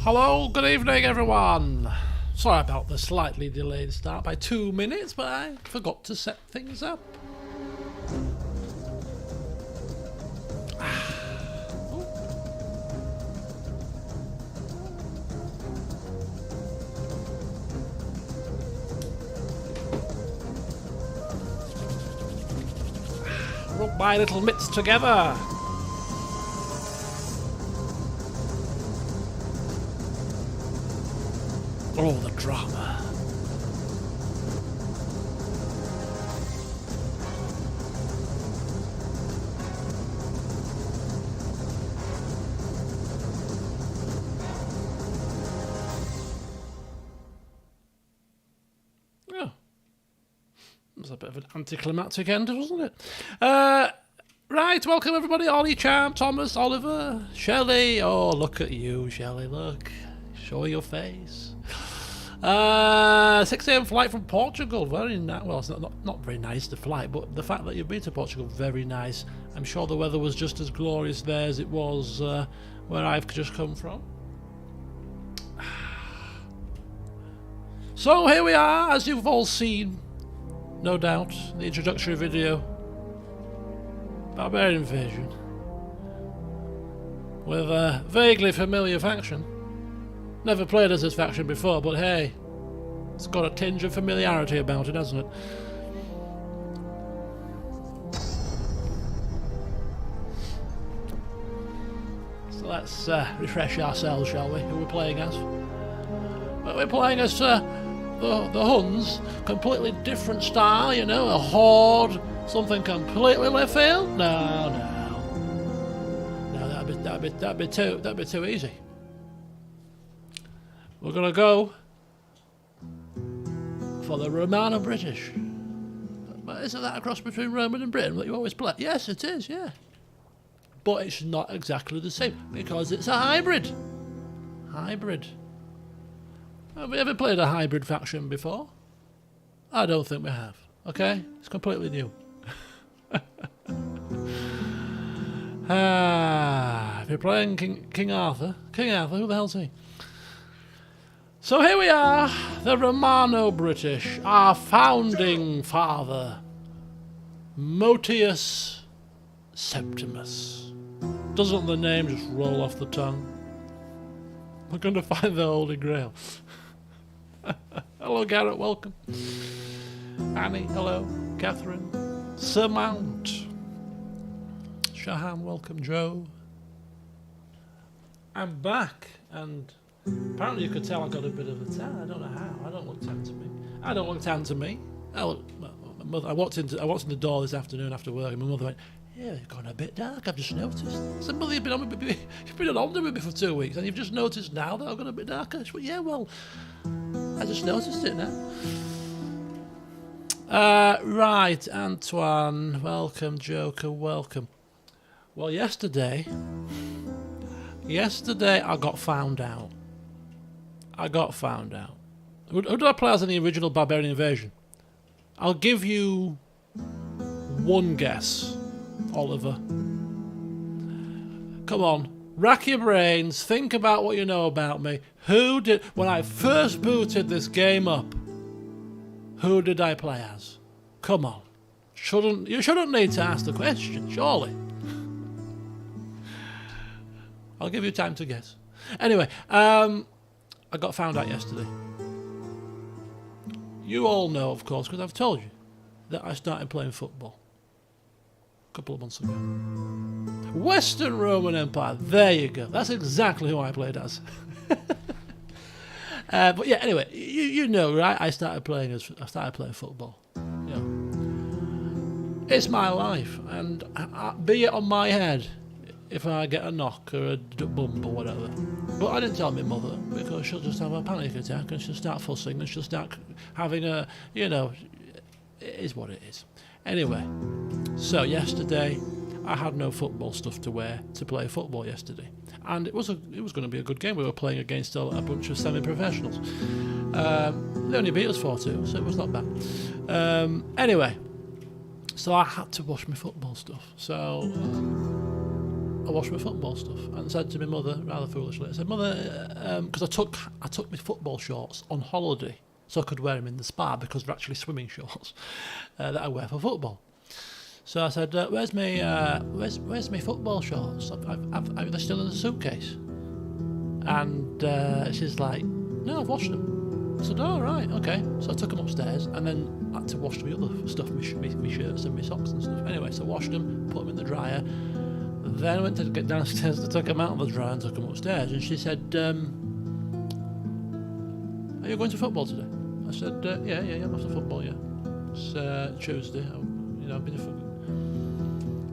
Hello, good evening everyone. Sorry about the slightly delayed start by 2 minutes, but I forgot to set things up. Rub my little mitts together. Oh, the drama. Oh. It was a bit of an anticlimactic end, wasn't it? Right, welcome everybody. Ollie, Charm, Thomas, Oliver, Shelley. Oh, look at you, Shelley, look. Show your face. 6 AM flight from Portugal. Very nice. Well, it's not very nice to flight, but the fact that you've been to Portugal, very nice. I'm sure the weather was just as glorious there as it was where I've just come from. So here we are, as you've all seen, no doubt, the introductory video. Barbarian Invasion. With a vaguely familiar faction. Never played as this faction before, but hey, it's got a tinge of familiarity about it, hasn't it? So let's refresh ourselves, shall we? Who we're playing as? Well, we're playing as the Huns, completely different style, you know, a horde, something completely left field. No, that'd be too easy. We're gonna go for the Romano-British. But isn't that a cross between Roman and Britain that you always play? Yes, it is, yeah. But it's not exactly the same because it's a hybrid. Hybrid. Have we ever played a hybrid faction before? I don't think we have. Okay? It's completely new. If you're playing King Arthur, who the hell's he? So here we are, the Romano-British, our founding father, Motius Septimus. Doesn't the name just roll off the tongue? We're going to find the Holy Grail. Hello Garrett, welcome. Annie, hello. Catherine. Surmount. Shaham, welcome. Joe. I'm back, and apparently you could tell I got a bit of a tan. I don't know how. I don't look tan to me. I walked in the door this afternoon after work, and my mother went, "Yeah, you've gone a bit dark. I've just noticed." I said, "Mother, you've been on with me for 2 weeks, and you've just noticed now that I've gone a bit darker." She went, "Yeah, well, I just noticed it now." Right, Antoine, welcome. Joker, welcome. Well, yesterday I got found out. Who did I play as in the original Barbarian Invasion? I'll give you one guess, Oliver. Come on, rack your brains, think about what you know about me. When I first booted this game up, who did I play as? Come on. You shouldn't need to ask the question, surely. I'll give you time to guess. Anyway, I got found out yesterday. You all know, of course, because I've told you, that I started playing football a couple of months ago. Western Roman Empire, there you go. That's exactly who I played as. But yeah, anyway, you know, right? I started playing football. You know, it's my life, and be it on my head if I get a knock or a bump or whatever. But I didn't tell my mother because she'll just have a panic attack and she'll start fussing and she'll start having a, you know, it is what it is. Anyway, so yesterday I had no football stuff to wear to play football yesterday, and it was going to be a good game. We were playing against a bunch of semi-professionals. They only beat us 4-2, so it was not bad. Anyway, so I had to wash my football stuff. So I washed my football stuff and said to my mother, rather foolishly, I said, Mother, because I took my football shorts on holiday so I could wear them in the spa because they're actually swimming shorts that I wear for football. So I said, where's my football shorts? They're still in the suitcase. And she's like, no, I've washed them. I said, oh, right, okay. So I took them upstairs and then had to wash my other stuff, my shirts and my socks and stuff. Anyway, so I washed them, put them in the dryer. Then I went to get downstairs to take them out of the dryer and took them upstairs. And she said, are you going to football today? I said, yeah, I'm off to football, yeah. It's Tuesday, I've been to football.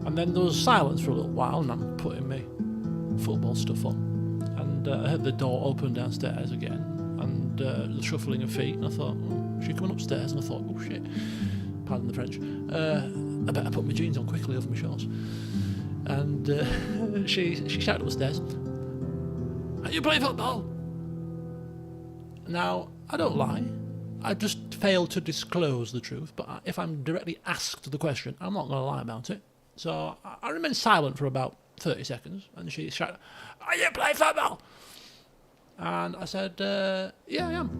And then there was silence for a little while, and I'm putting my football stuff on. And I heard the door open downstairs again, and the shuffling of feet, and I thought, she's coming upstairs, and I thought, oh shit, pardon the French, I better put my jeans on quickly over my shorts. And she shouted upstairs, are you playing football? Now, I don't lie, I just failed to disclose the truth, but if I'm directly asked the question, I'm not going to lie about it. So I remained silent for about 30 seconds, and she shouted, are you playing football? And I said, yeah, I am.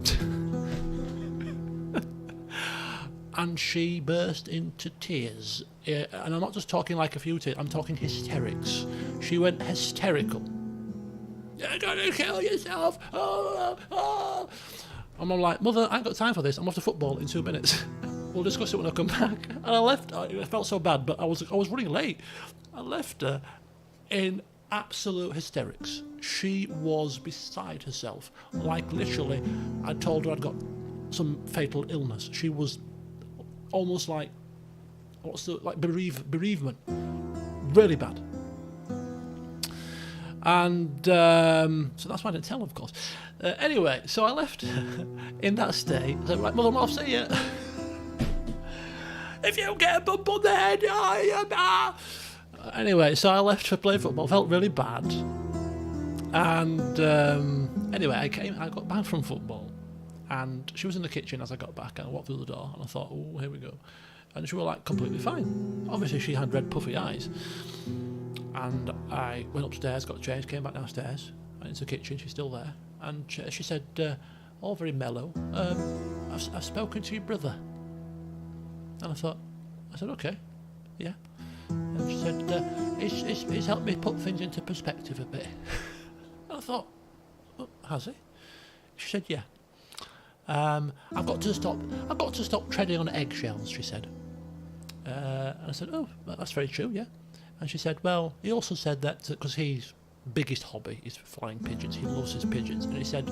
And she burst into tears. And I'm not just talking like a few tears, I'm talking hysterics. She went hysterical. You're going to kill yourself. Oh. And I'm like, Mother, I ain't got time for this. I'm off to football in 2 minutes. We'll discuss it when I come back. And I left. I felt so bad, but I was running late. I left her in absolute hysterics. She was beside herself. Like literally, I told her I'd got some fatal illness. She was almost like bereavement. Really bad. And so that's why I didn't tell her, of course. Anyway, so I left in that state. I said, right, Mother, I'm off, see ya. If you get a bump on the head, Anyway, so I left to play football. Felt really bad. And anyway, I got back from football, and she was in the kitchen as I got back, and I walked through the door, and I thought, oh, here we go. And she was like completely fine. Obviously, she had red puffy eyes. And I went upstairs, got changed, came back downstairs, went into the kitchen. She's still there, and she said, all very mellow, I've spoken to your brother. And I said, okay, yeah. And she said, he's helped me put things into perspective a bit. And I thought, oh, has he? She said, yeah. I've got to stop treading on eggshells, she said. And I said, oh, that's very true, yeah. And she said, well, he also said that because his biggest hobby is flying pigeons. He loves his pigeons. And he said,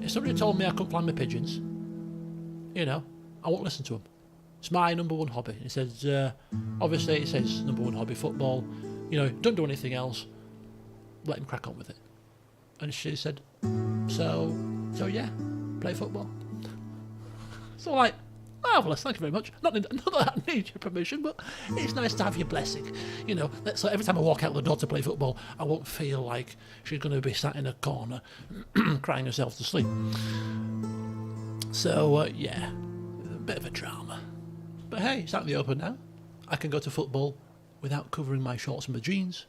if somebody told me I couldn't fly my pigeons, I won't listen to him. It's my number one hobby. He says, obviously it says number one hobby, football. Don't do anything else. Let him crack on with it. And she said, so yeah, play football. So like, marvellous, thank you very much. Not that I need your permission, but it's nice to have your blessing. So every time I walk out the door to play football, I won't feel like she's going to be sat in a corner crying herself to sleep. So, yeah, a bit of a drama. But hey, it's out in the open now. I can go to football without covering my shorts and my jeans.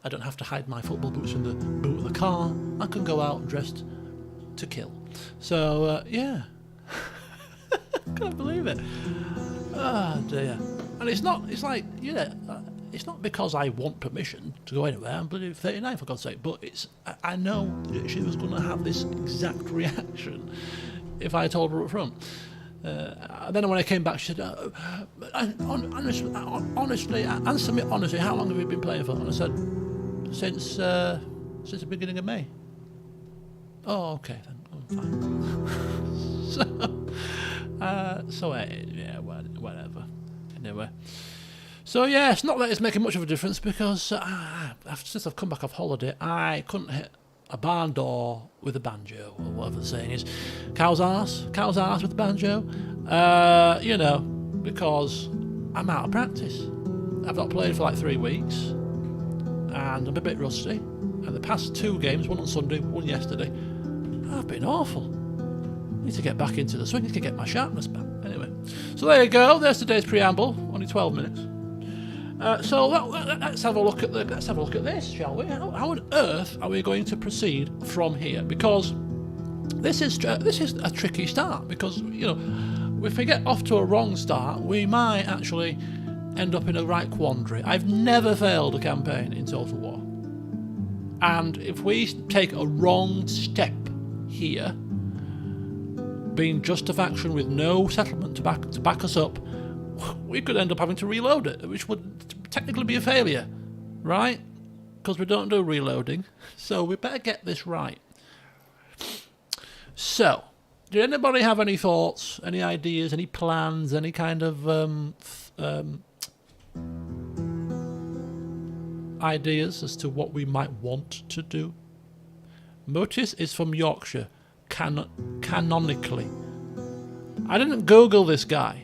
I don't have to hide my football boots in the boot of the car. I can go out dressed to kill. So, yeah. Can't believe it. Oh dear. And it's not because I want permission to go anywhere. I'm bloody 39 for God's sake. But I know she was going to have this exact reaction if I told her up front. Then when I came back, she said, honestly, answer me honestly, how long have you been playing for? And I said, since the beginning of May. Oh, okay then. Oh, fine. Yeah, whatever. Anyway. So yeah, it's not that it's making much of a difference because since I've come back off holiday, I couldn't hit a barn door with a banjo, or whatever the saying is. Cow's arse with a banjo. Because I'm out of practice. I've not played for like 3 weeks, and I'm a bit rusty. And the past 2 games, one on Sunday, one yesterday, have been awful. I need to get back into the swing. I need to get my sharpness back. Anyway, so there you go. There's today's preamble. Only 12 minutes. So let's have a look at this, shall we? How on earth are we going to proceed from here? Because this is a tricky start. Because if we get off to a wrong start, we might actually end up in a right quandary. I've never failed a campaign in Total War, and if we take a wrong step here, being just a faction with no settlement to back us up, we could end up having to reload it, which would technically be a failure, right? Because we don't do reloading, so we better get this right. So, did anybody have any thoughts, any ideas, any plans, any kind of ideas as to what we might want to do? Motis is from Yorkshire, canonically. I didn't Google this guy.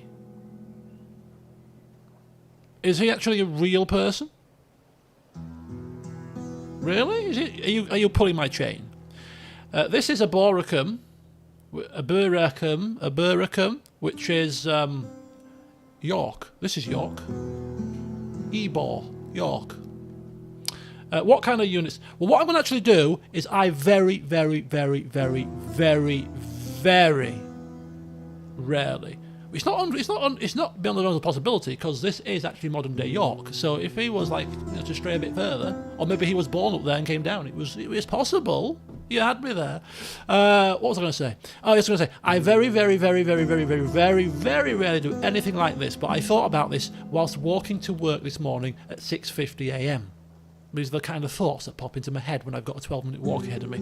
Is he actually a real person? Really? Are you pulling my chain? This is a Boracum, which is York. This is York. Ebor, York. What kind of units? Well, what I'm going to actually do is I very, very, very, very, very, very rarely. It's not beyond the realms of possibility, because this is actually modern day York. So if he was like to stray a bit further, or maybe he was born up there and came down, it was possible. You had me there. What was I going to say? Oh, I was going to say I very, very, very, very, very, very, very, very rarely do anything like this. But I thought about this whilst walking to work this morning at 6:50 a.m. These are the kind of thoughts that pop into my head when I've got a 12-minute walk ahead of me.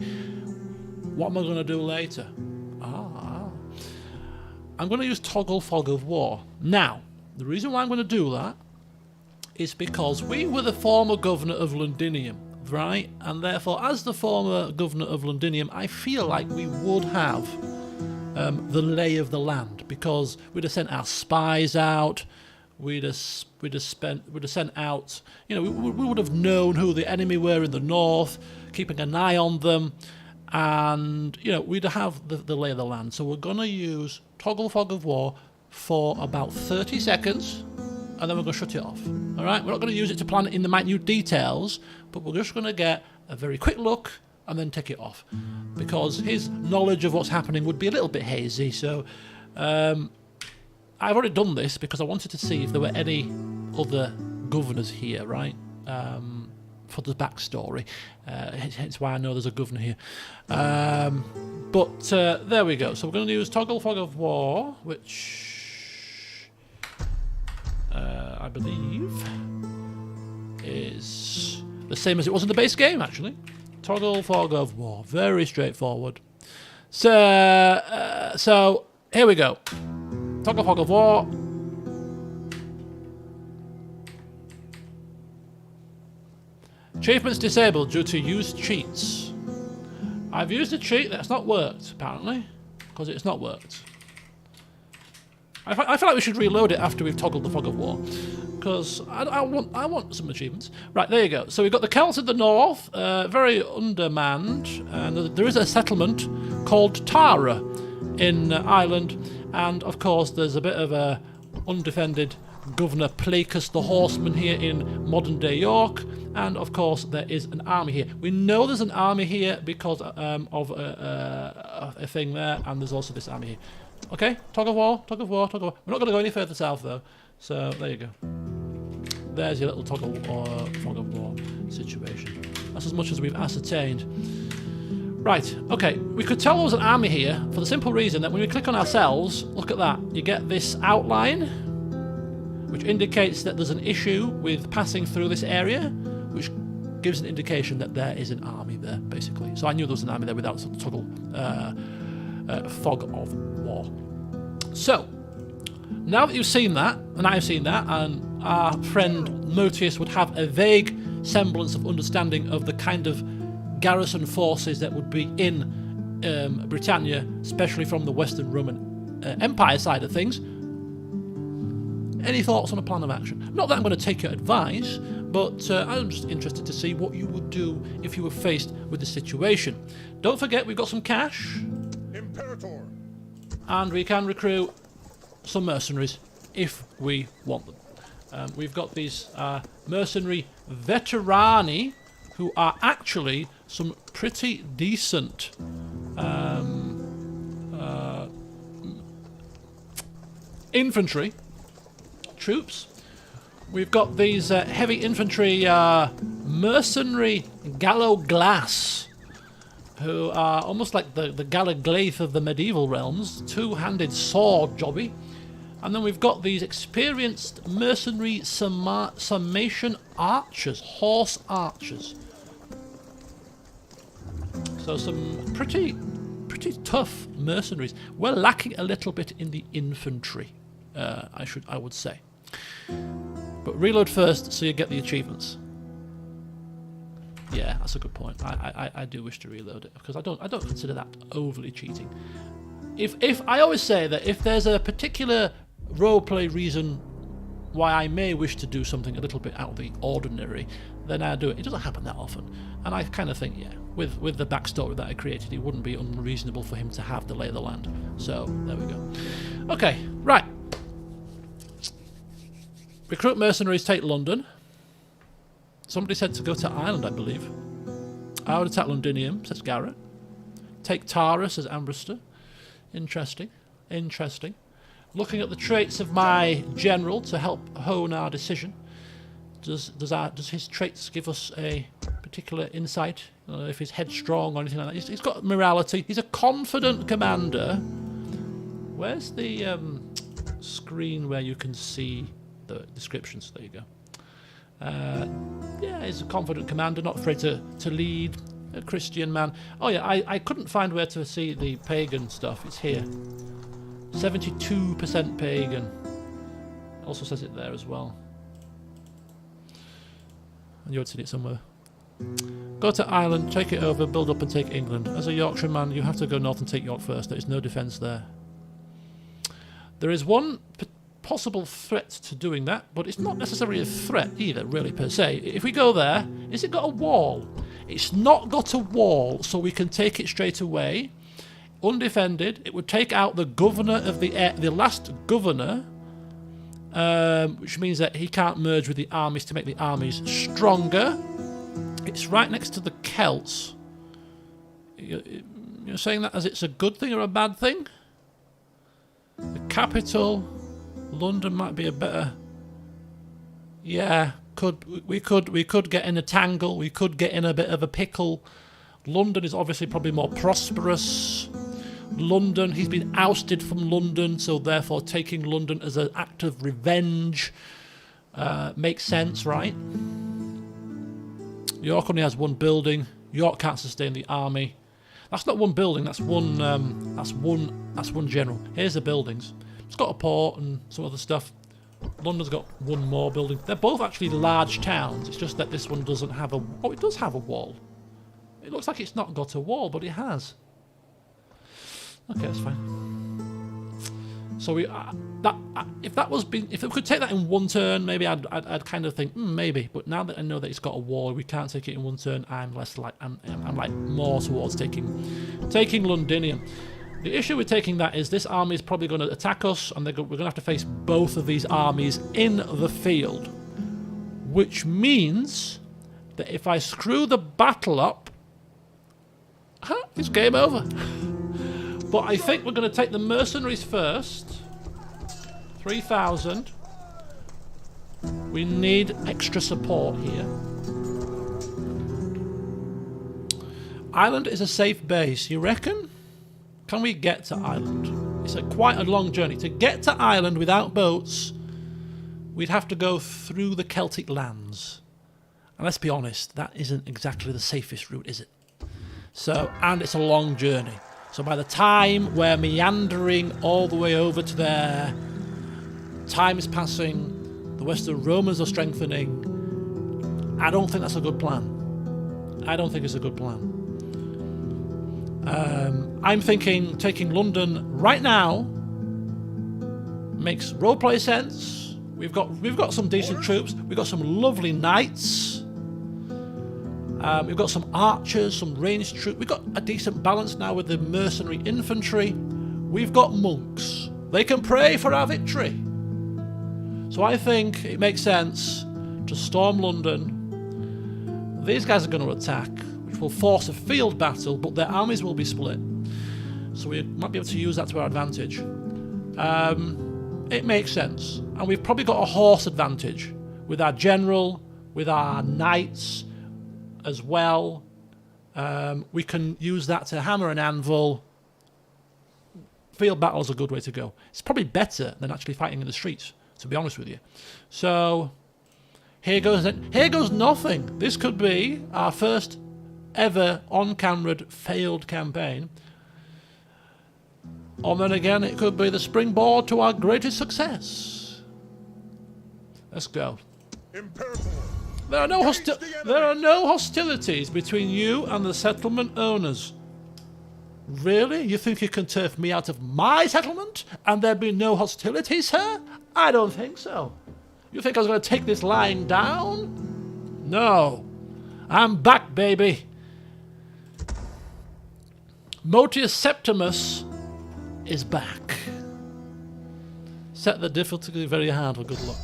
What am I going to do later? I'm going to use Toggle Fog of War. Now, the reason why I'm going to do that is because we were the former governor of Londinium, right? And therefore, as the former governor of Londinium, I feel like we would have the lay of the land, because we'd have sent our spies out. We'd have sent out. We would have known who the enemy were in the north, keeping an eye on them, and we'd have the lay of the land. So we're gonna use Toggle Fog of War for about 30 seconds, and then we're going to shut it off. All right, we're not going to use it to plan it in the minute details, but we're just going to get a very quick look and then take it off, because his knowledge of what's happening would be a little bit hazy. So I've already done this because I wanted to see if there were any other governors here, right? For the backstory, hence why I know there's a governor here. But there we go. So we're going to use Toggle Fog of War, which I believe is the same as it was in the base game, actually. Toggle Fog of War, very straightforward. So here we go. Toggle Fog of War. Achievements disabled due to used cheats. I've used a cheat that's not worked, apparently, because it's not worked. I feel like we should reload it after we've toggled the Fog of War, because I want some achievements. Right, there you go. So we've got the Celts in the north, very undermanned, and there is a settlement called Tara in Ireland, and of course there's a bit of a undefended Governor Placus the Horseman here in modern day York, and of course there is an army here. We know there's an army here because of a thing there, and there's also this army here. Okay, Tog of War, Tog of War, Tog of War. We're not going to go any further south though, so there you go. There's your little Tog of War, Fog of War situation. That's as much as we've ascertained. Right, okay, we could tell there was an army here for the simple reason that when we click on ourselves, look at that, you get this outline, which indicates that there's an issue with passing through this area, which gives an indication that there is an army there, basically. So I knew there was an army there without the Toggle Fog of War. So, now that you've seen that, and I've seen that, and our friend Motius would have a vague semblance of understanding of the kind of garrison forces that would be in Britannia, especially from the Western Roman Empire side of things. Any thoughts on a plan of action? Not that I'm going to take your advice, but I'm just interested to see what you would do if you were faced with the situation. Don't forget, we've got some cash. Imperator. And we can recruit some mercenaries if we want them. We've got these mercenary veterani who are actually some pretty decent infantry troops. We've got these heavy infantry mercenary Gallo Glass, who are almost like the Galaglaith of the medieval realms, two-handed sword jobby. And then we've got these experienced mercenary summation archers, horse archers. So some pretty tough mercenaries. We're lacking a little bit in the infantry, I would say. But reload first so you get the achievements. Yeah, that's a good point. I do wish to reload it because I don't consider that overly cheating. If I always say that if there's a particular roleplay reason why I may wish to do something a little bit out of the ordinary, then I do it. It doesn't happen that often, and I kind of think, yeah, with the backstory that I created, it wouldn't be unreasonable for him to have the lay of the land. So there we go. Okay, right. Recruit mercenaries, take London. Somebody said to go to Ireland, I believe. I would attack Londinium, says Garrett. Take Tara, says Ambrister. Interesting. Interesting. Looking at the traits of my general to help hone our decision. Does his traits give us a particular insight? If he's headstrong or anything like that. He's got morality. He's a confident commander. Where's the screen where you can see the descriptions? There you go. Yeah, he's a confident commander, not afraid to lead. A Christian man. Oh yeah, I couldn't find where to see the pagan stuff. It's here. 72% pagan. Also says it there as well. And you had seen it somewhere. Go to Ireland, take it over, build up and take England. As a Yorkshire man, you have to go north and take York first. There is no defence there. There is one possible threat to doing that, but it's not necessarily a threat either, really, per se. If we go there, is it got a wall? It's not got a wall, so we can take it straight away. Undefended. It would take out the governor of the last governor, which means that he can't merge with the armies to make the armies stronger. It's right next to the Celts. You're saying that as it's a good thing or a bad thing? The capital, London, might be a better. Yeah, we could get in a tangle. We could get in a bit of a pickle. London is obviously probably more prosperous. London, he's been ousted from London, so therefore taking London as an act of revenge makes sense, right? York only has one building. York can't sustain the army. That's not one building. That's one. That's one general. Here's the buildings. It's got a port and some other stuff. London's got one more building. They're both actually large towns. It's just that this one doesn't have a. Oh, it does have a wall. It looks like it's not got a wall, but it has. Okay, that's fine. So we if we could take that in one turn, maybe I'd kind of think maybe. But now that I know that it's got a wall, we can't take it in one turn. I'm less like I'm like more towards taking Londinium. The issue with taking that is this army is probably going to attack us, and we're going to have to face both of these armies in the field, which means that if I screw the battle up, it's game over. But I think we're going to take the mercenaries first. 3,000. We need extra support here. Ireland is a safe base, you reckon? Can we get to Ireland? It's quite a long journey. To get to Ireland without boats, we'd have to go through the Celtic lands. And let's be honest, that isn't exactly the safest route, is it? So, and it's a long journey. So by the time we're meandering all the way over to there, time is passing, the Western Romans are strengthening. I don't think that's a good plan. I don't think it's a good plan. I'm thinking taking London right now makes roleplay sense. We've got some decent troops. We've got some lovely knights. We've got some archers, some ranged troops. We've got a decent balance now with the mercenary infantry. We've got monks. They can pray for our victory. So I think it makes sense to storm London. These guys are going to attack, which will force a field battle, but their armies will be split. So we might be able to use that to our advantage. It makes sense. And we've probably got a horse advantage with our general, with our knights as well. We can use that to hammer and anvil. Field battle is a good way to go. It's probably better than actually fighting in the streets, to be honest with you. So here goes nothing. This could be our first ever on-camera failed campaign. Or then again, it could be the springboard to our greatest success. Let's go. There are no hostilities between you and the settlement owners. Really? You think you can turf me out of my settlement and there'd be no hostilities, sir? I don't think so. You think I was going to take this lying down? No. I'm back, baby. Motius Septimus is back. Set the difficulty very hard for good luck.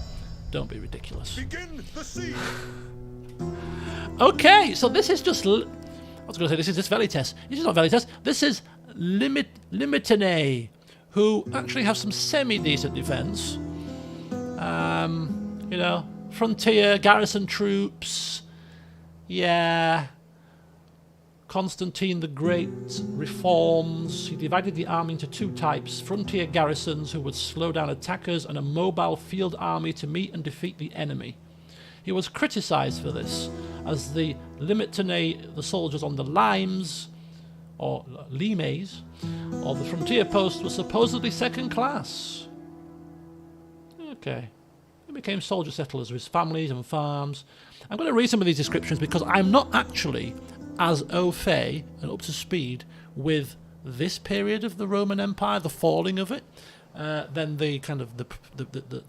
Don't be ridiculous. Begin the siege. Okay, so this is just... I was going to say this is just Velites. This is not Velites. This is Limitine, who actually have some semi-decent defense. You know, frontier, garrison troops. Yeah. Constantine the Great reforms. He divided the army into two types: frontier garrisons who would slow down attackers, and a mobile field army to meet and defeat the enemy. He was criticised for this, as the Limitine, the soldiers on the limes, or limes, or the frontier posts were supposedly second class. Okay. They became soldier settlers with families and farms. I'm going to read some of these descriptions because I'm not actually as au fait and up to speed with this period of the Roman Empire, the falling of it, than the kind of the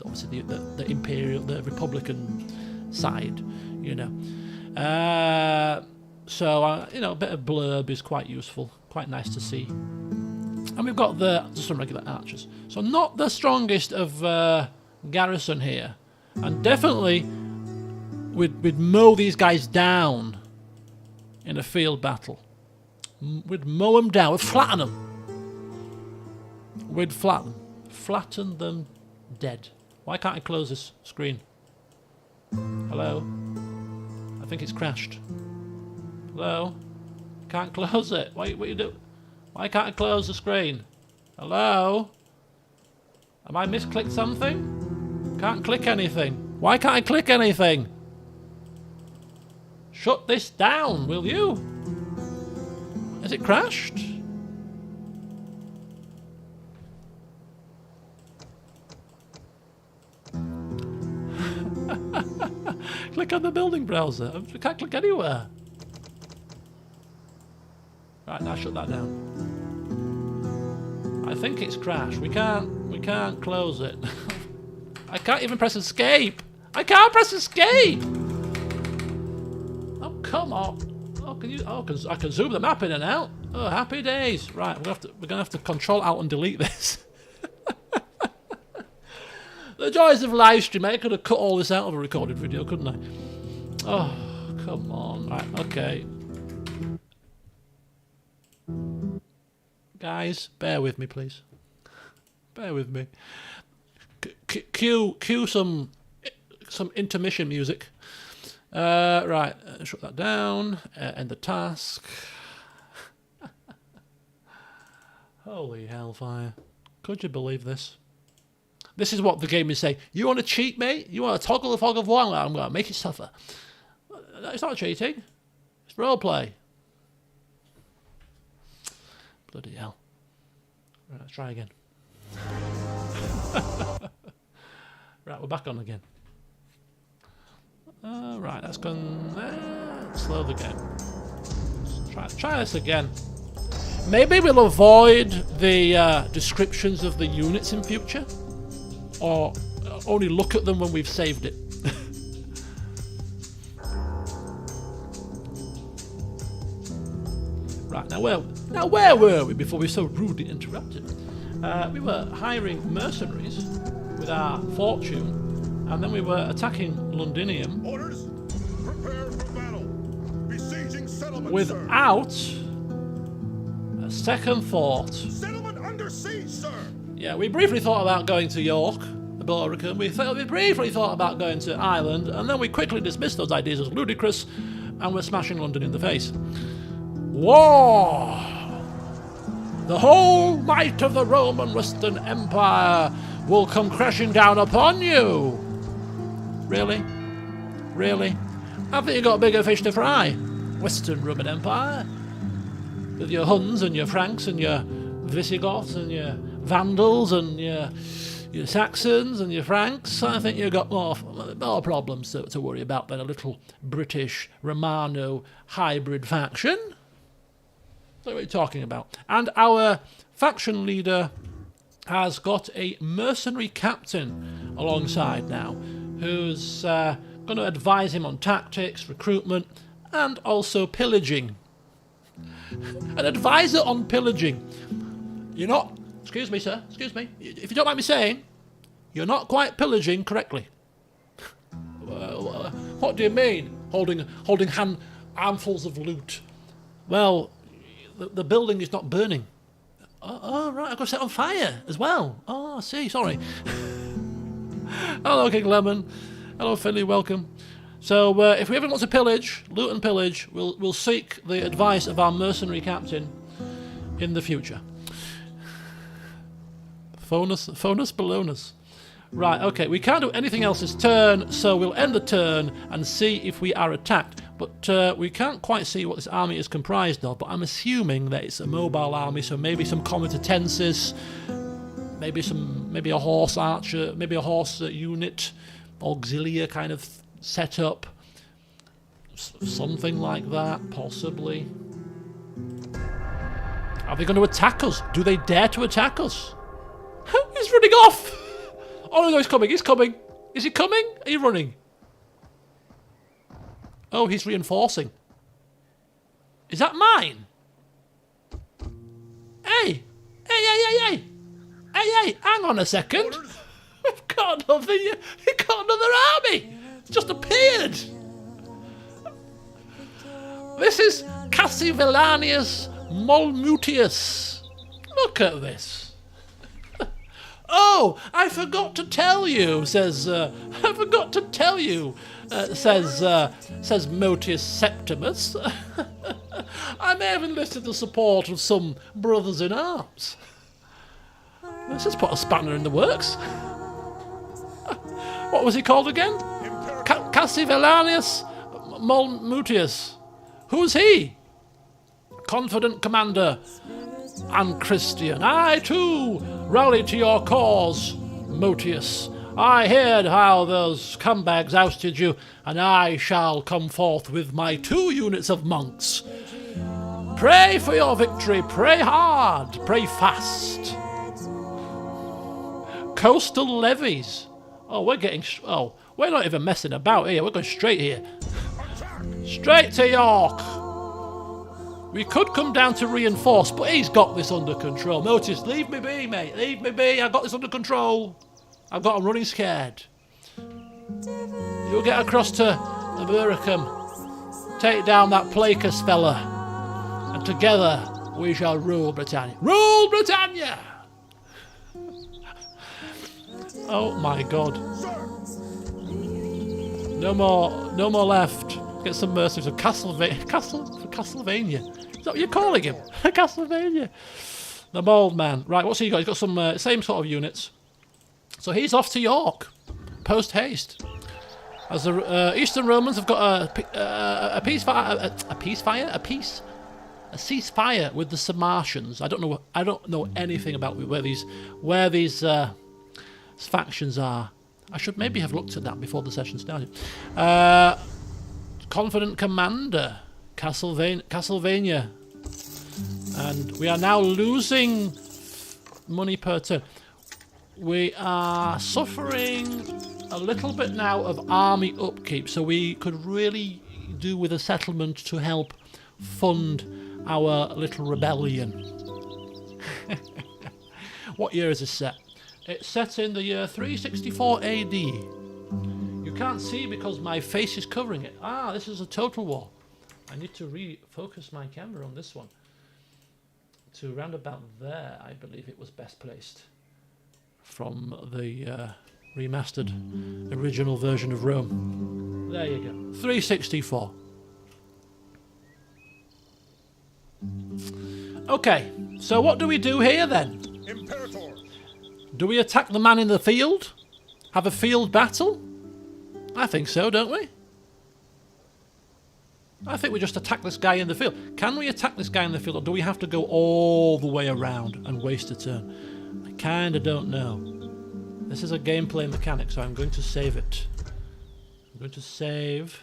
obviously the imperial, the republican side, you know. So you know, a bit of blurb is quite useful, quite nice to see. And we've got just some regular archers, so not the strongest of garrison here, and definitely we'd mow these guys down in a field battle. We'd mow them down. We'd flatten them. We'd flatten them dead. Why can't I close this screen? Hello? I think it's crashed. Hello? Can't close it. What you do? Why can't I close the screen? Hello? Am I misclicked something? Can't click anything. Why can't I click anything? Shut this down, will you? Has it crashed? Click on the building browser. I can't click anywhere. Right, now shut that down. I think it's crashed. We can't close it. I can't even press escape. I can't press escape. Oh, come on. Oh, can you? Oh, I can zoom the map in and out. Oh, happy days. Right, we're gonna have to Control Alt and delete this. The joys of live streaming. I could have cut all this out of a recorded video, couldn't I? Oh, come on. Right, okay. Guys, bear with me, please. Bear with me. Cue some intermission music. Right, shut that down. End the task. Holy hellfire. Could you believe this? This is what the game is saying. You want to cheat, mate? You want to toggle the fog of war? I'm going to make it suffer. It's not cheating. It's roleplay. Bloody hell. Right, let's try again. Right, we're back on again. Right, that's gone. Slow the game. Let's try this again. Maybe we'll avoid the descriptions of the units in future, or only look at them when we've saved it. Right, now where were we before we were so rudely interrupted? We were hiring mercenaries with our fortune And then we were attacking Londinium. Orders. Prepare for battle. Besieging settlement, without a second thought. Settlement under siege, sir. Yeah, we briefly thought about going to York, the Boricum. We briefly thought about going to Ireland, and then we quickly dismissed those ideas as ludicrous, and we're smashing London in the face. War! The whole might of the Roman Western Empire will come crashing down upon you! Really? Really? I think you've got bigger fish to fry, Western Roman Empire. With your Huns and your Franks and your Visigoths and your Vandals and your Saxons and your Franks. I think you've got more problems to worry about than a little British Romano hybrid faction. That's what you're talking about. And our faction leader has got a mercenary captain alongside now, who's going to advise him on tactics, recruitment, and also pillaging. An advisor on pillaging. You're not... Excuse me, sir. Excuse me. If you don't mind me saying, you're not quite pillaging correctly. What do you mean? Holding armfuls of loot. Well, the building is not burning. Oh, right. I've got to set on fire as well. Oh, I see. Sorry. Hello, King Lemon. Hello, Finley. Welcome. So, if we ever want to pillage, loot and pillage, we'll seek the advice of our mercenary captain in the future. Phone us, balonus. Right, okay, we can't do anything else this turn, so we'll end the turn and see if we are attacked. But we can't quite see what this army is comprised of, but I'm assuming that it's a mobile army, so maybe some comitatensis, maybe a horse archer, maybe a horse unit, auxilia kind of setup, something like that, possibly. Are they going to attack us? Do they dare to attack us? He's running off! Oh no, he's coming, he's coming. Is he coming? Are you running? Oh, he's reinforcing. Is that mine? Hey! Hey, hang on a second. We've got another army. It's just appeared. This is Cassivellanius Molmutius. Look at this. Oh, I forgot to tell you, says Motius Septimus. I may have enlisted the support of some brothers in arms. This has put a spanner in the works. What was he called again? Cassivellanius Molmutius. Who's he? Confident commander and Christian. I too rally to your cause, Motius. I heard how those scumbags ousted you, and I shall come forth with my 2 units of monks. Pray for your victory, pray hard, pray fast. Coastal levies. Oh, we're not even messing about here, we're going straight here. Straight to York. We could come down to reinforce, but he's got this under control. Motius, leave me be, mate. Leave me be. I've got this under control. I've got him running scared. You'll get across to Abericum. Take down that Placus fella. And together we shall rule Britannia. Rule Britannia! Oh my god. No more left. Get some mercy for Castlevania. Is that what you're calling him? Castlevania. The bald man. Right, what's he got? He's got some same sort of units. So he's off to York, post haste. As the Eastern Romans have got a ceasefire with the Sarmatians. I don't know anything about where these factions are. I should maybe have looked at that before the session started. Confident commander, Castlevania, and we are now losing money per turn. We are suffering a little bit now of army upkeep, so we could really do with a settlement to help fund our little rebellion. What year is this set? It's set in the year 364 AD. can't see because my face is covering it. Ah, this is a total war. I need to refocus my camera on this one. To round about there, I believe it was best placed. From the remastered original version of Rome. There you go. 364. Okay, so what do we do here then? Imperator. Do we attack the man in the field? Have a field battle? I think so, don't we? I think we just attack this guy in the field. Can we attack this guy in the field, or do we have to go all the way around and waste a turn? I kinda don't know. This is a gameplay mechanic, so I'm going to save it. I'm going to save.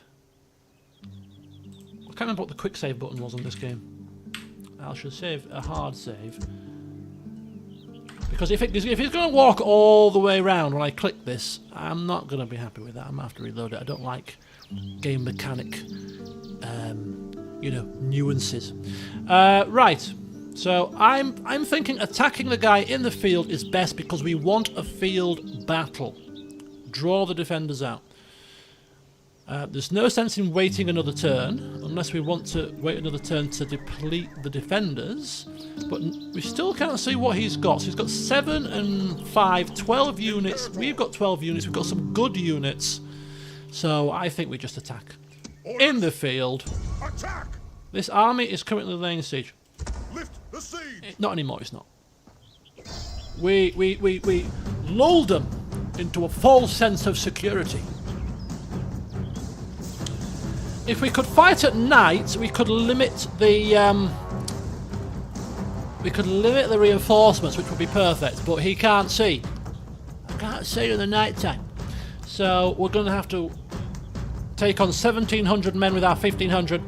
I can't remember what the quick save button was on this game. I should save a hard save. Because if it's going to walk all the way around when I click this, I'm not going to be happy with that. I'm going to have to reload it. I don't like game mechanic, you know, nuances. Right. So I'm thinking attacking the guy in the field is best because we want a field battle. Draw the defenders out. There's no sense in waiting another turn, unless we want to wait another turn to deplete the defenders. But we still can't see what he's got. So he's got 7 and 5, 12 units. We've got 12 units. We've got some good units. So I think we just attack. In the field. Attack! This army is currently laying siege. Lift the siege! Not anymore, it's not. We lulled them into a false sense of security. If we could fight at night, we could limit the reinforcements, which would be perfect. But he can't see. I can't see in the night time. So we're going to have to take on 1,700 men with our 1,500.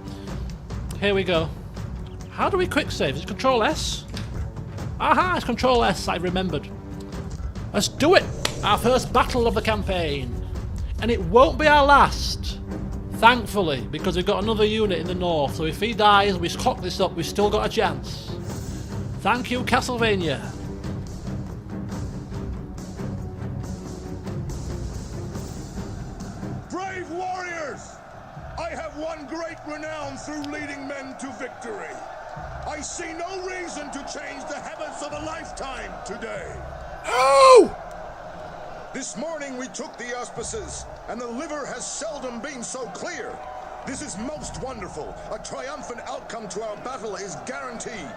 Here we go. How do we quick save? Is it Control S? Aha, it's Control S. I remembered. Let's do it. Our first battle of the campaign, and it won't be our last. Thankfully, because we've got another unit in the north, so if he dies, we cock this up, we've still got a chance. Thank you, Castlevania. Brave warriors! I have won great renown through leading men to victory. I see no reason to change the habits of a lifetime today. Oh! This morning we took the auspices, and the liver has seldom been so clear. This is most wonderful. A triumphant outcome to our battle is guaranteed.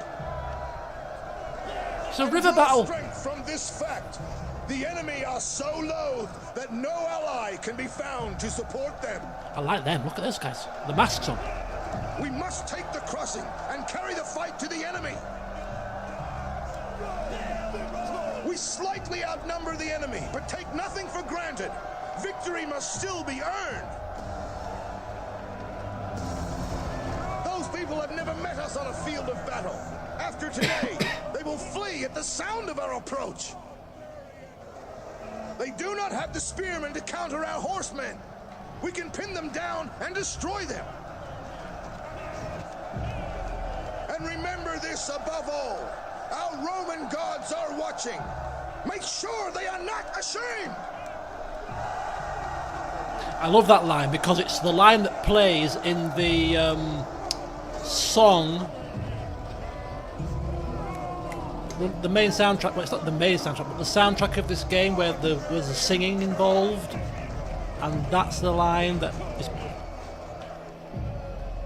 It's a river battle. Strength from this fact. The enemy are so loath that no ally can be found to support them. I like them. Look at those guys. The masks on. We must take the crossing and carry the fight to the enemy. We slightly outnumber the enemy, but take nothing for granted. Victory must still be earned. Those people have never met us on a field of battle. After today, they will flee at the sound of our approach. They do not have the spearmen to counter our horsemen. We can pin them down and destroy them. And remember this above all. Our Roman gods are watching. Make sure they are not ashamed. I love that line because it's the line that plays in the song, the main soundtrack. Well, it's not the main soundtrack, but the soundtrack of this game where there was a singing involved, and that's the line that is. I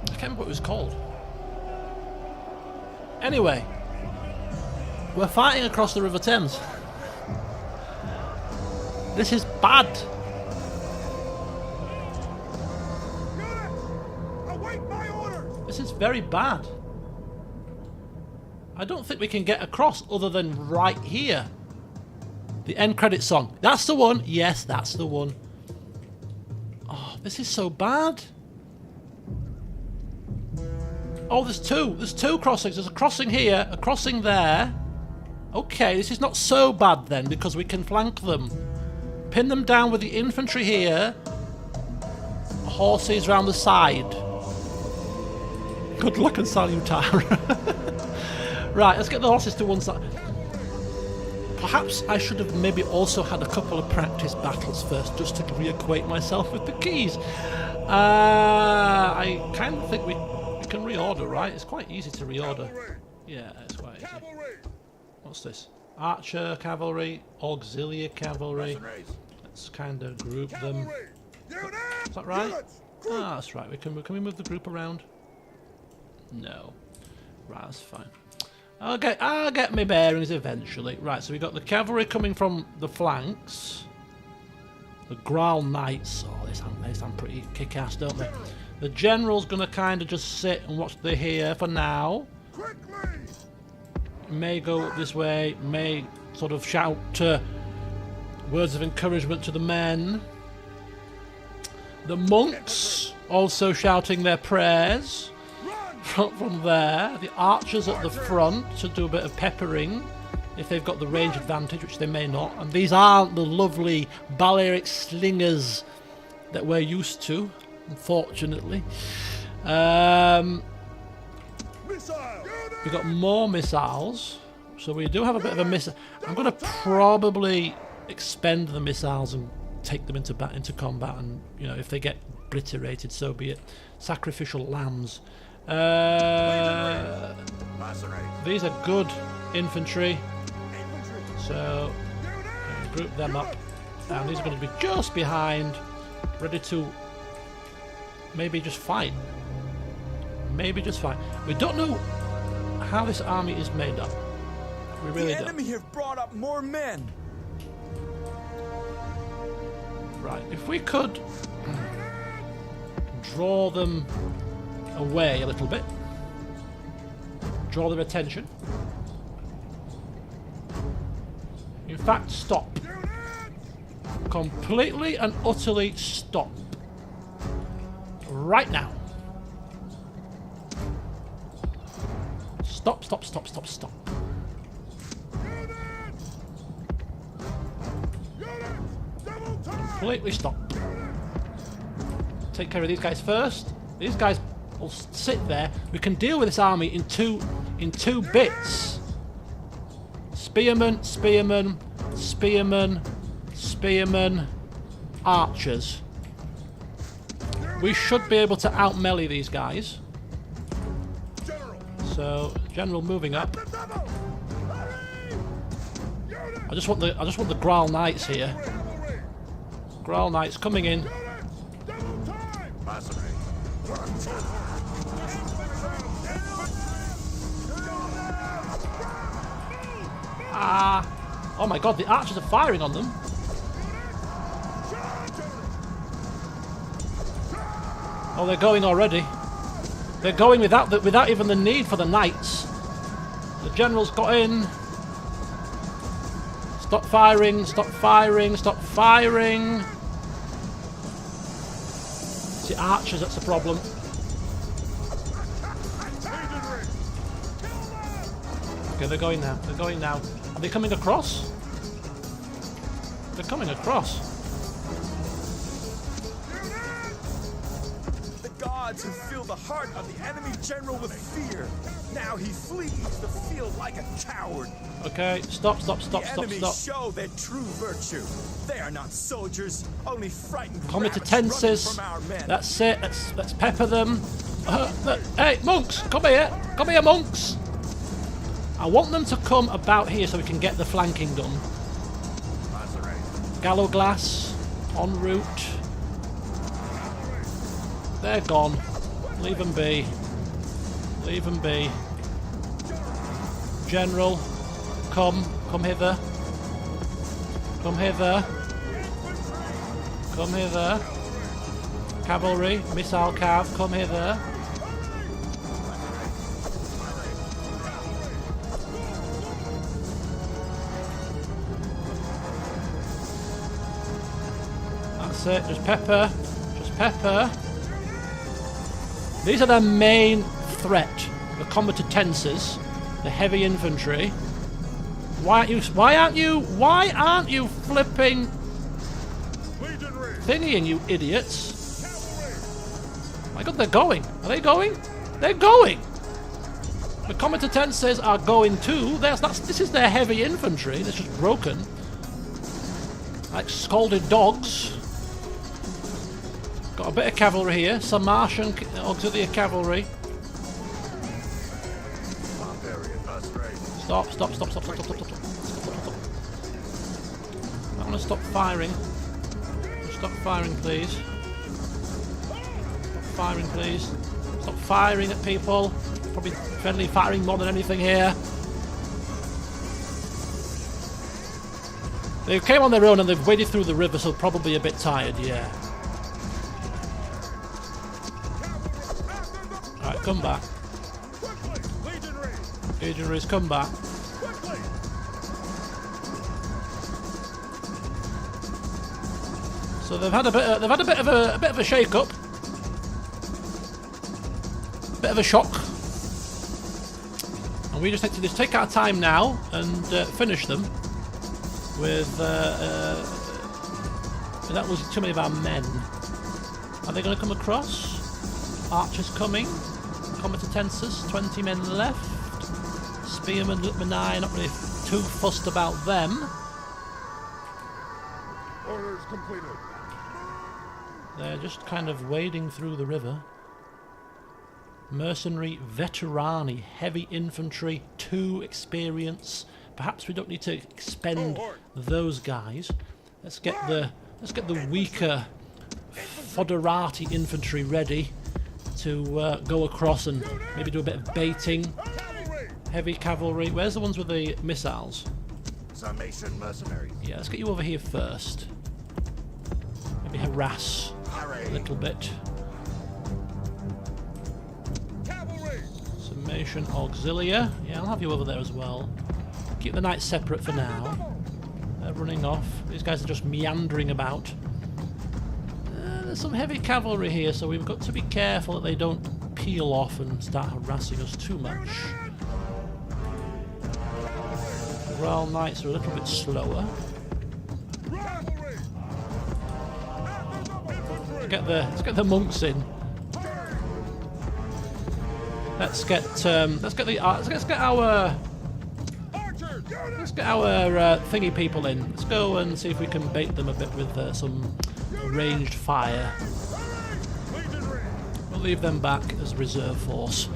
can't remember what it was called. Anyway, we're fighting across the River Thames. This is bad. Await my order. This is very bad. I don't think we can get across other than right here. The end credit song. That's the one. Yes, that's the one. Oh, this is so bad. Oh, there's two. There's two crossings. There's a crossing here, a crossing there. Okay, this is not so bad then, because we can flank them. Pin them down with the infantry here. Horses round the side. Good luck and salutare. Right, let's get the horses to one side. Perhaps I should have maybe also had a couple of practice battles first, just to reacquaint myself with the keys. I kind of think we can reorder, right? It's quite easy to reorder. Yeah, it's quite easy. What's this? Archer cavalry, auxiliary cavalry. Let's kind of group them. Is that right? Ah, that's right. Can we move the group around? No. Right, that's fine. I'll get my bearings eventually. Right, so we got the cavalry coming from the flanks. The Graal Knights. Oh, they sound pretty kick-ass, don't they? The general's gonna kind of just sit and watch the here for now. May go this way. May sort of shout words of encouragement to the men. The monks also shouting their prayers from there. The archers at the front to do a bit of peppering if they've got the range advantage, which they may not. And these aren't the lovely Balearic slingers that we're used to, unfortunately. We've got more missiles, so we do have a bit of a missile. I'm going to probably expend the missiles and take them into combat, and you know, if they get obliterated, so be it. Sacrificial lambs. These are good infantry, so group them up, and these are going to be just behind, ready to maybe just fight. Maybe just fight. We don't know how this army is made up. We really don't. The enemy have brought up more men. Right, if we could draw them away a little bit, draw their attention. In fact, stop. Completely and utterly stop. Right now. Stop, stop, stop, stop, stop. Completely stop. Take care of these guys first. These guys will sit there. We can deal with this army in two bits. Spearmen, spearmen, spearmen, spearmen, archers. We should be able to out-melee these guys. So, general moving up. I just want the Graal Knights here. Graal Knights coming in. Oh my god, the archers are firing on them. Oh, they're going already. They're going without even the need for the knights. The general's got in. Stop firing, stop firing, stop firing. It's the archers that's the problem. Okay, they're going now. They're going now. Are they coming across? They're coming across. The gods who fill the heart of the enemy general with fear. Now he flees the field like a coward. Okay, stop, stop, stop, stop, stop. Show their true virtue. They are not soldiers, only frightened. Comitatenses. That's it. Let's pepper them. Hey, monks, come here. Come here, monks. I want them to come about here so we can get the flanking done. Gallo glass en route. They're gone. Leave them be. Leave them be. General, come hither. Come hither. Come hither. Cavalry, missile cav, come hither. That's it, just pepper. Just pepper. These are their main threat. The comitatenses, the heavy infantry. Why aren't you flipping thingying, you idiots? My god, they're going. Are they going? They're going! The comitatenses are going too. This is their heavy infantry. It's just broken. Like scalded dogs. Got a bit of cavalry here. Some Martian auxiliary cavalry. Stop. I'm gonna stop firing. Stop firing, please. Stop firing, please. Stop firing at people. Probably friendly firing more than anything here. They came on their own and they've waded through the river, so probably a bit tired, yeah. Alright, come back. Legionaries, come back. So they've had a bit of a shake-up, bit of a shock, and we just need to take our time now and finish them with. That was too many of our men. Are they going to come across? Archers coming. Comitatenses, 20 men left. Spearmen, Lutmanai, not really too fussed about them. Orders completed. They're just kind of wading through the river. Mercenary, veterani, heavy infantry, 2 experience. Perhaps we don't need to expend those guys. Let's get the weaker foderati infantry ready to go across and maybe do a bit of baiting. Heavy cavalry. Where's the ones with the missiles? Summation mercenaries. Yeah, let's get you over here first. Maybe harass a little bit. Summation auxilia. Yeah, I'll have you over there as well. Keep the knights separate for now. They're running off. These guys are just meandering about. There's some heavy cavalry here, so we've got to be careful that they don't peel off and start harassing us too much. Royal Knights are a little bit slower. Let's get the monks in. Let's get our thingy people in. Let's go and see if we can bait them a bit with some ranged fire. We'll leave them back as reserve force.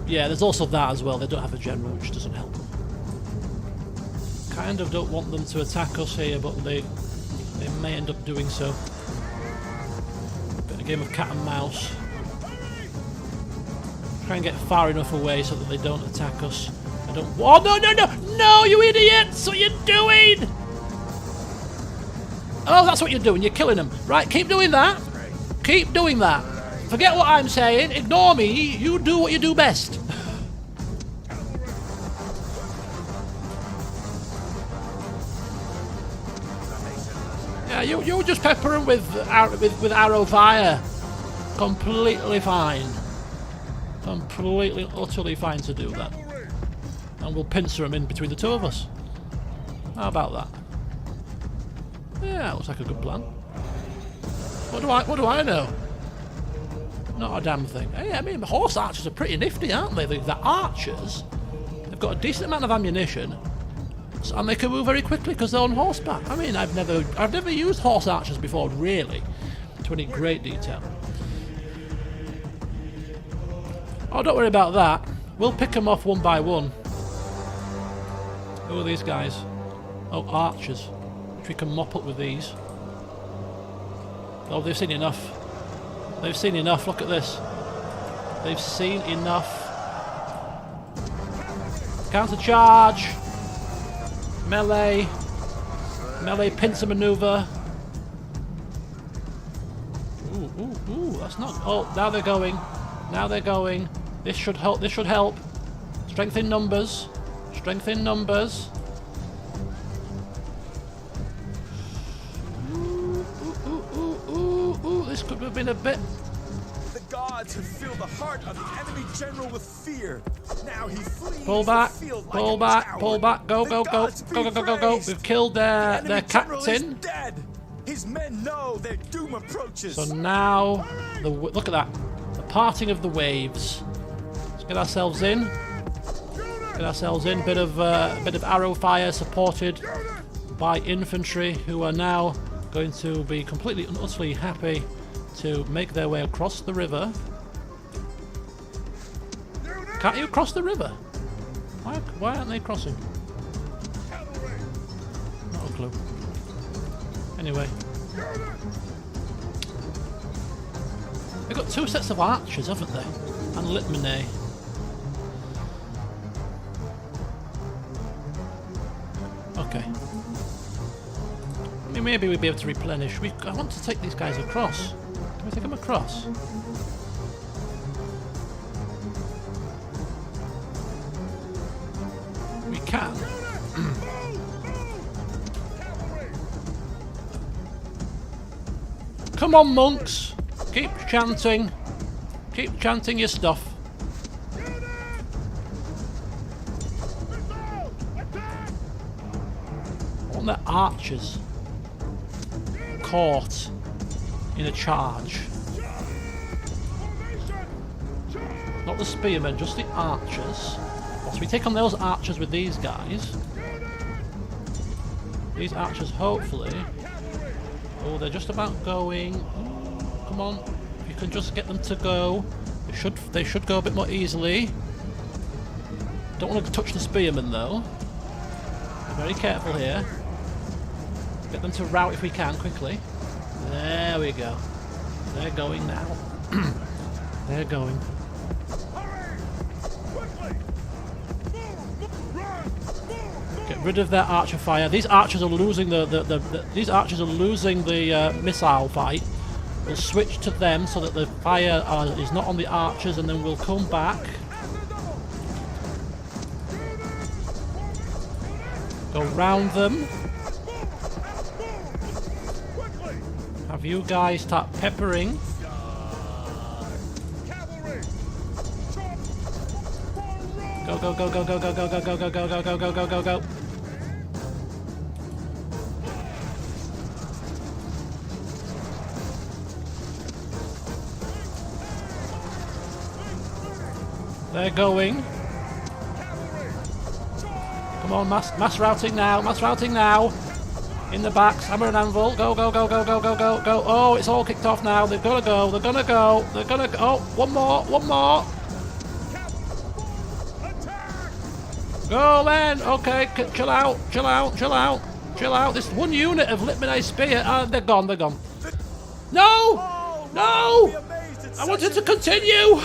Yeah, there's also that as well. They don't have a general, which doesn't help them. Kind of don't want them to attack us here, but they may end up doing so. Bit of a game of cat and mouse. Try and get far enough away so that they don't attack us. Oh no, you idiots! What are you doing? Oh, that's what you're doing. You're killing them. Right, keep doing that. Keep doing that. Forget what I'm saying. Ignore me. You do what you do best. Yeah, you just pepper them with arrow fire. Completely fine. Completely, utterly fine to do that. And we'll pincer them in between the two of us. How about that? Yeah, looks like a good plan. What do I know? Not a damn thing. Hey, I mean, horse archers are pretty nifty, aren't they? The archers, they've got a decent amount of ammunition, and they can move very quickly because they're on horseback. I mean, I've never used horse archers before, really, to any great detail. Oh, don't worry about that. We'll pick them off one by one. Who are these guys? Oh, archers. Which we can mop up with these. Oh, they've seen enough. They've seen enough. Look at this. They've seen enough. Counter charge. Melee. Melee pincer maneuver. Ooh, that's not. Oh, now they're going. Now they're going. This should help. This should help. Strength in numbers. Strength in numbers. Ooh, this could have been a bit. The gods have filled the heart of the enemy general with fear. Now he flees. Pull back. The field Pull like back. a Pull coward. back. Go, The go, go. gods Go, be go, go, go, go. praised. We've killed their The enemy general is captain. dead. His men know their doom approaches. So now, look at that. The parting of the waves. Let's get ourselves in. Get ourselves in. Bit of arrow fire supported by infantry, who are now going to be completely and utterly happy to make their way across the river. Can't you cross the river? Why aren't they crossing? Not a clue. Anyway. They've got 2 sets of archers, haven't they? And Litmine. Okay. I mean, maybe we'd be able to replenish. I want to take these guys across. Can we take them across? We can. Come on, monks! Keep chanting. Keep chanting your stuff. On the archers caught in a charge. Not the spearmen, just the archers. So we take on those archers with these guys. These archers, hopefully. Oh, they're just about going. Come on, if you can just get them to go. They should go a bit more easily. Don't want to touch the spearmen though. Be very careful here. Get them to rout if we can quickly. There we go. They're going now. They're going. Get rid of their archer fire. These archers are losing these archers are losing the missile fight. We'll switch to them so that the fire is not on the archers, and then we'll come back. Go round them. Have you guys start peppering. Go, go, go, go, go, go, go, go, go, go, go, go, go, go, go, go, go. They're going. Come on, mass routing now, mass routing now. In the backs, hammer and anvil. Go, go, go, go, go, go, go, go. Oh, it's all kicked off now. They've got to go, they're gonna go, they're gonna go. Oh, one more, one more. Go then! Okay, chill out, chill out, chill out, chill out. This one unit of Litmine spear, they're gone, they're gone. No! No! I wanted to continue!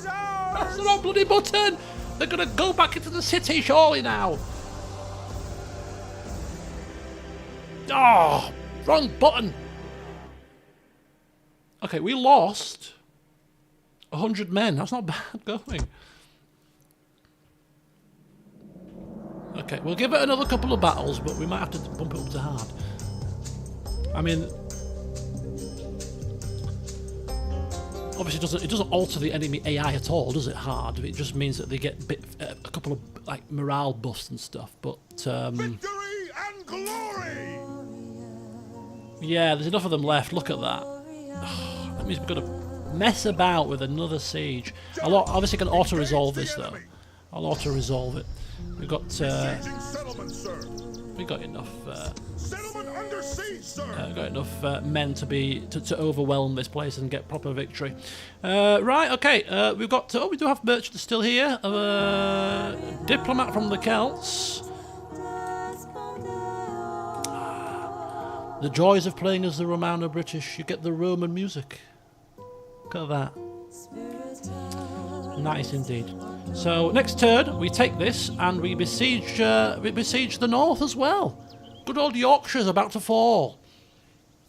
That's the wrong bloody button! They're gonna go back into the city surely now! Oh! Wrong button! Okay, we lost 100 men. That's not bad going. Okay, we'll give it another couple of battles, but we might have to bump it up to hard. I mean, obviously it doesn't alter the enemy AI at all, does it? Hard. It just means that they get a couple of like morale buffs and stuff. But Victory and glory! Yeah, there's enough of them left. Look at that. Oh, that means we've got to mess about with another siege. I'm obviously going to auto-resolve this though. I'll auto-resolve it. We've got we got enough. Under siege, sir. Got enough men to overwhelm this place and get proper victory. Right, okay. We've got. We do have merchants still here. Diplomat from the Celts. The joys of playing as the Romano-British. You get the Roman music. Look at that. Nice indeed. So next turn we take this and we besiege the north as well. Good old Yorkshire's about to fall.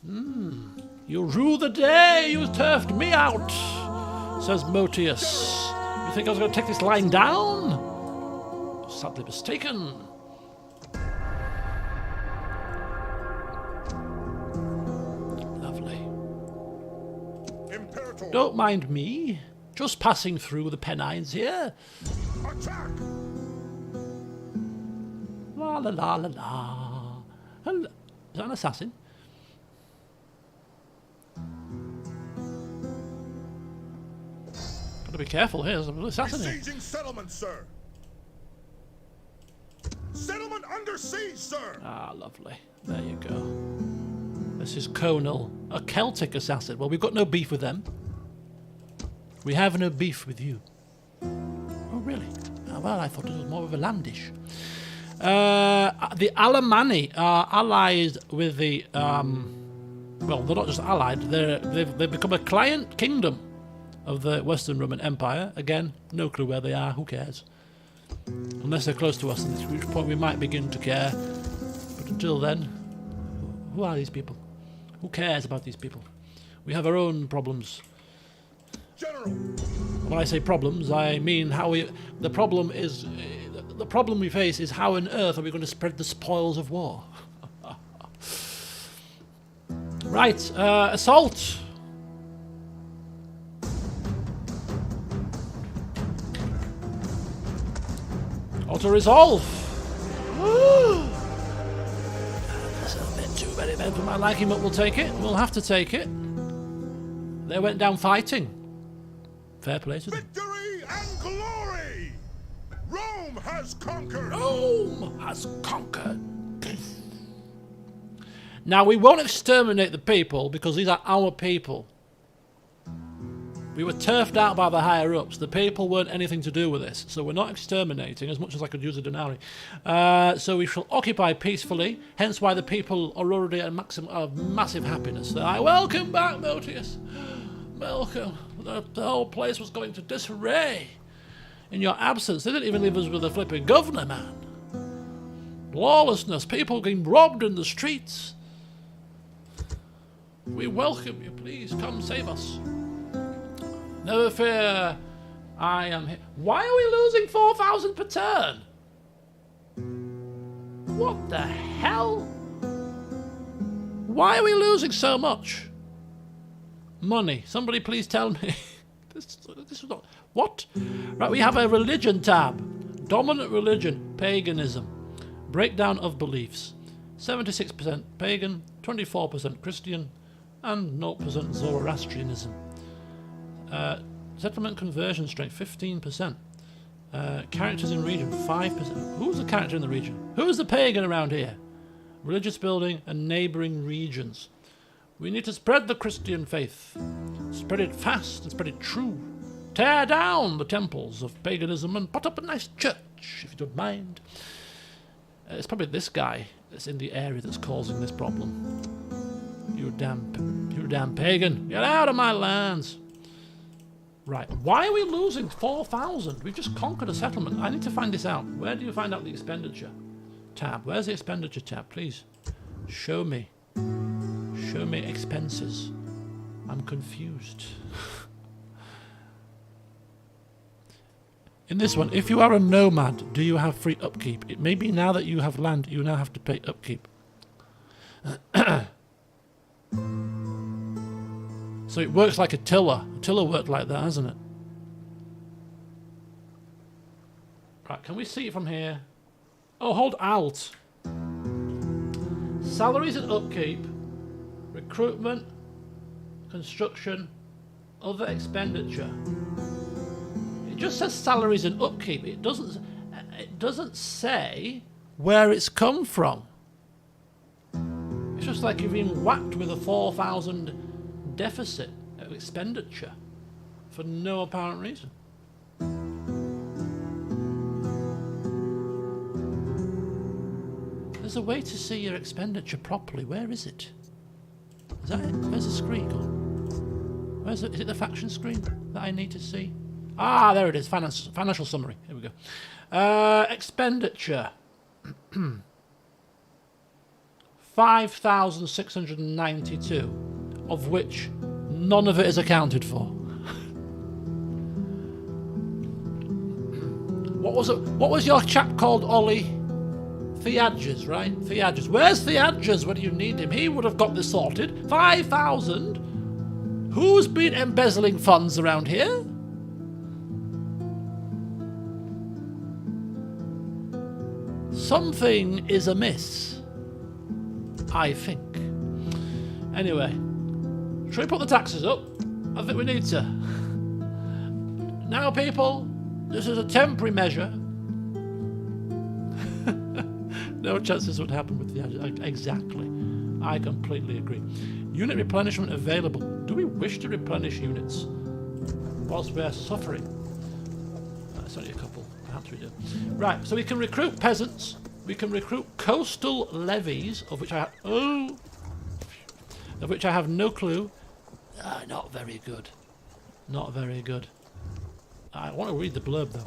You rue the day you turfed me out, says Motius. You think I was going to take this line down? Sadly mistaken. Lovely. Imperator. Don't mind me. Just passing through the Pennines here. Attack! La la la la la. Hello. Is that an assassin? be careful here. There's an assassin here. Besieging settlement, sir. Settlement under siege, sir. Ah, lovely. There you go. This is Conal, a Celtic assassin. Well, we've got no beef with them. We have no beef with you. Oh, really? Oh, well, I thought it was more of a landish. The Alemanni are allied with the... well, they're not just allied. They've become a client kingdom of the Western Roman Empire. Again, no clue where they are. Who cares? Unless they're close to us, at which point we might begin to care. But until then, who are these people? Who cares about these people? We have our own problems. General. When I say problems, I mean how we... The problem we face is how on earth are we going to spread the spoils of war? Right, assault! Auto-resolve! That's a bit too many men for my liking, but we'll take it. We'll have to take it. They went down fighting. Fair play to them. Victory and glory! Rome has conquered! Rome has conquered. Now, we won't exterminate the people because these are our people. We were turfed out by the higher-ups. The people weren't anything to do with this, so we're not exterminating as much as I could use a denarii. So we shall occupy peacefully, hence why the people are already at a maximum of massive happiness. They're like, welcome back, Motius. Welcome. The whole place was going to disarray. In your absence, they didn't even leave us with a flipping governor, man. Lawlessness, people getting robbed in the streets. We welcome you, please come save us. Never fear, I am here. Why are we losing 4,000 per turn? What the hell? Why are we losing so much? Money. Somebody please tell me. This is not... What? Right, we have a religion tab. Dominant religion, paganism. Breakdown of beliefs. 76% pagan, 24% Christian, and 0% Zoroastrianism. Settlement conversion strength 15%. Characters in region 5%. Who's the character in the region? Who's the pagan around here? Religious building and neighbouring regions. We need to spread the Christian faith. Spread it fast and spread it true. Tear down the temples of paganism and put up a nice church, if you don't mind. It's probably this guy that's in the area that's causing this problem. You damn pagan. Get out of my lands. Right, why are we losing 4,000? We've just conquered a settlement. I need to find this out. Where do you find out the expenditure tab? Where's the expenditure tab? Please, show me. Show me expenses. I'm confused. In this one, if you are a nomad, do you have free upkeep? It may be now that you have land, you now have to pay upkeep. So it works like a tiller. A tiller worked like that, hasn't it? Right, can we see it from here? Oh, hold Alt. Salaries and upkeep. Recruitment. Construction. Other expenditure. It just says salaries and upkeep. It doesn't say where it's come from. It's just like you've been whacked with a 4,000 deficit of expenditure for no apparent reason. There's a way to see your expenditure properly. Where is it? Is that it? Where's the screen gone? Is it the faction screen that I need to see? Ah, there it is. Financial summary. Here we go. Expenditure. 5,692. Of which none of it is accounted for. What was your chap called, Ollie? Theadges, right? Theadges. Where's Theadges when you need him? He would have got this sorted. 5,000? Who's been embezzling funds around here? Something is amiss, I think. Anyway. Should we put the taxes up? I think we need to. Now, people, this is a temporary measure. No chance this would happen with the... Exactly. I completely agree. Unit replenishment available. Do we wish to replenish units whilst we're suffering? That's only a couple. Perhaps we do. Right, so we can recruit peasants. We can recruit coastal levies, of which I have no clue. Not very good. Not very good. I want to read the blurb though.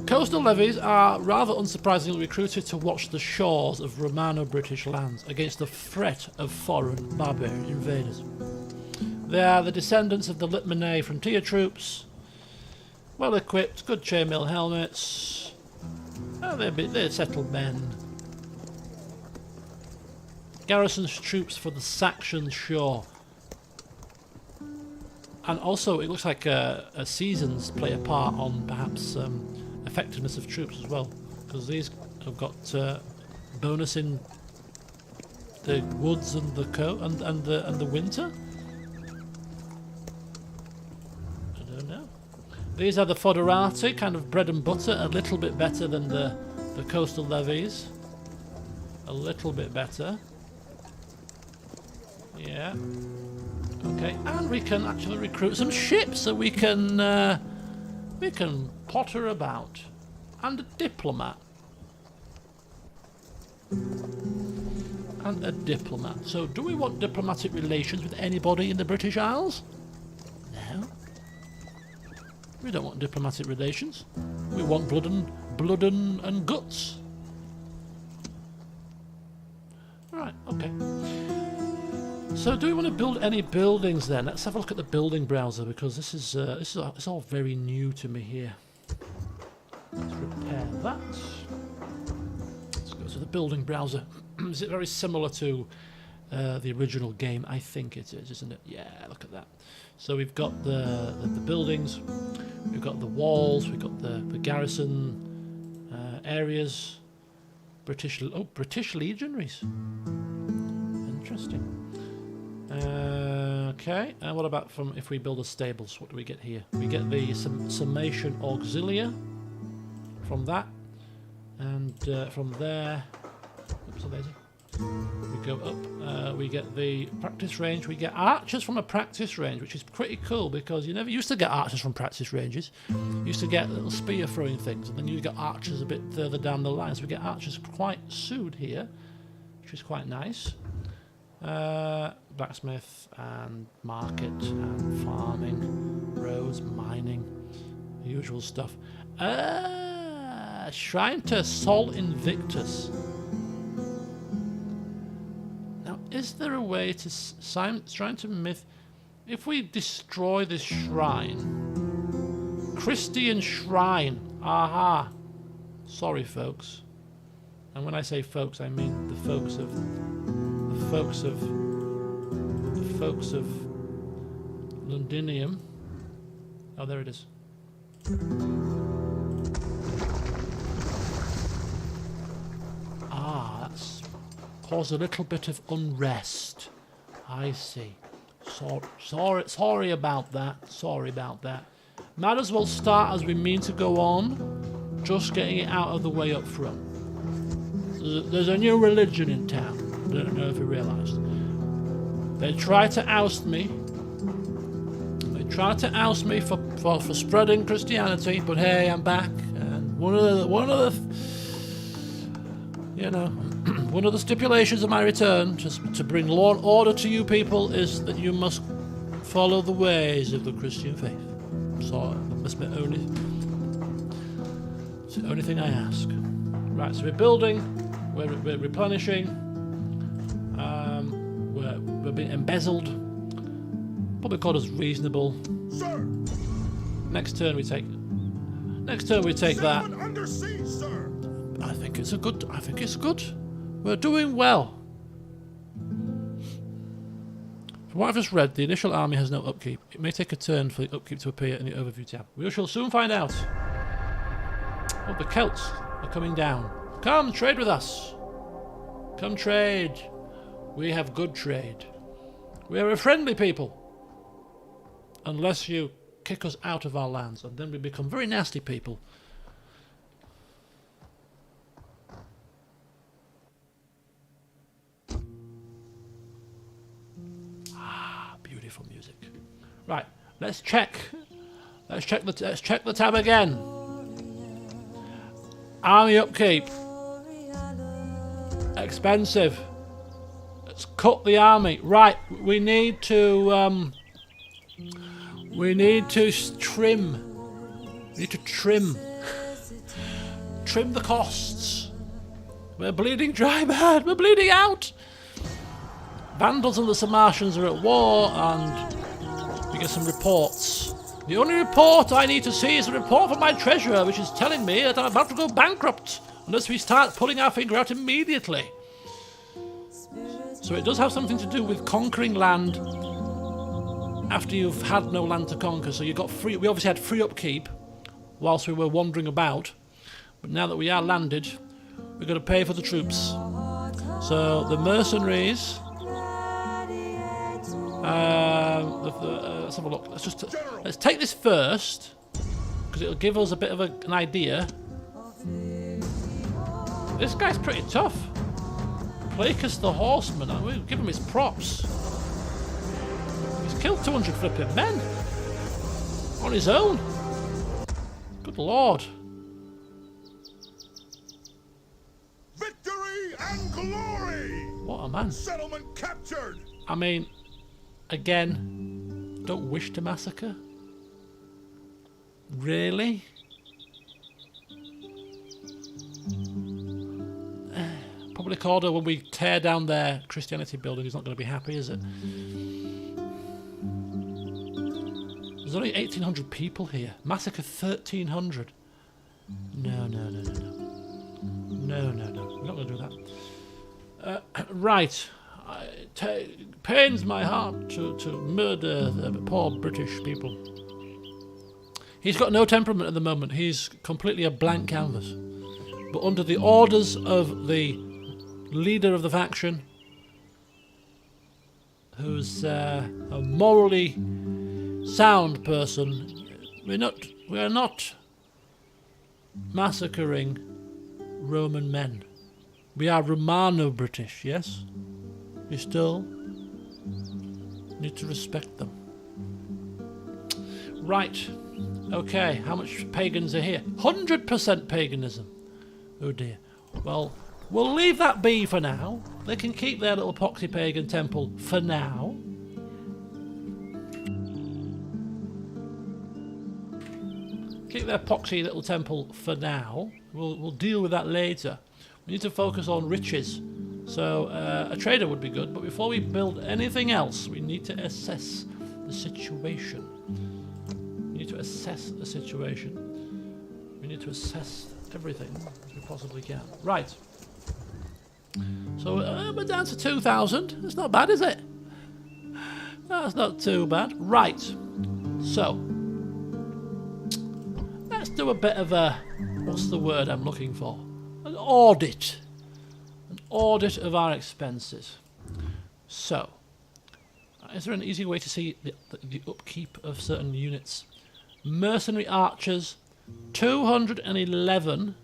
Coastal levies are rather unsurprisingly recruited to watch the shores of Romano-British lands against the threat of foreign barbarian invaders. They are the descendants of the Litmanet frontier troops, well equipped, good chainmail helmets. They're settled men. Garrisons troops for the Saxon shore. And also, it looks like seasons play a part on perhaps effectiveness of troops as well, because these have got bonus in the woods and the winter. I don't know. These are the Foderati, kind of bread and butter, a little bit better than the coastal levies. A little bit better. Yeah. Okay, and we can actually recruit some ships, so we can potter about, and a diplomat, So, do we want diplomatic relations with anybody in the British Isles? No. We don't want diplomatic relations. We want blood and guts. Right. Okay. So, do we want to build any buildings then? Let's have a look at the building browser, because this is it's all very new to me here. Let's repair that. Let's go to the building browser. Is it very similar to the original game? I think it is, isn't it? Yeah, look at that. So we've got the buildings, we've got the walls, we've got the garrison areas. British legionaries. Interesting. Okay, and what about if we build a stables? What do we get here? We get the summation auxilia from that, and from there, oops, we go up. We get the practice range. We get archers from a practice range, which is pretty cool, because you never used to get archers from practice ranges. You used to get little spear throwing things, and then you get archers a bit further down the line. So we get archers quite soon here, which is quite nice. Blacksmith and market and farming, roads, mining, the usual stuff. Shrine to Sol Invictus. Now, is there a way to shrine to myth? If we destroy this shrine, Christian shrine. Aha. Sorry, folks. And when I say folks, I mean the folks of Londinium. Oh, there it is. Ah, that's caused a little bit of unrest. I see. Sorry about that. Sorry about that. Might as well start as we mean to go on, just getting it out of the way up front. There's a new religion in town. I don't know if you realised. They tried to oust me. They tried to oust me for spreading Christianity, but hey, I'm back. And one of the one of the stipulations of my return, just to bring law and order to you people, is that you must follow the ways of the Christian faith. So that's the only thing I ask. Right, so we're building, we're replenishing. We're being embezzled. Probably called us reasonable. Sir. Next turn we take that. Under siege, sir. I think it's good. We're doing well. From what I've just read, the initial army has no upkeep. It may take a turn for the upkeep to appear in the overview tab. We shall soon find out. Oh, the Celts are coming down. Come, trade with us. Come trade. We have good trade. We are a friendly people. Unless you kick us out of our lands, and then we become very nasty people. Ah, beautiful music. Right, let's check. Let's check the tab again. Army upkeep. Expensive. Let's cut the army. Right, we need to trim. We need to trim. Trim the costs. We're bleeding dry, man. We're bleeding out. Vandals and the Sarmatians are at war, and we get some reports. The only report I need to see is a report from my treasurer, which is telling me that I'm about to go bankrupt unless we start pulling our finger out immediately. So it does have something to do with conquering land after you've had no land to conquer. So you got free. We obviously had free upkeep whilst we were wandering about, but now that we are landed, we've got to pay for the troops. So the mercenaries. Let's have a look. Let's take this first, because it'll give us a bit of an idea. This guy's pretty tough. Placus the Horseman. We'll give him his props. He's killed 200 flipping men on his own. Good lord. Victory and glory! What a man. Settlement captured! I mean, again, don't wish to massacre? Really? Probably Corda, when we tear down their Christianity building, is not going to be happy, is it? There's only 1,800 people here. Massacre 1,300. No. We're not going to do that. Right. It pains my heart to murder the poor British people. He's got no temperament at the moment. He's completely a blank canvas. But under the orders of the leader of the faction, who's a morally sound person, we are not massacring Roman men. We are Romano-British, yes? You still need to respect them. Right. Okay, how much pagans are here? 100% paganism. Oh dear. Well, we'll leave that be for now. They can keep their little poxy pagan temple for now. Keep their poxy little temple for now. We'll deal with that later. We need to focus on riches. So a trader would be good, but before we build anything else, we need to assess the situation. We need to assess the situation. We need to assess everything as we possibly can. Right. So we're down to 2,000. That's not bad, is it? That's not too bad. Right. So let's do a bit of a, what's the word I'm looking for? An audit. An audit of our expenses. So, is there an easy way to see the upkeep of certain units? Mercenary archers, 211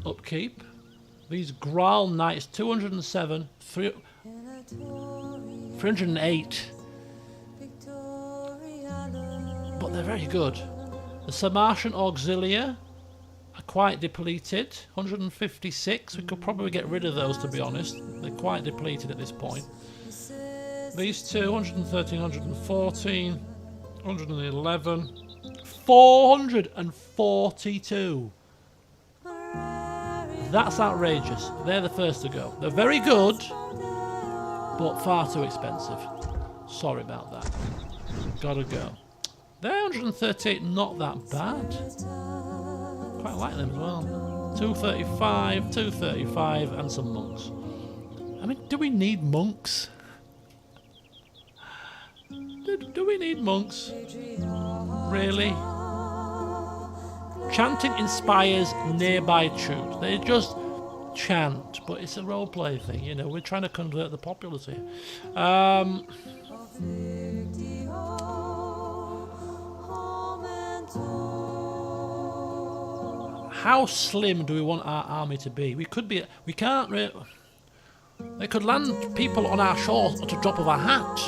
upkeep. These Graal knights, 207, 308. But they're very good. The Sarmatian auxilia are quite depleted, 156. We could probably get rid of those, to be honest. They're quite depleted at this point. These two, 113, 114, 111, 442. That's outrageous. They're the first to go. They're very good, but far too expensive. Sorry about that. Gotta go. They're 138, not that bad. Quite like them as well. 235, 235, and some monks. I mean, do we need monks? Do we need monks? Really? Chanting inspires nearby troops. They just chant, but it's a roleplay thing, you know. We're trying to convert the populace here. how slim do we want our army to be? We could be. We can't really. They could land people on our shores at a drop of a hat.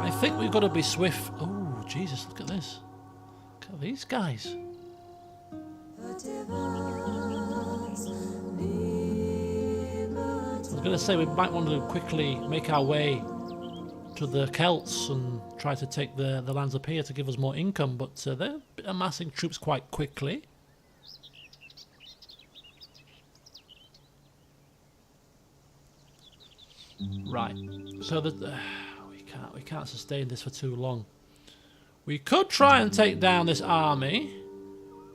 I think we've got to be swift. Oh, Jesus, look at this. Look at these guys. I was going to say we might want to quickly make our way to the Celts and try to take the lands up here to give us more income, but they're amassing troops quite quickly. Right, so we can't sustain this for too long. We could try and take down this army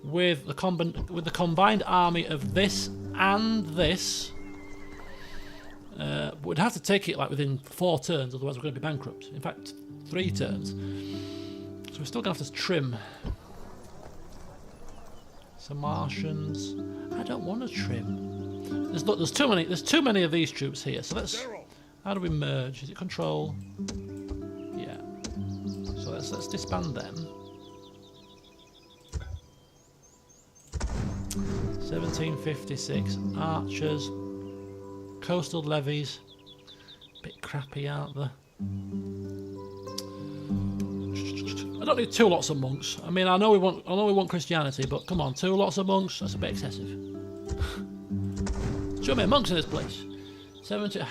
with the combined army of this and this. We'd have to take it like within 4 turns, otherwise we're going to be bankrupt. In fact, 3 turns. So we're still going to have to trim. Some Martians. I don't want to trim. There's too many. There's too many of these troops here. So let's. How do we merge? Is it control? Yeah. So let's disband them. 1756 archers. Coastal levies. Bit crappy, aren't they? I don't need 2 lots of monks. I mean, I know we want Christianity, but come on, 2 lots of monks. That's a bit excessive. Too many monks in this place. 70.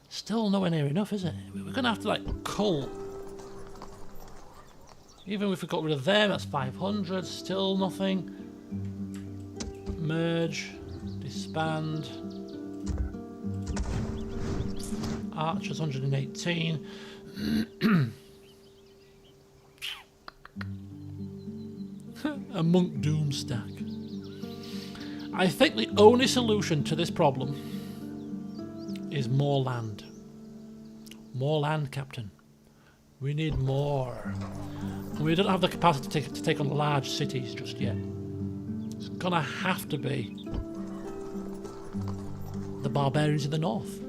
Still nowhere near enough, is it? We're gonna have to like cull. Even if we got rid of them, that's 500. Still nothing. Merge, disband. Archers 118. A monk doom stack. I think the only solution to this problem is more land. More land, Captain. We need more. We don't have the capacity to take on large cities just yet. It's gonna have to be the barbarians in the north.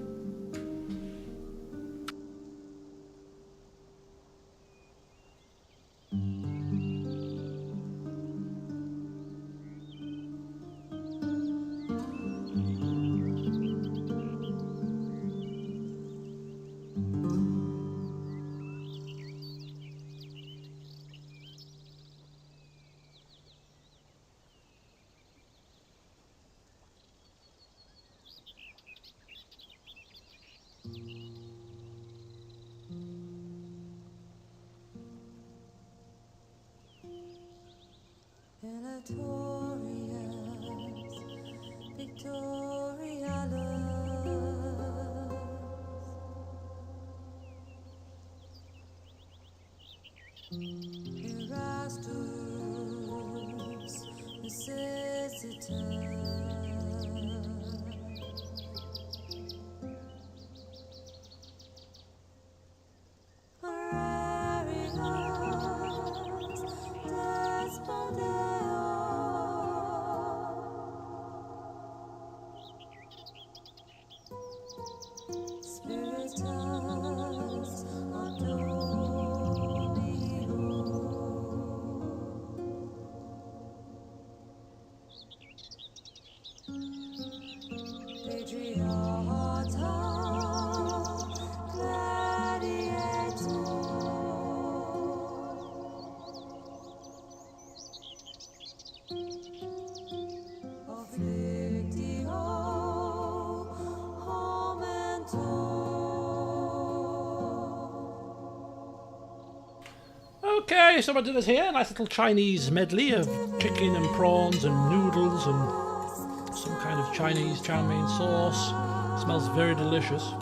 Okay, so what I did is here, a nice little Chinese medley of chicken and prawns and noodles and some kind of Chinese chow mein sauce. Smells very delicious.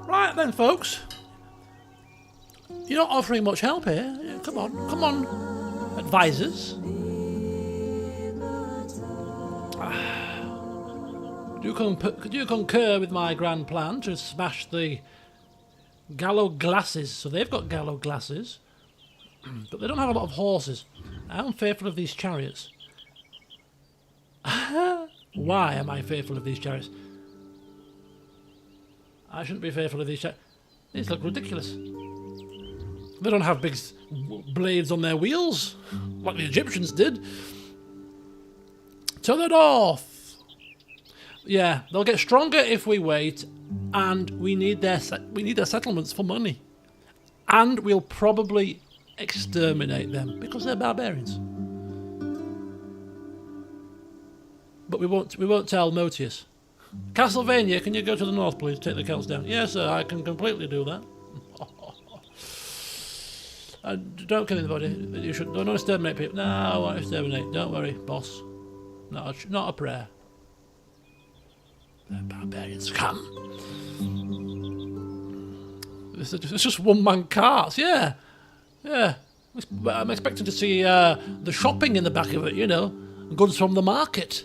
Right then, folks. You're not offering much help here. Come on, advisors. Do you concur with my grand plan to smash the gallow glasses? So they've got gallow glasses. But they don't have a lot of horses. I'm fearful of these chariots. Why am I fearful of these chariots? I shouldn't be fearful of these chariots. These look ridiculous. They don't have big blades on their wheels, like the Egyptians did. To the north. Yeah, they'll get stronger if we wait, and we need their settlements for money. And we'll probably exterminate them because they're barbarians. But we won't tell Motius. Castlevania, can you go to the north, please? Take the Celts down. Yes, sir, I can completely do that. Don't kill anybody. You should. Don't exterminate people. No, I won't exterminate. Don't worry, boss. Not a prayer. The barbarians come. It's just one-man carts. Yeah. I'm expecting to see the shopping in the back of it. You know, goods from the market.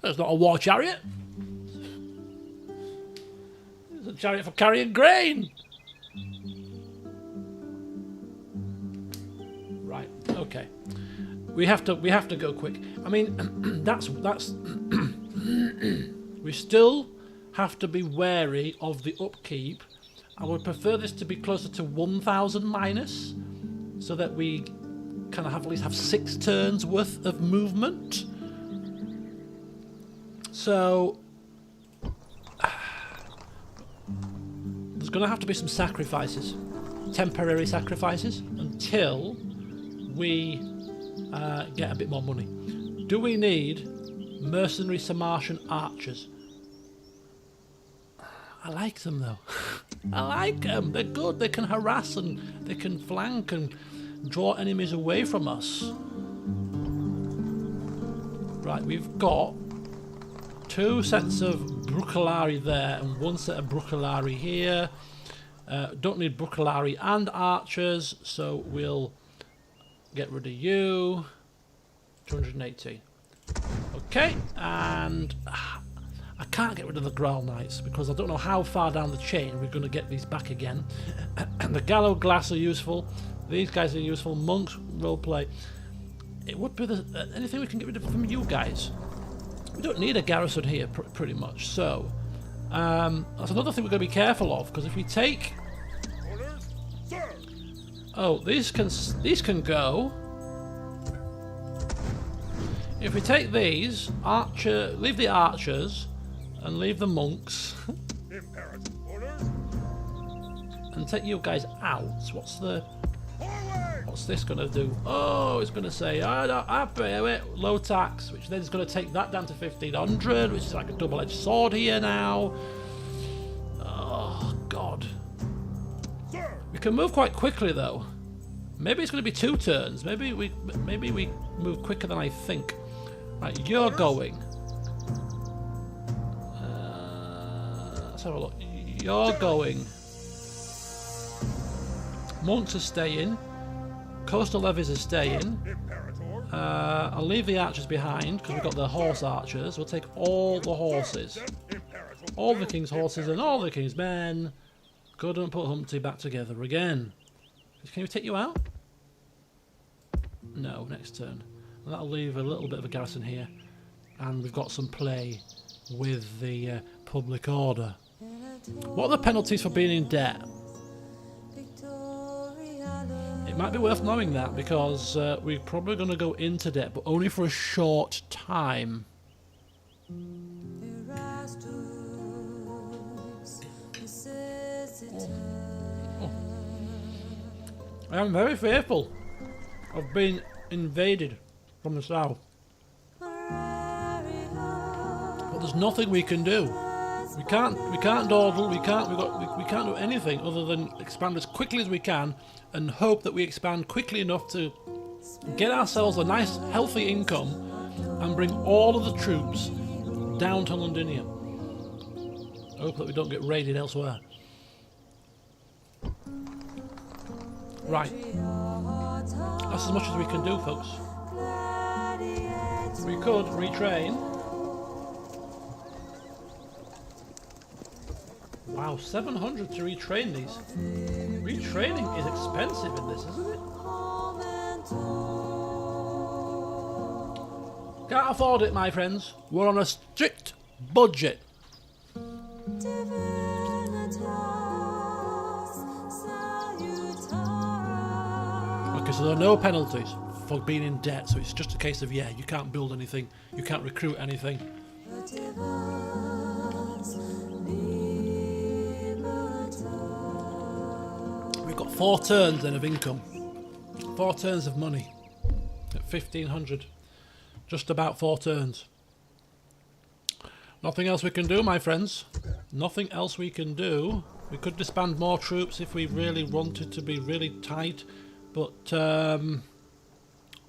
That's not a war chariot. It's a chariot for carrying grain. Right. Okay. We have to go quick. I mean, that's. We still have to be wary of the upkeep. I would prefer this to be closer to 1,000 minus, so that we kind of at least have 6 turns worth of movement. So there's going to have to be some sacrifices, temporary sacrifices, until we get a bit more money. Do we need mercenary Sarmatian archers? I like them though. I like them. They're good. They can harass and they can flank and draw enemies away from us. Right, we've got 2 sets of Brucellari there and 1 set of Brucellari here. Don't need Brucellari and archers, so we'll get rid of you. 218. Okay, and I can't get rid of the Graal Knights because I don't know how far down the chain we're going to get these back again. The Gallow Glass are useful. These guys are useful. Monks roleplay. It would be anything we can get rid of from you guys. We don't need a garrison here, pretty much. So that's another thing we're going to be careful of, because if we take, these can go. If we take these leave the archers and leave the monks, and take you guys out. What's this going to do? Oh, it's going to say I pay it low tax, which then is going to take that down to 1,500, which is like a double-edged sword here now. Oh God. We can move quite quickly though. Maybe it's going to be 2 turns. Maybe we move quicker than I think. Right, you're going. Let's have a look. You're going. Monks are staying. Coastal levies are staying. I'll leave the archers behind because we've got the horse archers. We'll take all the horses. All the king's horses and all the king's men. Go and put Humpty back together again. Can we take you out? No, next turn. That'll leave a little bit of a garrison here. And we've got some play with the public order. What are the penalties for being in debt? It might be worth knowing that, because we're probably going to go into debt, but only for a short time. I am very fearful of being invaded from the south. But there's nothing we can do. We can't dawdle. We can't do anything other than expand as quickly as we can and hope that we expand quickly enough to get ourselves a nice, healthy income and bring all of the troops down to Londinia. Hope that we don't get raided elsewhere. Right. That's as much as we can do, folks. We could retrain. Wow, 700 to retrain these. Retraining is expensive in this, isn't it? Can't afford it, my friends. We're on a strict budget. So there are no penalties for being in debt. So it's just a case of, yeah, you can't build anything, you can't recruit anything. We've got 4 turns then of income. 4 turns of money at 1,500. Just about 4 turns. Nothing else we can do, my friends. Nothing else we can do. We could disband more troops if we really wanted to be really tight. But,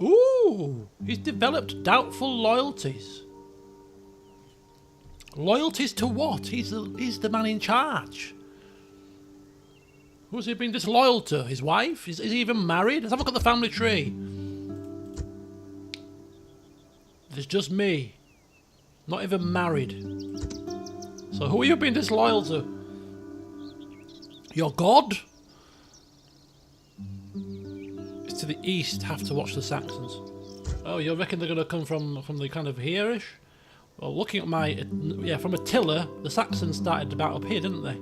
ooh! He's developed doubtful loyalties. Loyalties to what? He's the man in charge. Who's he been disloyal to? His wife? Is he even married? Let's have a look at the family tree. There's just me. Not even married. So who are you being disloyal to? Your god? It's to the east. Have to watch the Saxons. Oh, you reckon they're going to come from the kind of here-ish? Well, looking at my... Yeah, from Attila, the Saxons started about up here, didn't they?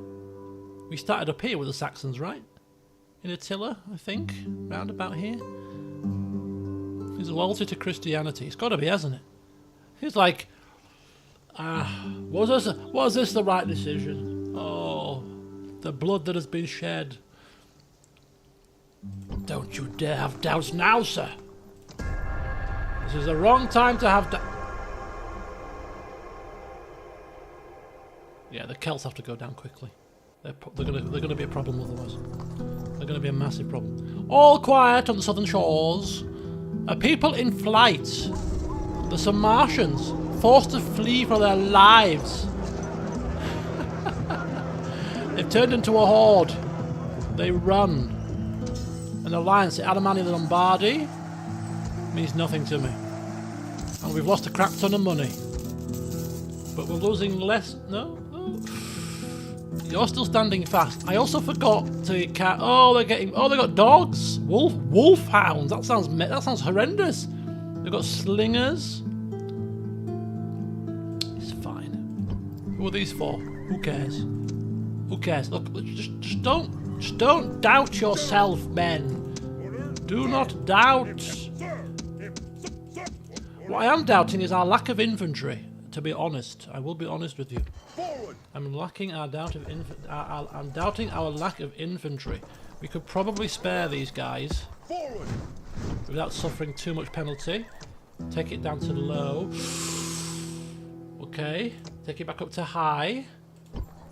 We started up here with the Saxons, right? In Attila, I think. Round about here. His loyalty to Christianity. It's got to be, hasn't it? He's like... was this the right decision? Oh, the blood that has been shed. Don't you dare have doubts now, sir. This is the wrong time to have Yeah, the Celts have to go down quickly. They're gonna be a problem otherwise. They're gonna be a massive problem. All quiet on the southern shores. A people in flight. There's some Martians forced to flee for their lives. They've turned into a horde. They run. An alliance, the Alemanni and the Lombardi, means nothing to me. And we've lost a crap ton of money. But we're losing less. No? You're still standing fast. I also forgot to cat. Oh, they got dogs. Wolfhounds. That sounds horrendous. They've got slingers. It's fine. Who are these for? Who cares? Who cares? Look, just don't doubt yourself, men. Do not doubt. What I am doubting is our lack of infantry. To be honest, I will be honest with you. I'm doubting our lack of infantry. We could probably spare these guys without suffering too much penalty. Take it down to low. Okay, take it back up to high.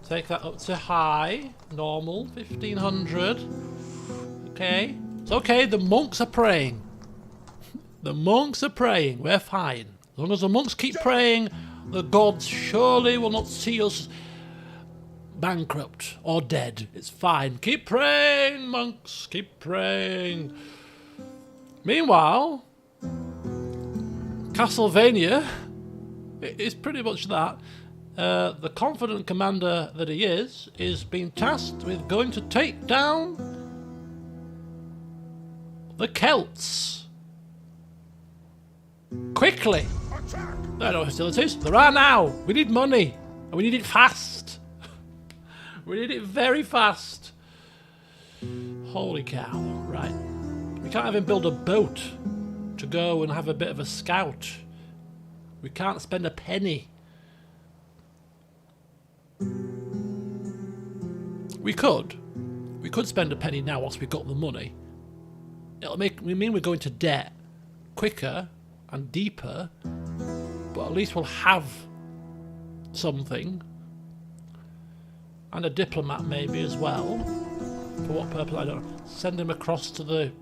Take that up to high. Normal, 1,500. Okay, it's okay. The monks are praying. The monks are praying. We're fine. As long as the monks keep praying, the gods surely will not see us bankrupt or dead. It's fine. Keep praying, monks. Keep praying. Meanwhile, Castlevania is pretty much that. The confident commander that he is being tasked with going to take down the Celts. Quickly. There are no hostilities. There are now. We need money. And we need it fast. We need it very fast. Holy cow. Right. We can't even build a boat to go and have a bit of a scout. We can't spend a penny. We could spend a penny now whilst we've got the money. It'll mean we're going to debt quicker and deeper, but at least we'll have something. And a diplomat maybe as well. For what purpose, I don't know. Send him across to the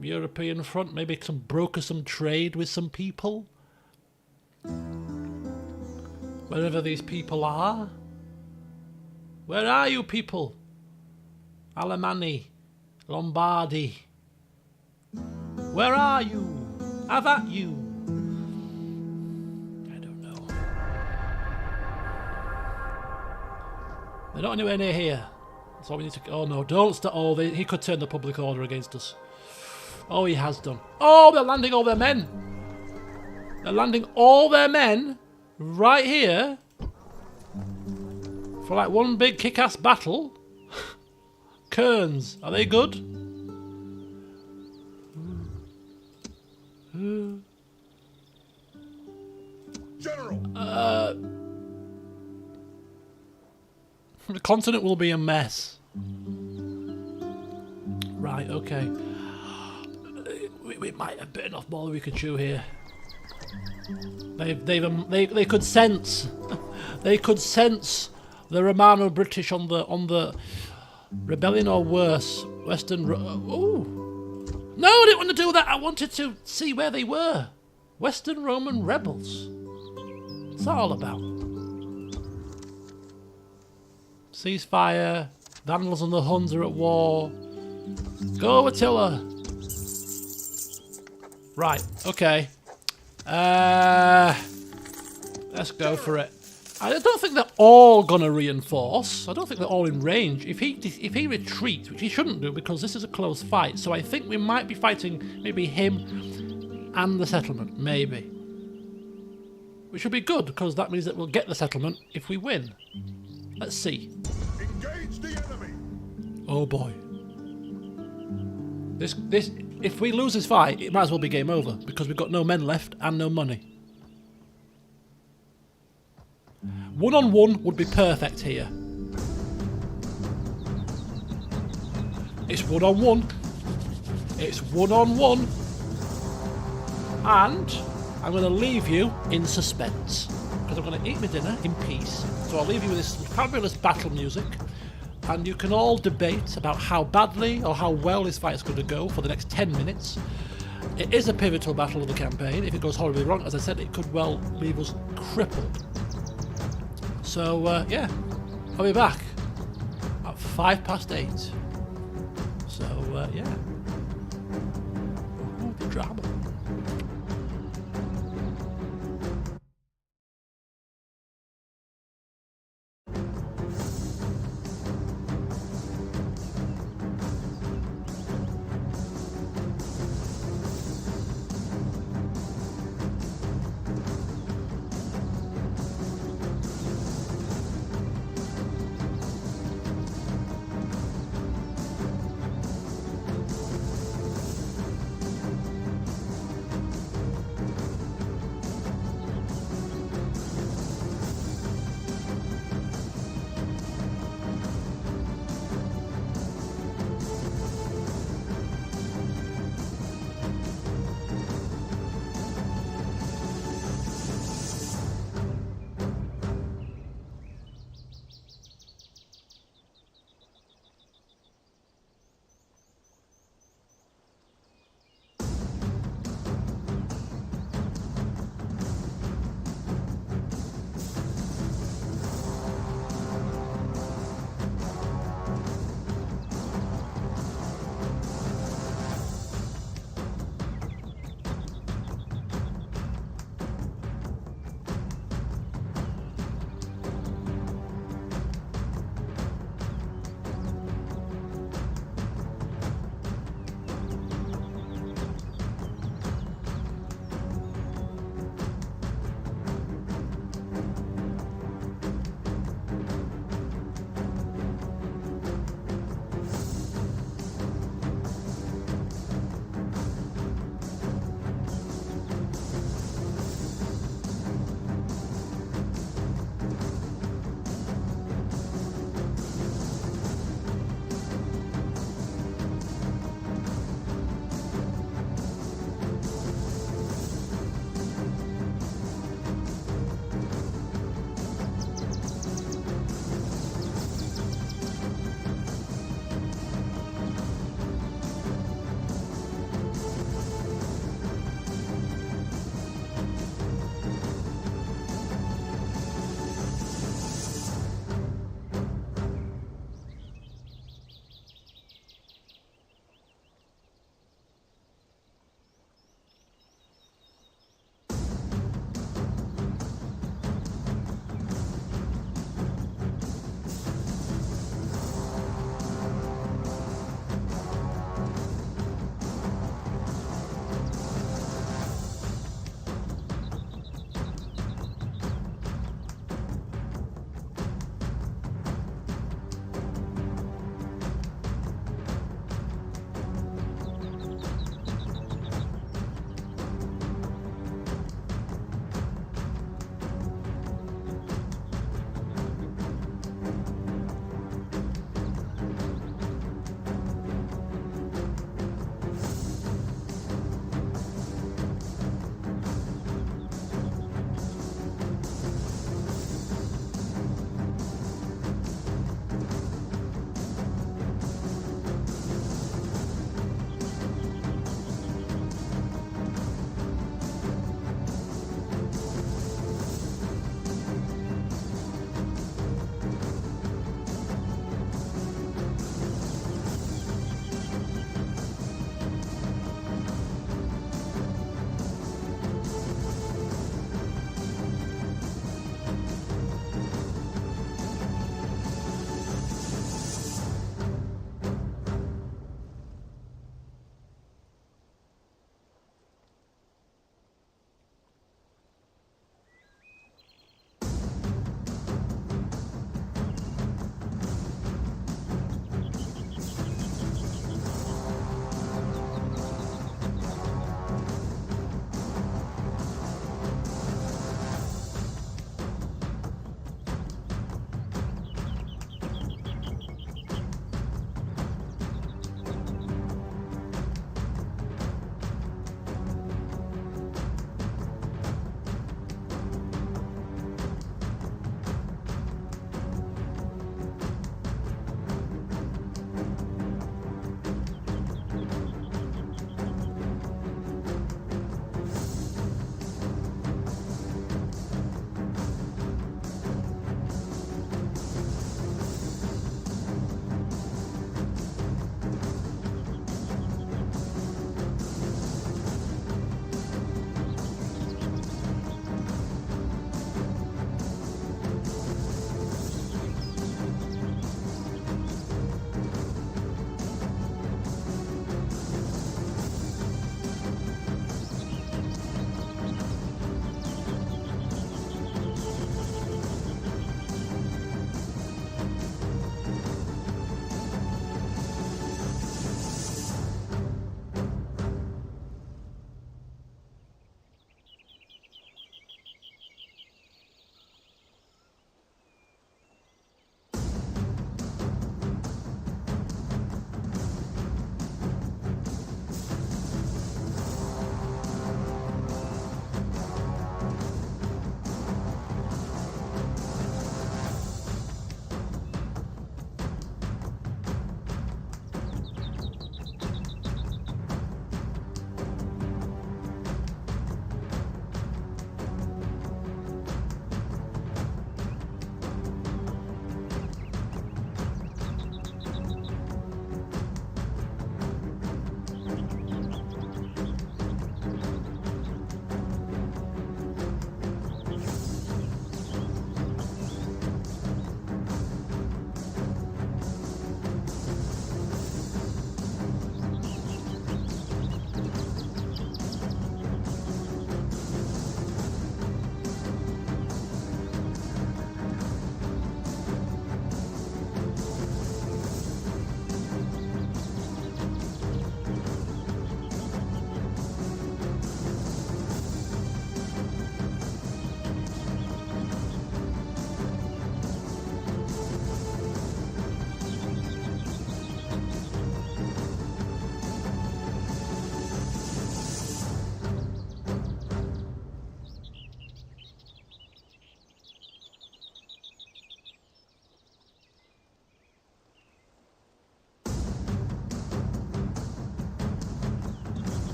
European front, maybe broker some trade with some people. Wherever these people are. Where are you people? Alemanni, Lombardi. Where are you? Have at you. I don't know. They're not anywhere near here. That's all we need to... Oh no, don't start... Oh, he could turn the public order against us. Oh, he has done. Oh, they're landing all their men. They're landing all their men right here for like one big kick-ass battle. Kerns, are they good? General! The continent will be a mess. Right, okay. We might have bitten off more than we could chew here. They could sense. They could sense the Romano-British on the rebellion, or worse, Western. Ooh. No, I didn't want to do that. I wanted to see where they were. Western Roman rebels. What's that all about? Ceasefire. Vandals and the Huns are at war. Go, Attila. Right, okay. Let's go for it. I don't think they're all gonna reinforce. I don't think they're all in range. If he retreats, which he shouldn't do because this is a close fight, so I think we might be fighting maybe him and the settlement, maybe. Which would be good because that means that we'll get the settlement if we win. Let's see. Engage the enemy! Oh boy. This if we lose this fight, it might as well be game over because we've got no men left and no money. 1-on-1 would be perfect here. It's 1-on-1. It's 1-on-1. And I'm going to leave you in suspense because I'm going to eat my dinner in peace. So I'll leave you with this fabulous battle music. And you can all debate about how badly or how well this fight is going to go for the next 10 minutes. It is a pivotal battle of the campaign. If it goes horribly wrong, as I said, it could well leave us crippled. So, yeah, I'll be back at 8:05. So, yeah. Ooh, drama.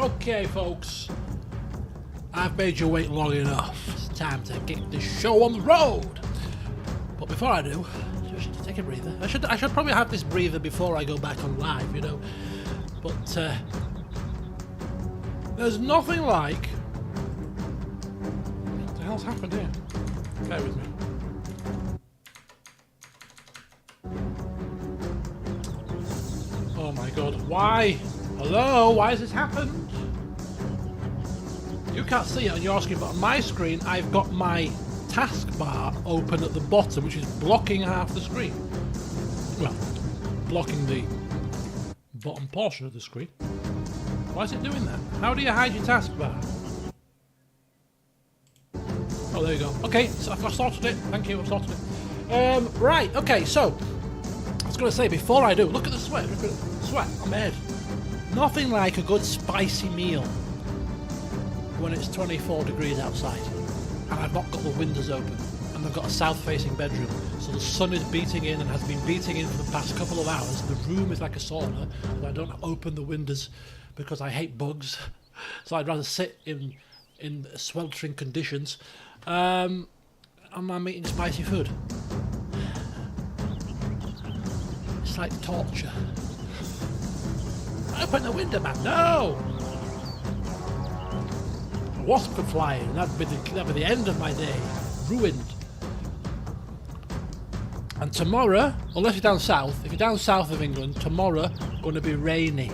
Okay, folks. I've made you wait long enough. It's time to get this show on the road. But before I do, I should take a breather. I should probably have this breather before I go back on live, you know. But there's nothing like. What the hell's happened here? Bear with me. Oh my god, why? Hello, why has this happened? You can't see it on your screen, but on my screen I've got my taskbar open at the bottom, which is blocking half the screen. Well, blocking the bottom portion of the screen. Why is it doing that? How do you hide your taskbar? Oh, there you go. Okay, so I've sorted it. Thank you, I've sorted it. Right, okay, so I was going to say, before I do, look at the sweat. Look at the sweat on my head. Nothing like a good spicy meal when it's 24 degrees outside and I've not got the windows open and I've got a south-facing bedroom, so the sun is beating in and has been beating in for the past couple of hours. The room is like a sauna, and I don't open the windows because I hate bugs, so I'd rather sit in sweltering conditions, and I'm eating spicy food. It's like torture. Open the window, man! No! A wasp could fly in, that'd be the end of my day. Ruined. And tomorrow, unless you're down south, if you're down south of England, tomorrow going to be rainy.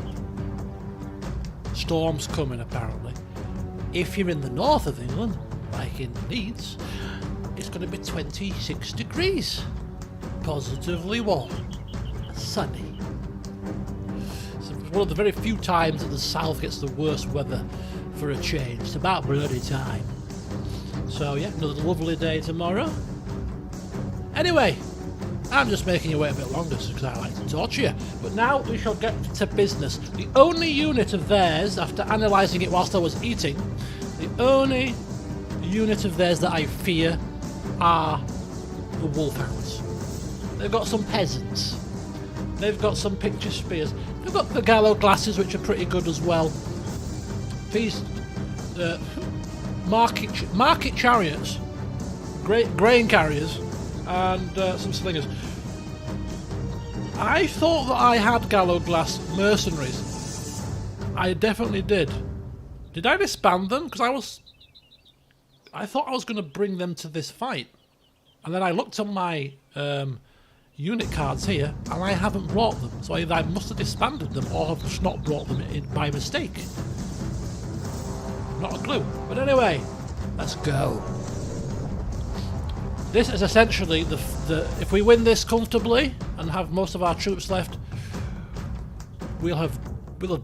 Storms coming apparently. If you're in the north of England, like in Leeds, it's going to be 26 degrees. Positively warm. Sunny. It's one of the very few times that the south gets the worst weather for a change. It's about bloody time. So yeah, another lovely day tomorrow. Anyway, I'm just making you wait a bit longer because I like to torture you. But now we shall get to business. The only unit of theirs, after analysing it whilst I was eating, the only unit of theirs that I fear are the wolfhounds. They've got some peasants. They've got some picture spears. They've got the gallow glasses, which are pretty good as well. These market chariots, grain carriers, and some slingers. I thought that I had gallow glass mercenaries. I definitely did. Did I disband them? Because I thought I was going to bring them to this fight, and then I looked on my unit cards here, and I haven't brought them. So either I must have disbanded them, or have just not brought them in by mistake. Not a clue. But anyway, let's go. This is essentially the if we win this comfortably and have most of our troops left, we'll have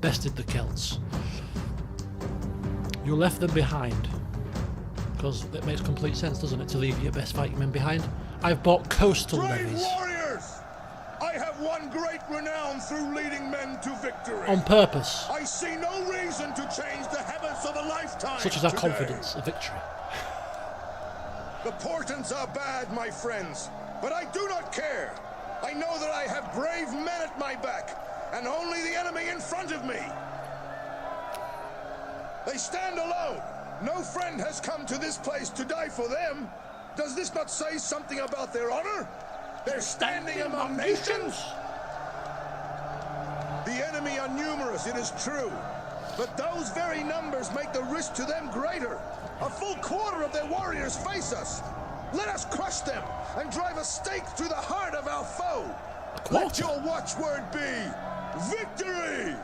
bested the Celts. You left them behind, because it makes complete sense, doesn't it, to leave your best fighting men behind? I've bought coastal levies. Warriors! I have won great renown through leading men to victory. On purpose. I see no reason to change the habits of a lifetime. Such as our today. confidence of victory. The portents are bad, my friends, but I do not care. I know that I have brave men at my back, and only the enemy in front of me. They stand alone. No friend has come to this place to die for them. Does this not say something about their honor? They're standing among nations? The enemy are numerous, it is true. But those very numbers make the risk to them greater. A full quarter of their warriors face us. Let us crush them and drive a stake through the heart of our foe. Let your watchword be victory!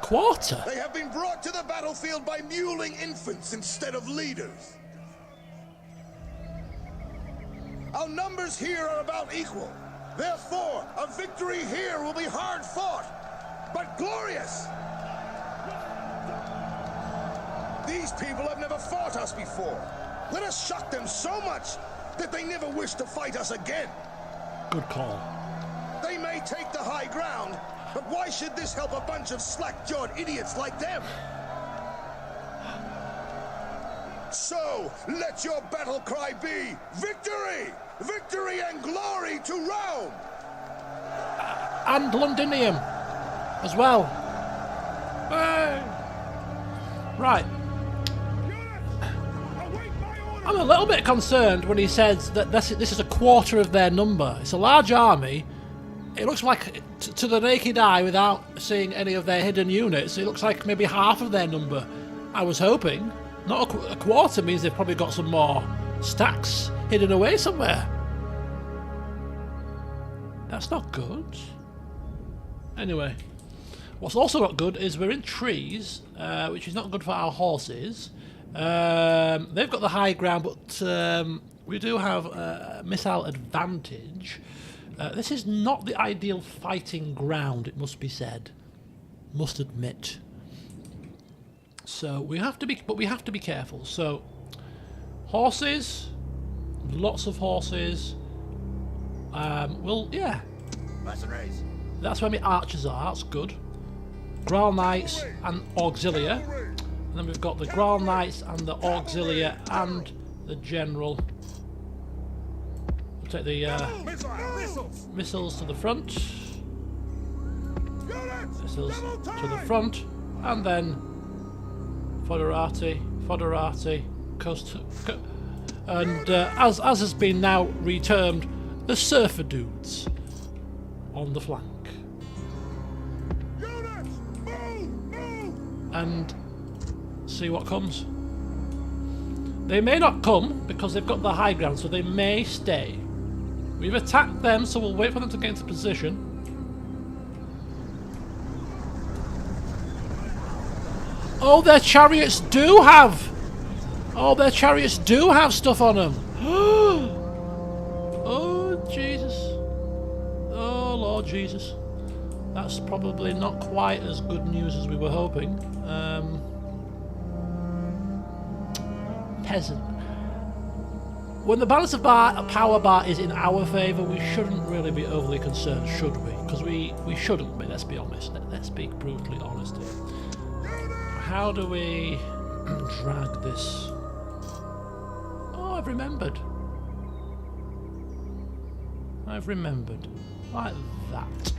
Quarter? They have been brought to the battlefield by muling infants instead of leaders. Our numbers here are about equal. Therefore, a victory here will be hard fought, but glorious. These people have never fought us before. Let us shock them so much that they never wish to fight us again. Good call. They may take the high ground, but why should this help a bunch of slack-jawed idiots like them? So, let your battle cry be victory! Victory and glory to Rome! And Londinium as well. Hey. Right. I'm a little bit concerned when he says that this is a quarter of their number. It's a large army. It looks like, to the naked eye, without seeing any of their hidden units, it looks like maybe half of their number. I was hoping. Not a quarter means they've probably got some more stacks hidden away somewhere. That's not good. Anyway, what's also not good is we're in trees, which is not good for our horses. They've got the high ground, but we do have a missile advantage. This is not the ideal fighting ground, it must be said. Must admit. So we have to be careful. So horses, lots of horses. Yeah. That's where my archers are. That's good. Graal Knights and Auxilia. And then we've got the Graal Knights and the Auxilia and the General. We'll take the missiles to the front. Missiles to the front. And then Foderati, Coast. And as has been now retermed, the Surfer Dudes on the flank. And see what comes. They may not come because they've got the high ground, so they may stay. We've attacked them, so we'll wait for them to get into position. Oh, their chariots do have... Oh, their chariots do have stuff on them. Oh, Jesus. Oh, Lord Jesus. That's probably not quite as good news as we were hoping. Peasant. When the balance of power bar is in our favour, we shouldn't really be overly concerned, should we? Because we shouldn't be, let's be honest. Let's be brutally honest here. How do we drag this? Oh, I've remembered. I've remembered. Like that.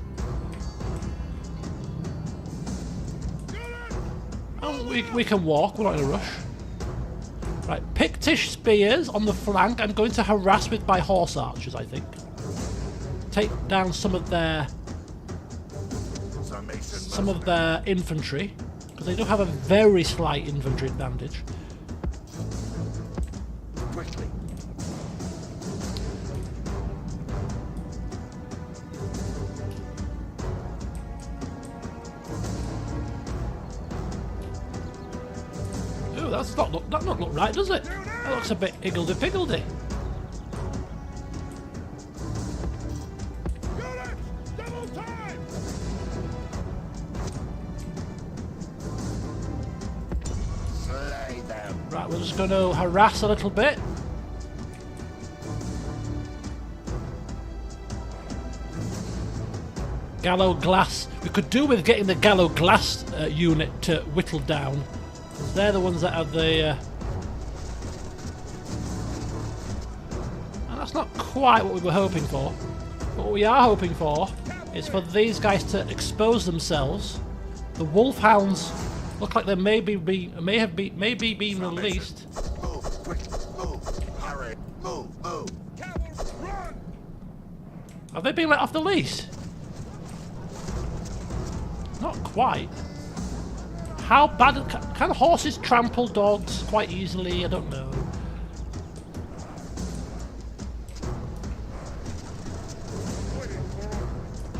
Oh, we can walk, we're not in a rush. Right, Pictish spears on the flank. I'm going to harass with my horse archers, I think. Take down some of their infantry, because they do have a very slight infantry advantage. Quickly. Ooh, that not look right, does it? That looks a bit higgledy-piggledy. Right, we're just going to harass a little bit. Gallow Glass. We could do with getting the Gallow Glass unit whittled down. They're the ones that have the... And that's not quite what we were hoping for. But what we are hoping for is for these guys to expose themselves. The Wolfhounds look like they may be being released. Move, quick, move, hurry, move. Run! Have they been let off the leash? Not quite. How bad can horses trample dogs quite easily? I don't know.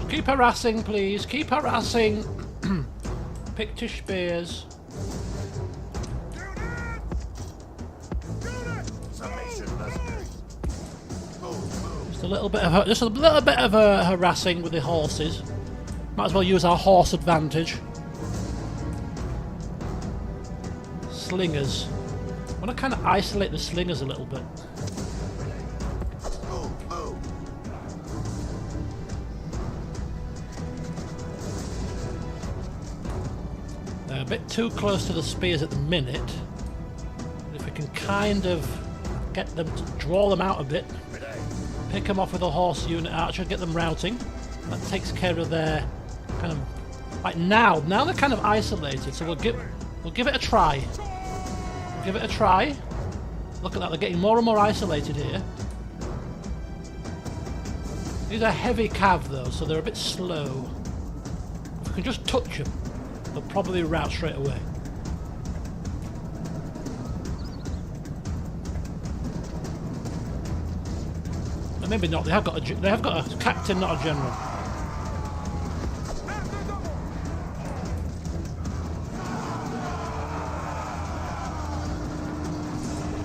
Keep harassing, please. Keep harassing. Pictish spears. Just a little bit of harassing with the horses. Might as well use our horse advantage. Slingers. I want to kind of isolate the slingers a little bit. They're a bit too close to the spears at the minute. If we can kind of get them to draw them out a bit, pick them off with a horse unit archer, get them routing. That takes care of their kind of Right, now they're kind of isolated, so we'll give it a try. We'll give it a try. Look at that, they're getting more and more isolated here. These are heavy cav though, so they're a bit slow. If we can just touch them, they'll probably rout straight away. Or maybe not. They have got a captain, not a general.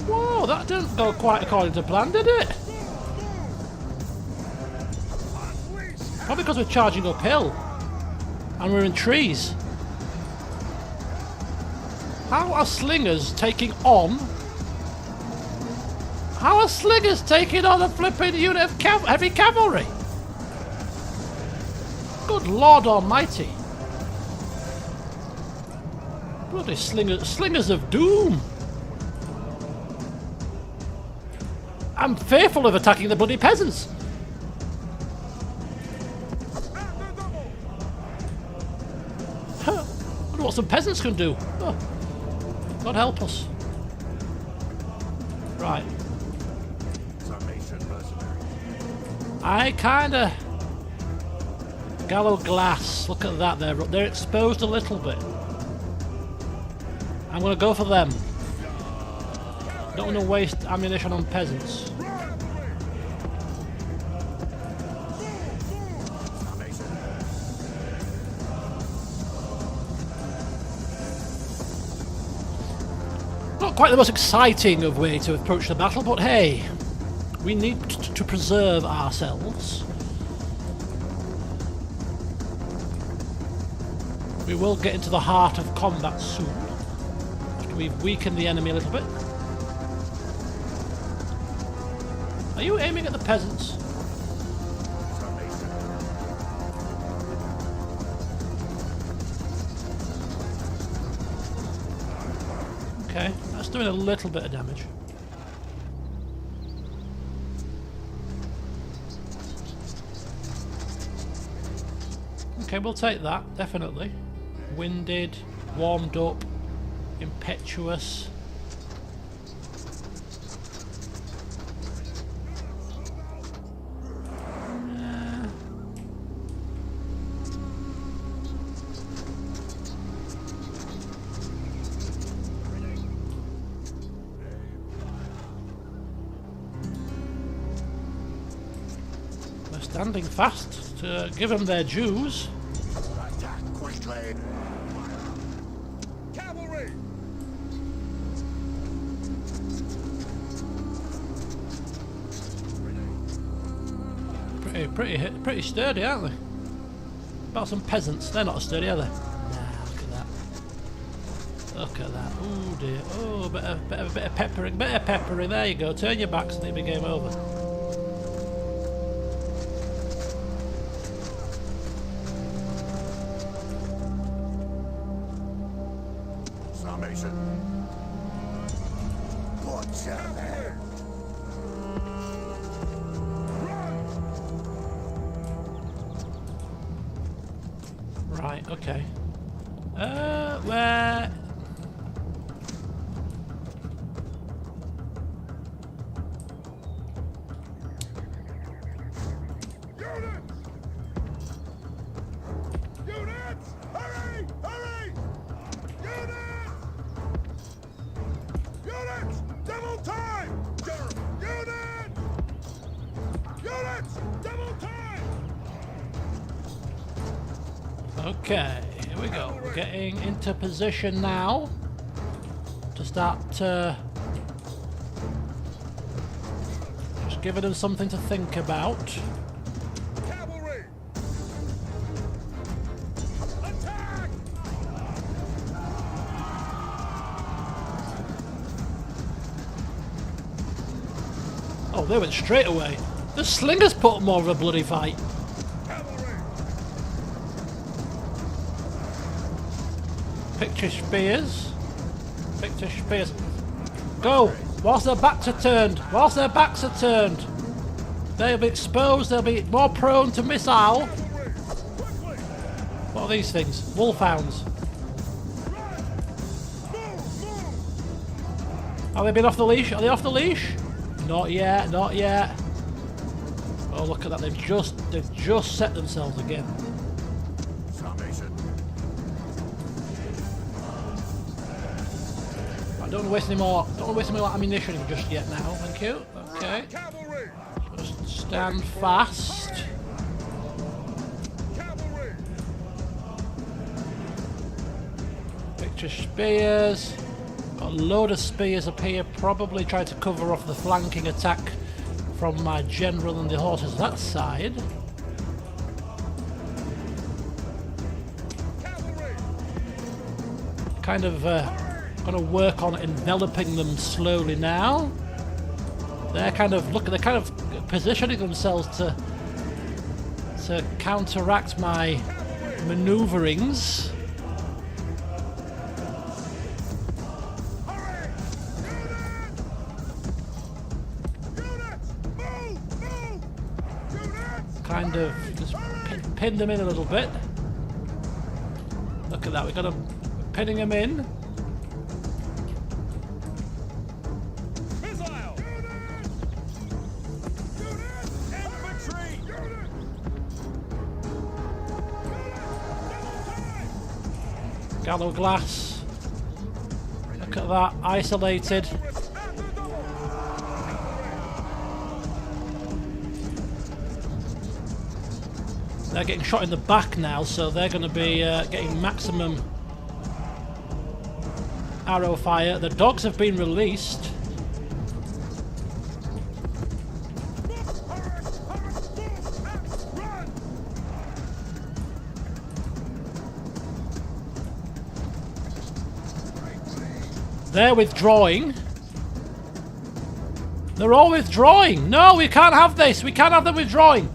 Whoa, that didn't go quite according to plan, did it? Probably because we're charging uphill and we're in trees. How are slingers taking on? How are slingers taking on a flipping unit of heavy cavalry? Good Lord Almighty! Bloody slingers of doom! I'm fearful of attacking the bloody peasants. I wonder what some peasants can do. Oh, God help us. Right. I kinda... Gallow glass. Look at that. They're exposed a little bit. I'm gonna go for them. Don't want to waste ammunition on peasants. Not quite the most exciting of way to approach the battle, but hey, we need to preserve ourselves. We will get into the heart of combat soon, after we've weakened the enemy a little bit. Are you aiming at the peasants? Okay, that's doing a little bit of damage. Okay, we'll take that, definitely. Winded, warmed up, impetuous. They're standing fast to give them their dues. Attack quickly! Cavalry! Pretty sturdy, aren't they? About some peasants. They're not as sturdy, are they? Nah, look at that. Look at that. Oh dear. Oh, bit of peppering. Bit of peppering. There you go. Turn your backs and it'll be game over. Summation. Butcher them. Right, okay. Where... Units! Hurry! Hurry! Units! Units! Double time! Units! Units! Double time! Okay, here we go. We're getting into position now to start just giving them something to think about. Cavalry! Attack! Oh, they went straight away. The slingers put up more of a bloody fight. Cavalry! Picture spears. Picture spears. Go! Whilst their backs are turned. Whilst their backs are turned. They'll be exposed. They'll be more prone to missile. Quickly! But What are these things? Wolfhounds. Have they been off the leash? Are they off the leash? Not yet, not yet. Oh, look at that. They've just set themselves again. I don't want to waste any more. Don't want to waste any more ammunition just yet. Now, thank you. Okay. Just stand fast. Picture spears. Got a load of spears up here. Probably try to cover off the flanking attack from my general and the horses that side. Kind of going to work on enveloping them slowly now. They're kind of positioning themselves to counteract my maneuverings. Kind of just pin them in a little bit. Look at that, we got them pinning them in. Gallow glass. Look at that, isolated. They're getting shot in the back now, so they're going to be getting maximum arrow fire. The dogs have been released. They're withdrawing. They're all withdrawing. No, we can't have this. We can't have them withdrawing.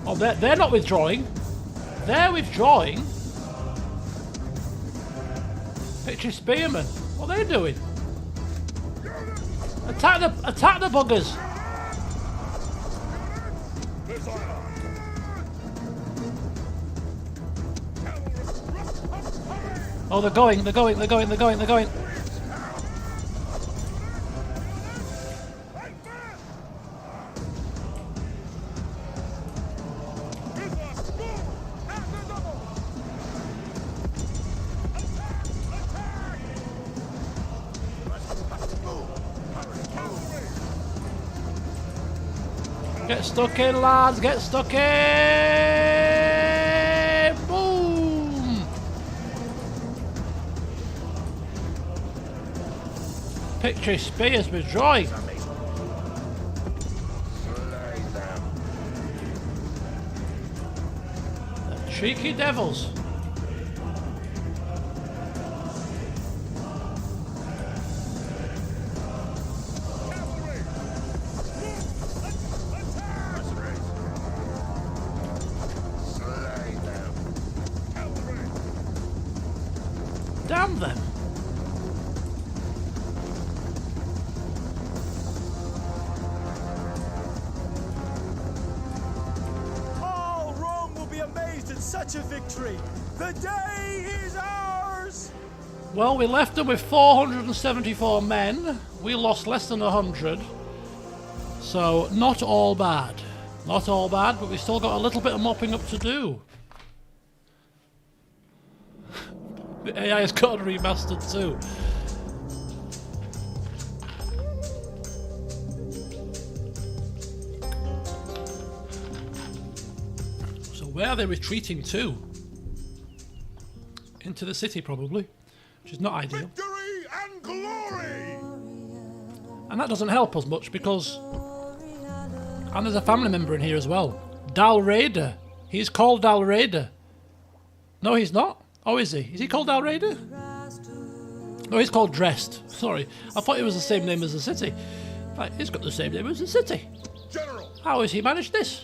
Oh, they're not withdrawing. They're withdrawing. Picture spearmen. What are they doing? Attack the buggers. Oh, they're going. Get stuck in, lads, get stuck in! Boom! Picture spears withdrawing. The cheeky devils. Damn them! All Rome will be amazed at such a victory. The day is ours. Well, we left them with 474 men. We lost less than 100. So, not all bad. Not all bad, but we still got a little bit of mopping up to do. The AI has got remastered too. So where are they retreating to? Into the city probably, which is not ideal. Victory and glory! And that doesn't help us much because... And there's a family member in here as well. Dal Raider. He's called Dal Raider. No, he's not. Oh, is he? Is he called Dal Raider? No, he's called Drest. Sorry, I thought it was the same name as the city. In fact, he's got the same name as the city. General! How has he managed this?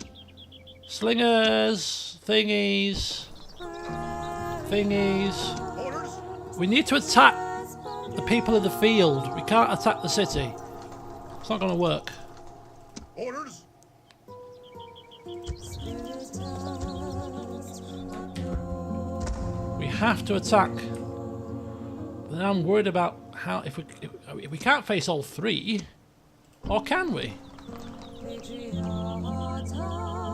Slingers, thingies. Orders? We need to attack the people in the field. We can't attack the city. It's not going to work. Orders. We have to attack. But then I'm worried about how if we can't face all three, or can we?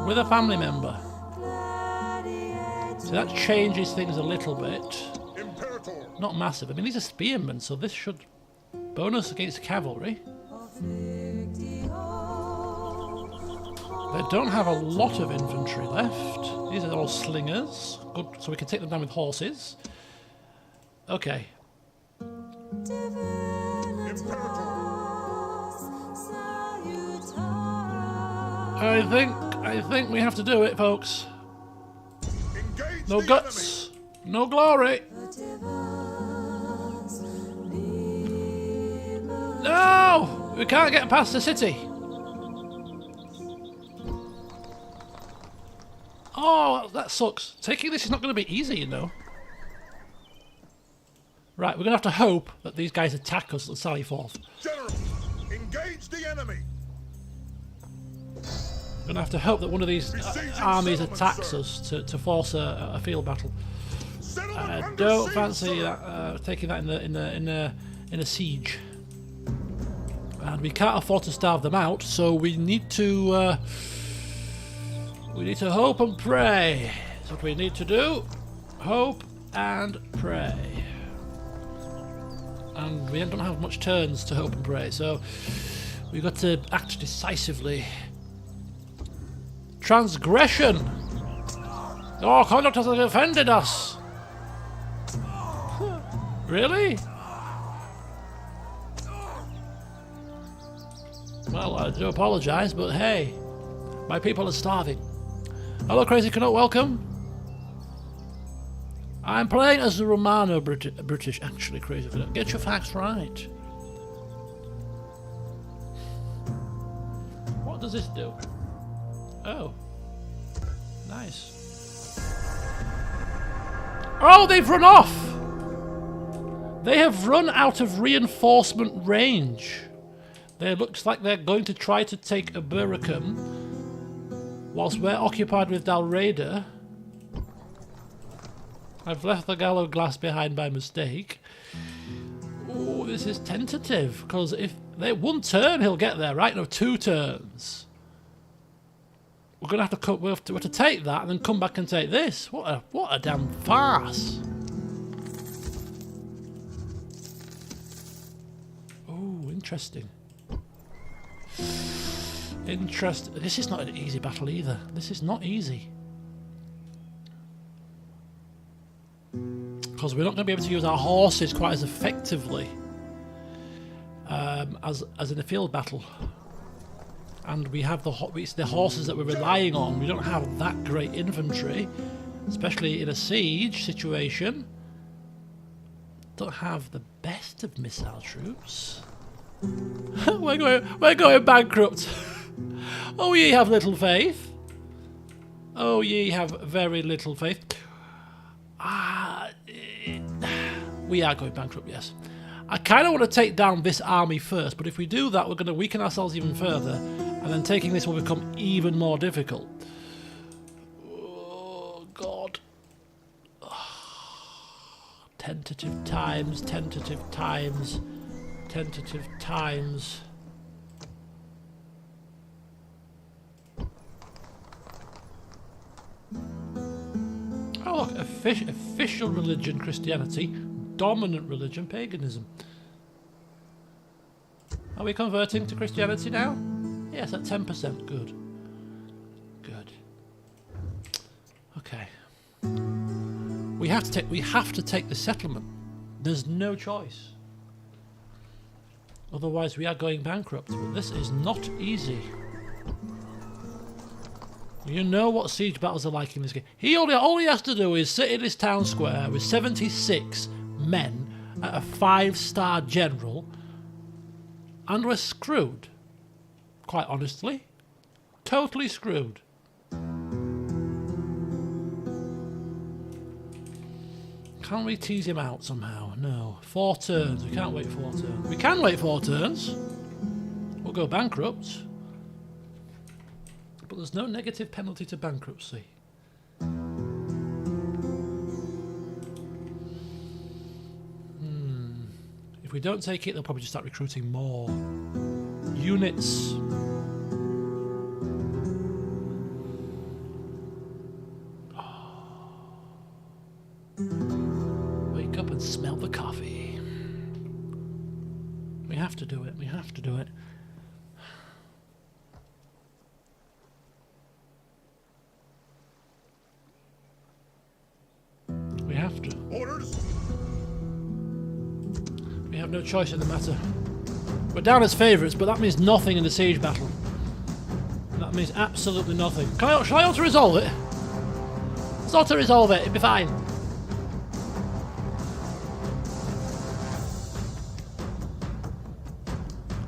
With a family member. So that changes things a little bit. Imperator. Not massive. I mean, he's a spearman, so this should bonus against cavalry. They don't have a lot of infantry left. These are all slingers. Good, so we can take them down with horses. Okay. I think we have to do it, folks. Engage No the guts, no glory. No! We can't get past the city. Oh, that sucks. Taking this is not going to be easy, you know. Right, we're going to have to hope that these guys attack us and sally forth. General, engage the enemy. We're going to have to hope that one of these armies attacks us to force a field battle. I don't fancy that, taking that in a siege. And we can't afford to starve them out, so we need to hope and pray. That's what we need to do. Hope and pray. And we don't have much turns to hope and pray, so we've got to act decisively. Transgression! Your conduct has offended us! Really? Well, I do apologise, but hey, my people are starving. Hello, Crazy Canuck, welcome. I'm playing as the Romano British, actually, Crazy Canuck. Get your facts right. What does this do? Oh. Nice. Oh, they've run off! They have run out of reinforcement range. It looks like they're going to try to take Abericum whilst we're occupied with Dalrada. I've left the Gallo Glass behind by mistake. Oh, this is tentative, because if they one turn he'll get there, right? No, 2 turns. We're gonna have to we have to take that and then come back and take this. What a damn farce! Oh, interesting. This is not an easy battle either. This is not easy. Because we're not going to be able to use our horses quite as effectively as in a field battle. And we have the horses that we're relying on. We don't have that great infantry, especially in a siege situation. Don't have the best of missile troops. we're going bankrupt. Oh, ye have little faith. Oh, ye have very little faith. We are going bankrupt, yes. I kind of want to take down this army first, but if we do that, we're going to weaken ourselves even further, and then taking this will become even more difficult. Oh, God. Tentative times, tentative times, tentative times. Oh look, official religion, Christianity. Dominant religion, paganism. Are we converting to Christianity now? Yes, at 10%. Good. Good. Okay. We have to take the settlement. There's no choice. Otherwise we are going bankrupt. But this is not easy. You know what siege battles are like in this game. All he has to do is sit in his town square with 76 men at a 5-star general, and we're screwed. Quite honestly. Totally screwed. Can't we tease him out somehow? No. 4 turns. We can't wait 4 turns. We can wait 4 turns. We're go bankrupt. But there's no negative penalty to bankruptcy. If we don't take it, they'll probably just start recruiting more units. Wake up and smell the coffee. We have to do it. We have to do it. We have to. Orders? We have no choice in the matter. We're down as favourites, but that means nothing in the siege battle. That means absolutely nothing. Shall I auto-resolve it? Let's auto-resolve it, it'll be fine.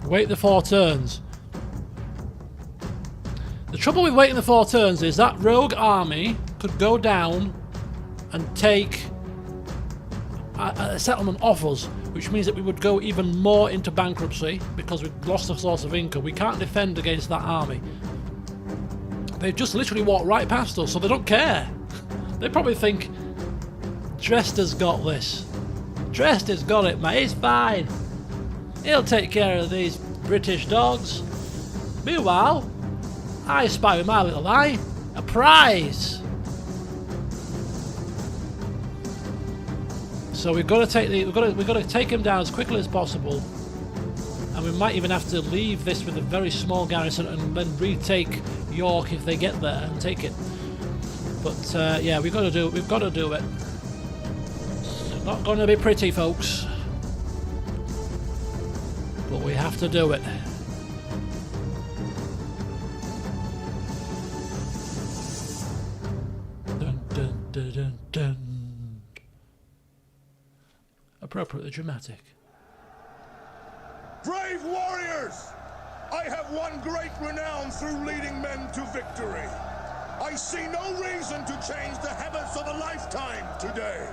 Wait the 4 turns. The trouble with waiting the 4 turns is that rogue army could go down and take a settlement off us, which means that we would go even more into bankruptcy because we've lost a source of income. We can't defend against that army. They just literally walk right past us, so they don't care. They probably think, Drester's got this. Drester's got it, mate. He's fine. He'll take care of these British dogs. Meanwhile, I spy with my little eye a prize. So we've got to take him down as quickly as possible, and we might even have to leave this with a very small garrison and then retake York if they get there and take it. But yeah, we've got to do it. It's not going to be pretty, folks, but we have to do it. Dun dun dun dun dun. Appropriately dramatic. Brave warriors! I have won great renown through leading men to victory. I see no reason to change the habits of a lifetime today.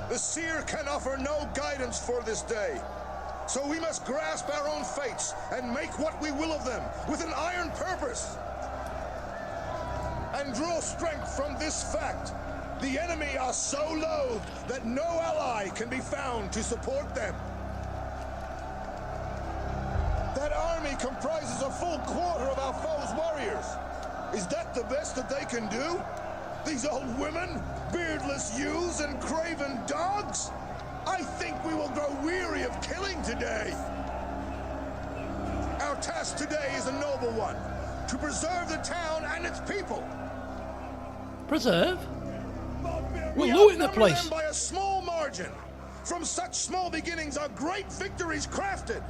The seer can offer no guidance for this day, so we must grasp our own fates and make what we will of them with an iron purpose. And draw strength from this fact. The enemy are so loathed that no ally can be found to support them. That army comprises a full quarter of our foe's warriors. Is that the best that they can do? These old women, beardless youths, and craven dogs? I think we will grow weary of killing today. Our task today is a noble one, to preserve the town and its people. Preserve? We We're looting the outnumber place. them by a small margin. From such small beginnings are great victories crafted.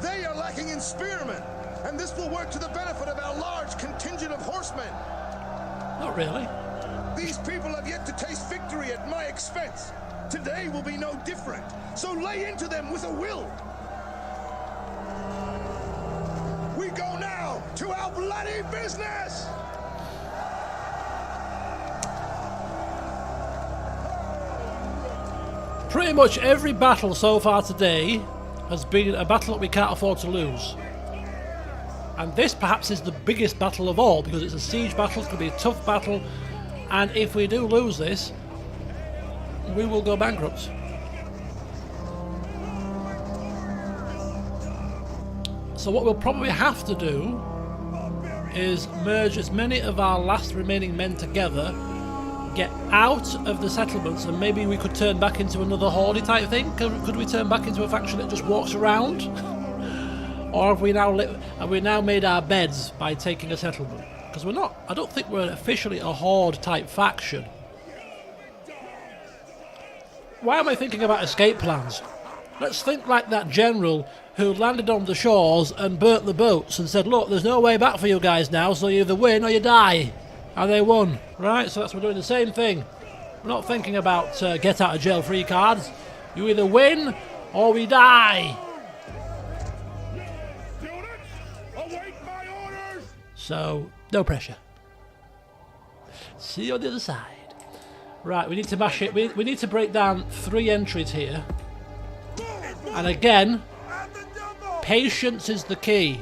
They are lacking in spearmen, and this will work to the benefit of our large contingent of horsemen. Not really. These people have yet to taste victory at my expense. Today will be no different, so lay into them with a will. We go now to our bloody business! Pretty much every battle so far today has been a battle that we can't afford to lose. And this perhaps is the biggest battle of all, because it's a siege battle, it's going to be a tough battle, and if we do lose this, we will go bankrupt. So what we'll probably have to do is merge as many of our last remaining men together, get out of the settlements, and maybe we could turn back into another horde type thing. Could we turn back into a faction that just walks around? Or have we now made our beds by taking a settlement? Because we're not, I don't think we're officially a horde type faction. Why am I thinking about escape plans? Let's think like that general who landed on the shores and burnt the boats and said, look, there's no way back for you guys now, so you either win or you die. And they won, right? So that's, we're doing the same thing. We're not thinking about get out of jail free cards. You either win or we die. So, no pressure. See you on the other side. Right, we need to mash it. We need to break down 3 entries here. And again, patience is the key.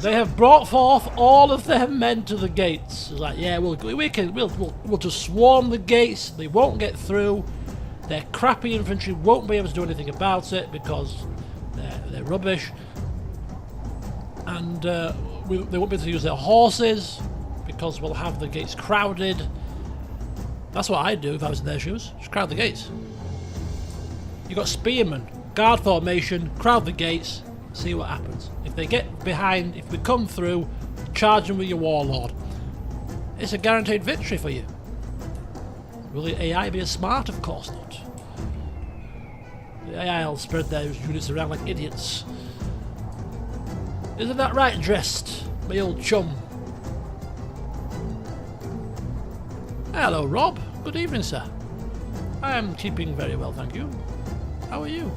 They have brought forth all of their men to the gates. It's like, yeah, we'll just swarm the gates. They won't get through. Their crappy infantry won't be able to do anything about it because they're rubbish. And they won't be able to use their horses because we'll have the gates crowded. That's what I'd do if I was in their shoes. Just crowd the gates. You got spearmen, guard formation, crowd the gates, see what happens. If they get behind, if we come through, charge them with your warlord. It's a guaranteed victory for you. Will the AI be as smart? Of course not. The AI will spread their units around like idiots. Isn't that right, Dressed, my old chum? Hello, Rob. Good evening, sir. I am keeping very well, thank you. How are you?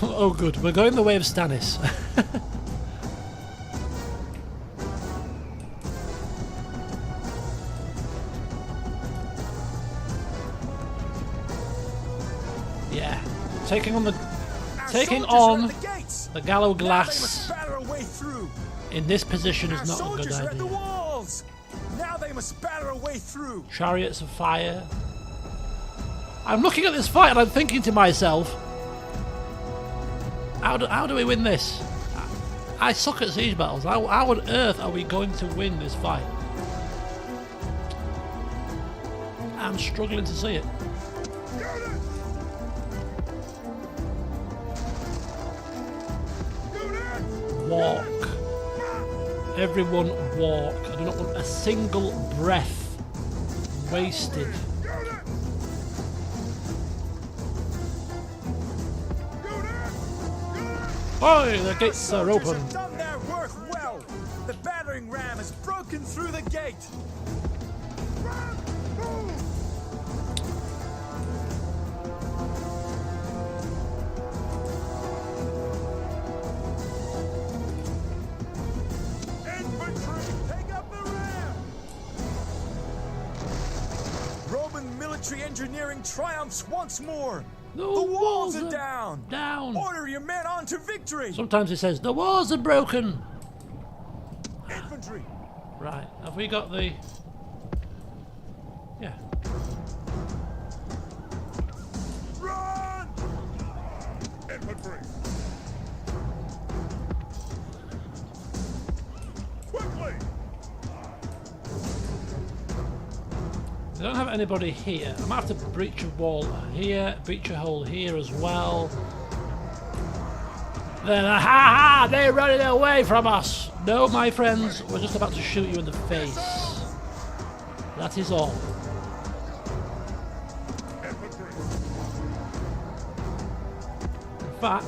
Oh, good. We're going the way of Stannis. Yeah. Taking on the Gallow Glass in this position is not a good idea. Now they must batter a way through. Chariots of fire. I'm looking at this fight and I'm thinking to myself, how do we win this? I suck at siege battles. How on earth are we going to win this fight? I'm struggling to see it. Walk. Everyone walk. I do not want a single breath wasted. Oi, the gates are open. Have done their work well. The battering ram has broken through the gate. Infantry, take up the ram. Roman military engineering triumphs once more. The walls are down. Down. Order your men on to victory. Sometimes it says the walls are broken. Infantry. Right. Have we got the? Yeah. Run. Infantry. Quickly. They don't have anybody here. I might have to breach a wall here, breach a hole here as well. Then, ha! They're running away from us! No, my friends, we're just about to shoot you in the face. That is all. In fact,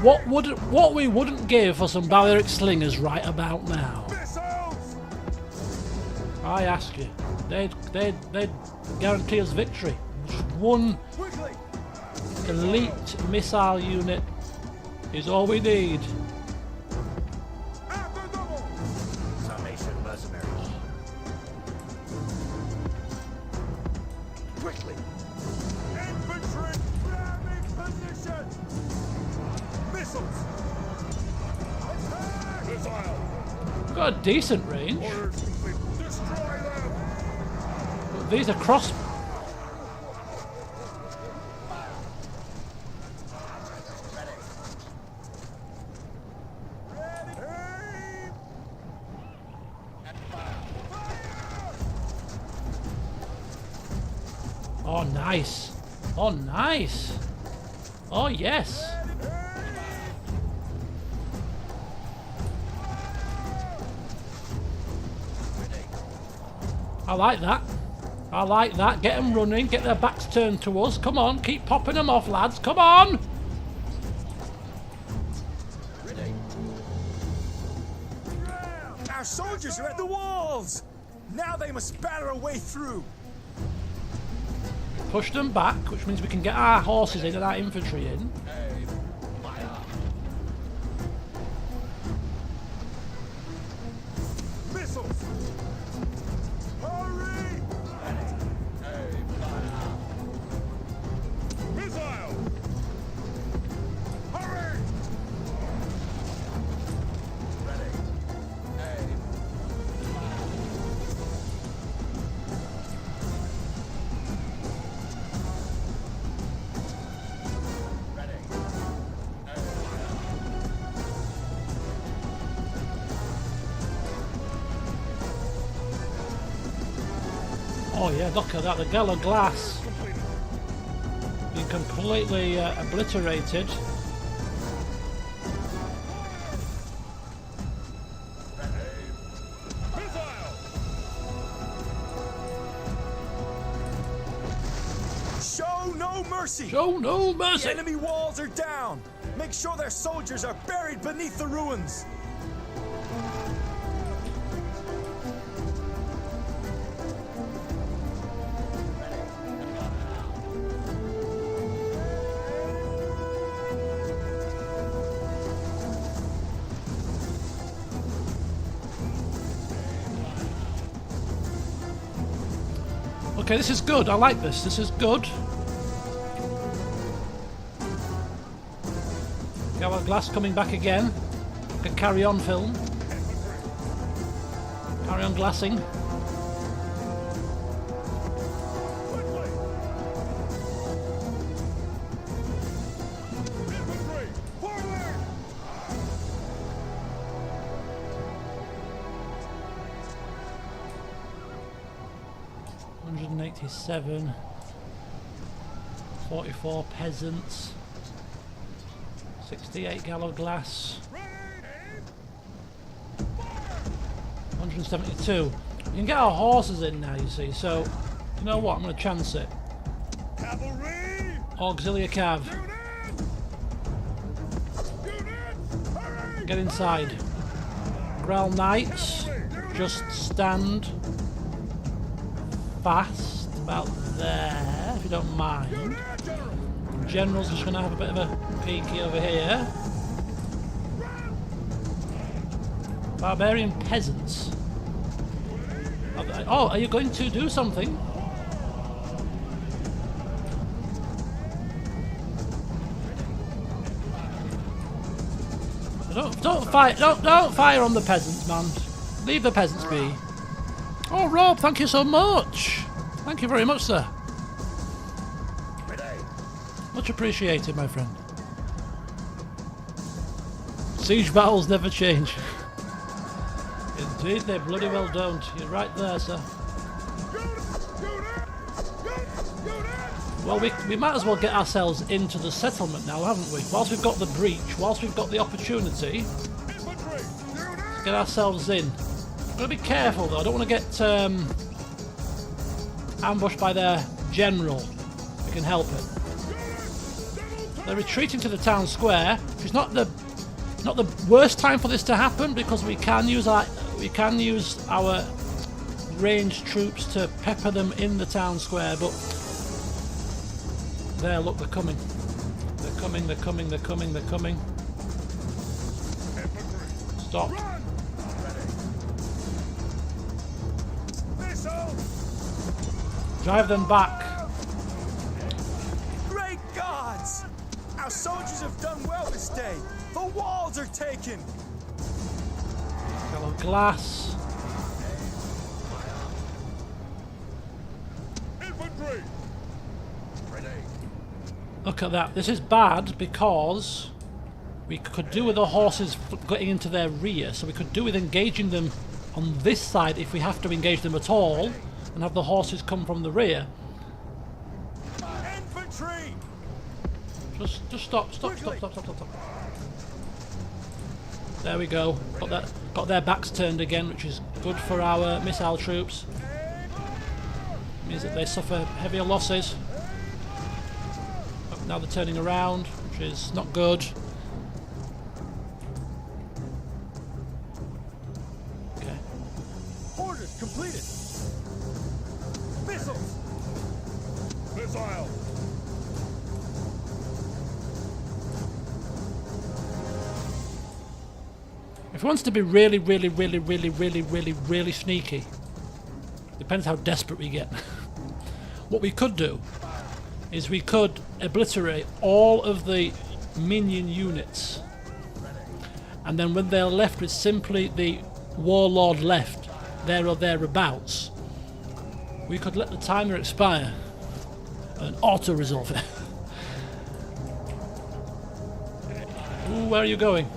what we wouldn't give for some Balearic slingers right about now? I ask you, they'd guarantee us victory. Just one elite missile unit is all we need. Summation mercenaries. Quickly. Infantry, grabbing position. Missiles. Attack. Missile. Got a decent range. Orders complete. Destroy them. But these are cross. Oh, nice. Oh, nice. Oh, yes. I like that. I like that. Get them running. Get their backs turned to us. Come on. Keep popping them off, lads. Come on. Our soldiers are at the walls. Now they must batter a way through. Push them back, which means we can get our horses in and our infantry in. Oh yeah, look at that, the Gallo glass being completely obliterated. Show no mercy! Show no mercy! The enemy walls are down! Make sure their soldiers are buried beneath the ruins! Okay, this is good. I like this. This is good. Gallo glass coming back again. Like a carry-on film. Carry-on glassing. $187. 44 peasants. 68 Gallo glass. 172. You can get our horses in now, you see, so you know what, I'm going to chance it. Cavalry! Auxilia Cav. Get inside. Grail Knights, just stand fast about there, if you don't mind. General's just going to have a bit of a peeky over here. Barbarian peasants. Oh, are you going to do something? Don't fire on the peasants, man. Leave the peasants be. Oh, Rob, thank you so much. Thank you very much, sir. Much appreciated, my friend. Siege battles never change. Indeed, they bloody well don't. You're right there, sir. Well, we might as well get ourselves into the settlement now, haven't we? Whilst we've got the breach, whilst we've got the opportunity, let's get ourselves in. I'm going to be careful, though. I don't want to get ambushed by their general. If we can help it. They're retreating to the town square. It's not the worst time for this to happen because we can use our ranged troops to pepper them in the town square. But there, look, they're coming. They're coming. They're coming. They're coming. They're coming. Stop. Drive them back. Great gods! Our soldiers have done well this day. The walls are taken. Gallo glass. Infantry! Look at that. This is bad because we could do with the horses getting into their rear, so we could do with engaging them on this side if we have to engage them at all, and have the horses come from the rear. Infantry! Just stop. There we go. Got their backs turned again, which is good for our missile troops. Means that they suffer heavier losses. But now they're turning around, which is not good. Okay. Orders completed. Missiles! Missile! If he wants to be really sneaky, depends how desperate we get. What we could do is we could obliterate all of the minion units, and then when they're left with simply the warlord left, there or thereabouts, we could let the timer expire and auto-resolve it. Ooh, where are you going?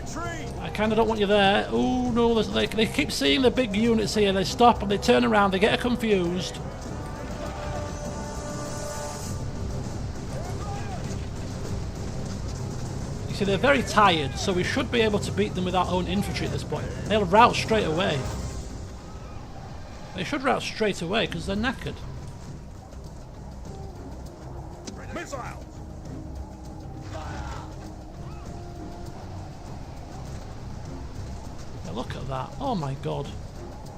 Infantry! I kind of don't want you there. Oh no, they keep seeing the big units here. They stop and they turn around. They get confused. You see, they're very tired, so we should be able to beat them with our own infantry at this point. They'll rout straight away. They should rout straight away because they're knackered. Missiles! Yeah, look at that. Oh my god.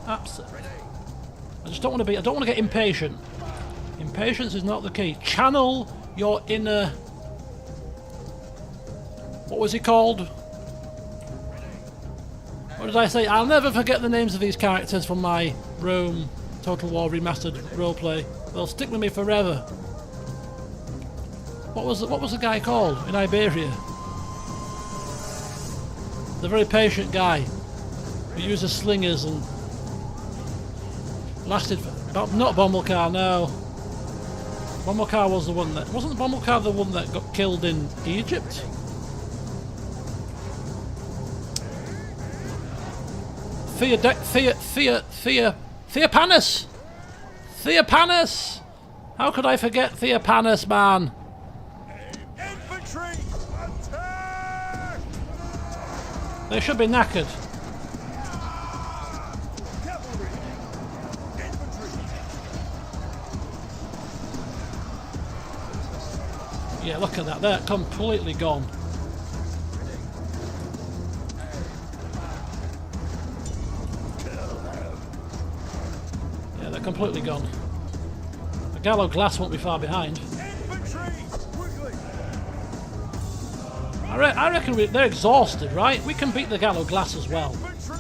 Absolutely. I just don't want to be. I don't want to get impatient. Impatience is not the key. Channel your inner. What was he called? What did I say? I'll never forget the names of these characters from my Rome Total War Remastered roleplay. They'll stick with me forever. What was the guy called in Iberia? The very patient guy who uses slingers and lasted about not Bommelcar, no. Bommelcar was the one that wasn't Bommelcar the one that got killed in Egypt? Theopanis! Theopanis! How could I forget Theopanis, man? Infantry! Attack! They should be knackered. Cavalry! Infantry! Yeah, look at that. They're completely gone. Yeah, they're completely gone. The Gallo Glass won't be far behind. Infantry! Quickly! I reckon they're exhausted, right? We can beat the Gallo Glass as well. Infantry!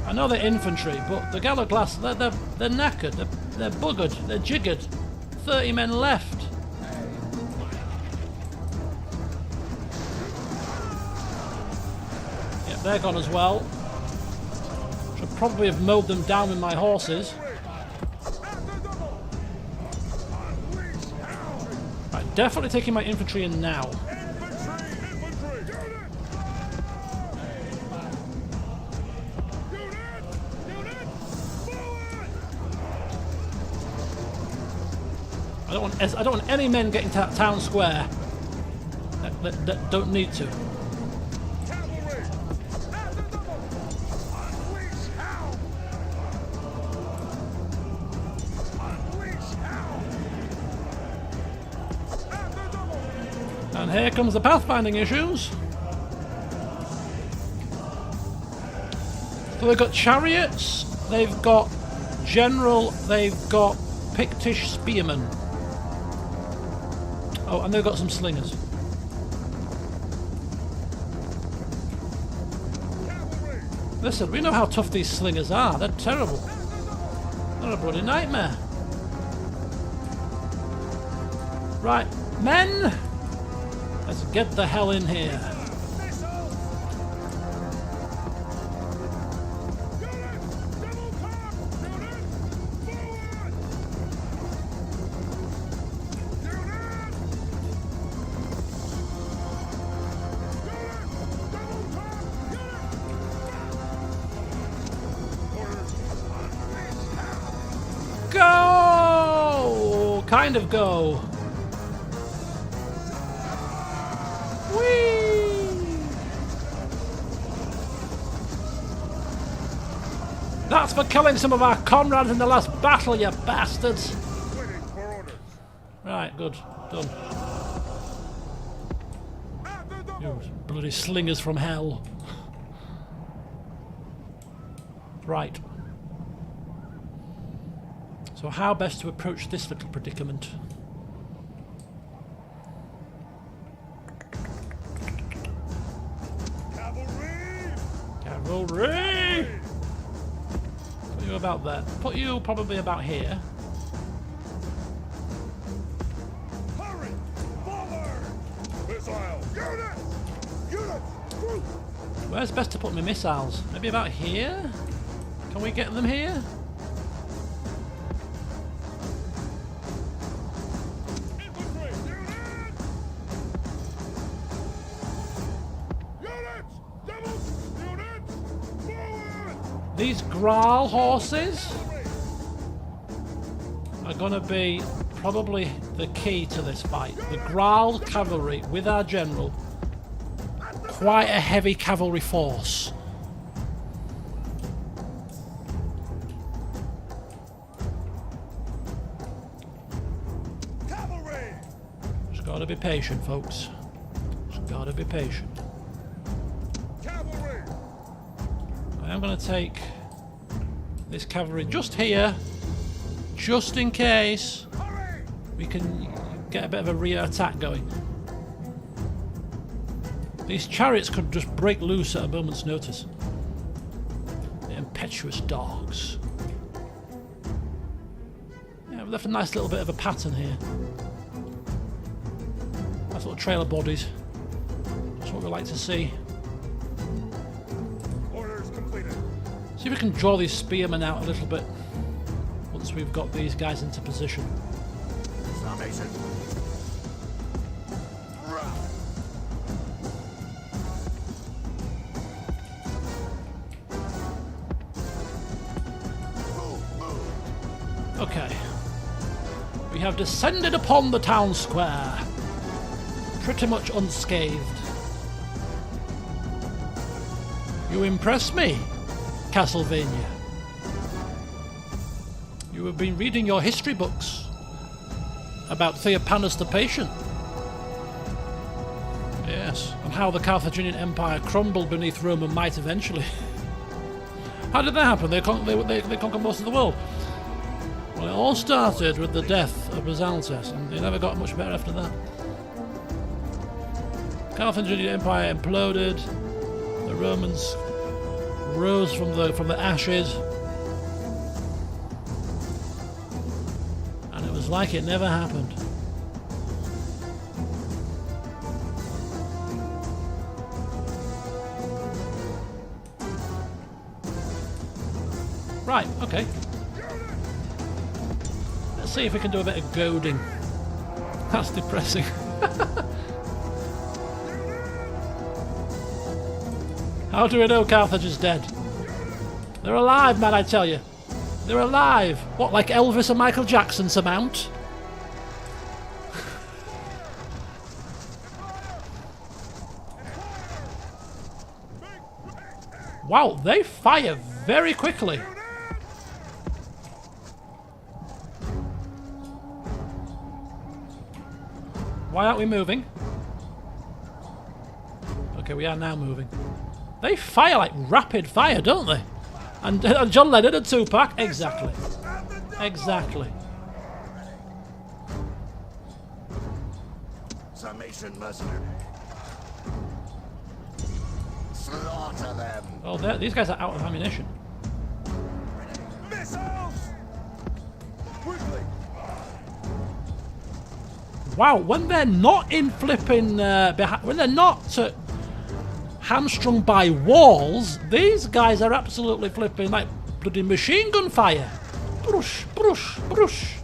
I know they're infantry, but the Gallo Glass, they're knackered, they're buggered, they're jiggered. 30 men left. Yeah, they're gone as well. Should probably have mowed them down with my horses. Right, definitely taking my infantry in now. I don't want any men getting to town square that don't need to. And here comes the pathfinding issues. So they've got chariots, they've got general, they've got Pictish spearmen. Oh, and they've got some slingers. Listen, we know how tough these slingers are. They're terrible. They're a bloody nightmare. Right, men! Let's get the hell in here. Go! Kind of go. Whee! That's for killing some of our comrades in the last battle, you bastards! Right, good. Done. You bloody slingers from hell. Right. So how best to approach this little predicament? Cavalry! Cavalry! Put you about there. Put you probably about here. Hurry! Forward! Missile! Units! Units! Group! Where's best to put my missiles? Maybe about here? Can we get them here? These Graal horses are going to be probably the key to this fight. The Graal cavalry with our general. Quite a heavy cavalry force. Cavalry! Just got to be patient, folks. Just got to be patient. Cavalry! I am going to take this cavalry just here, just in case we can get a bit of a rear attack going. These chariots could just break loose at a moment's notice. The impetuous dogs. Yeah, we've left a nice little bit of a pattern here. Nice little trail of bodies. That's what we like to see. Orders completed. See if we can draw these spearmen out a little bit once we've got these guys into position. Summation. Okay. We have descended upon the town square. Pretty much unscathed. You impress me, Castlevania. You have been reading your history books about Theopanus the Patient. Yes, and how the Carthaginian Empire crumbled beneath Roman might eventually. How did that happen? They conquered most of the world. Well, it all started with the death of Basaltes, and they never got much better after that. Carthaginian Empire imploded. The Romans rose from the ashes, and it was like it never happened. Right, okay. Let's see if we can do a bit of goading. That's depressing. How do we know Carthage is dead? They're alive, man, I tell you. They're alive. What, like Elvis and Michael Jackson surmount? Wow, they fire very quickly. Why aren't we moving? Okay, we are now moving. They fire like rapid fire, don't they? And John Lennon and Tupac, exactly. Exactly. Summation mercenary. Slaughter them. Oh, these guys are out of ammunition. Missiles! Quickly! Wow, when they're not in flipping, when they're not hamstrung by walls, these guys are absolutely flipping like bloody machine gun fire. Brush, brush, brush.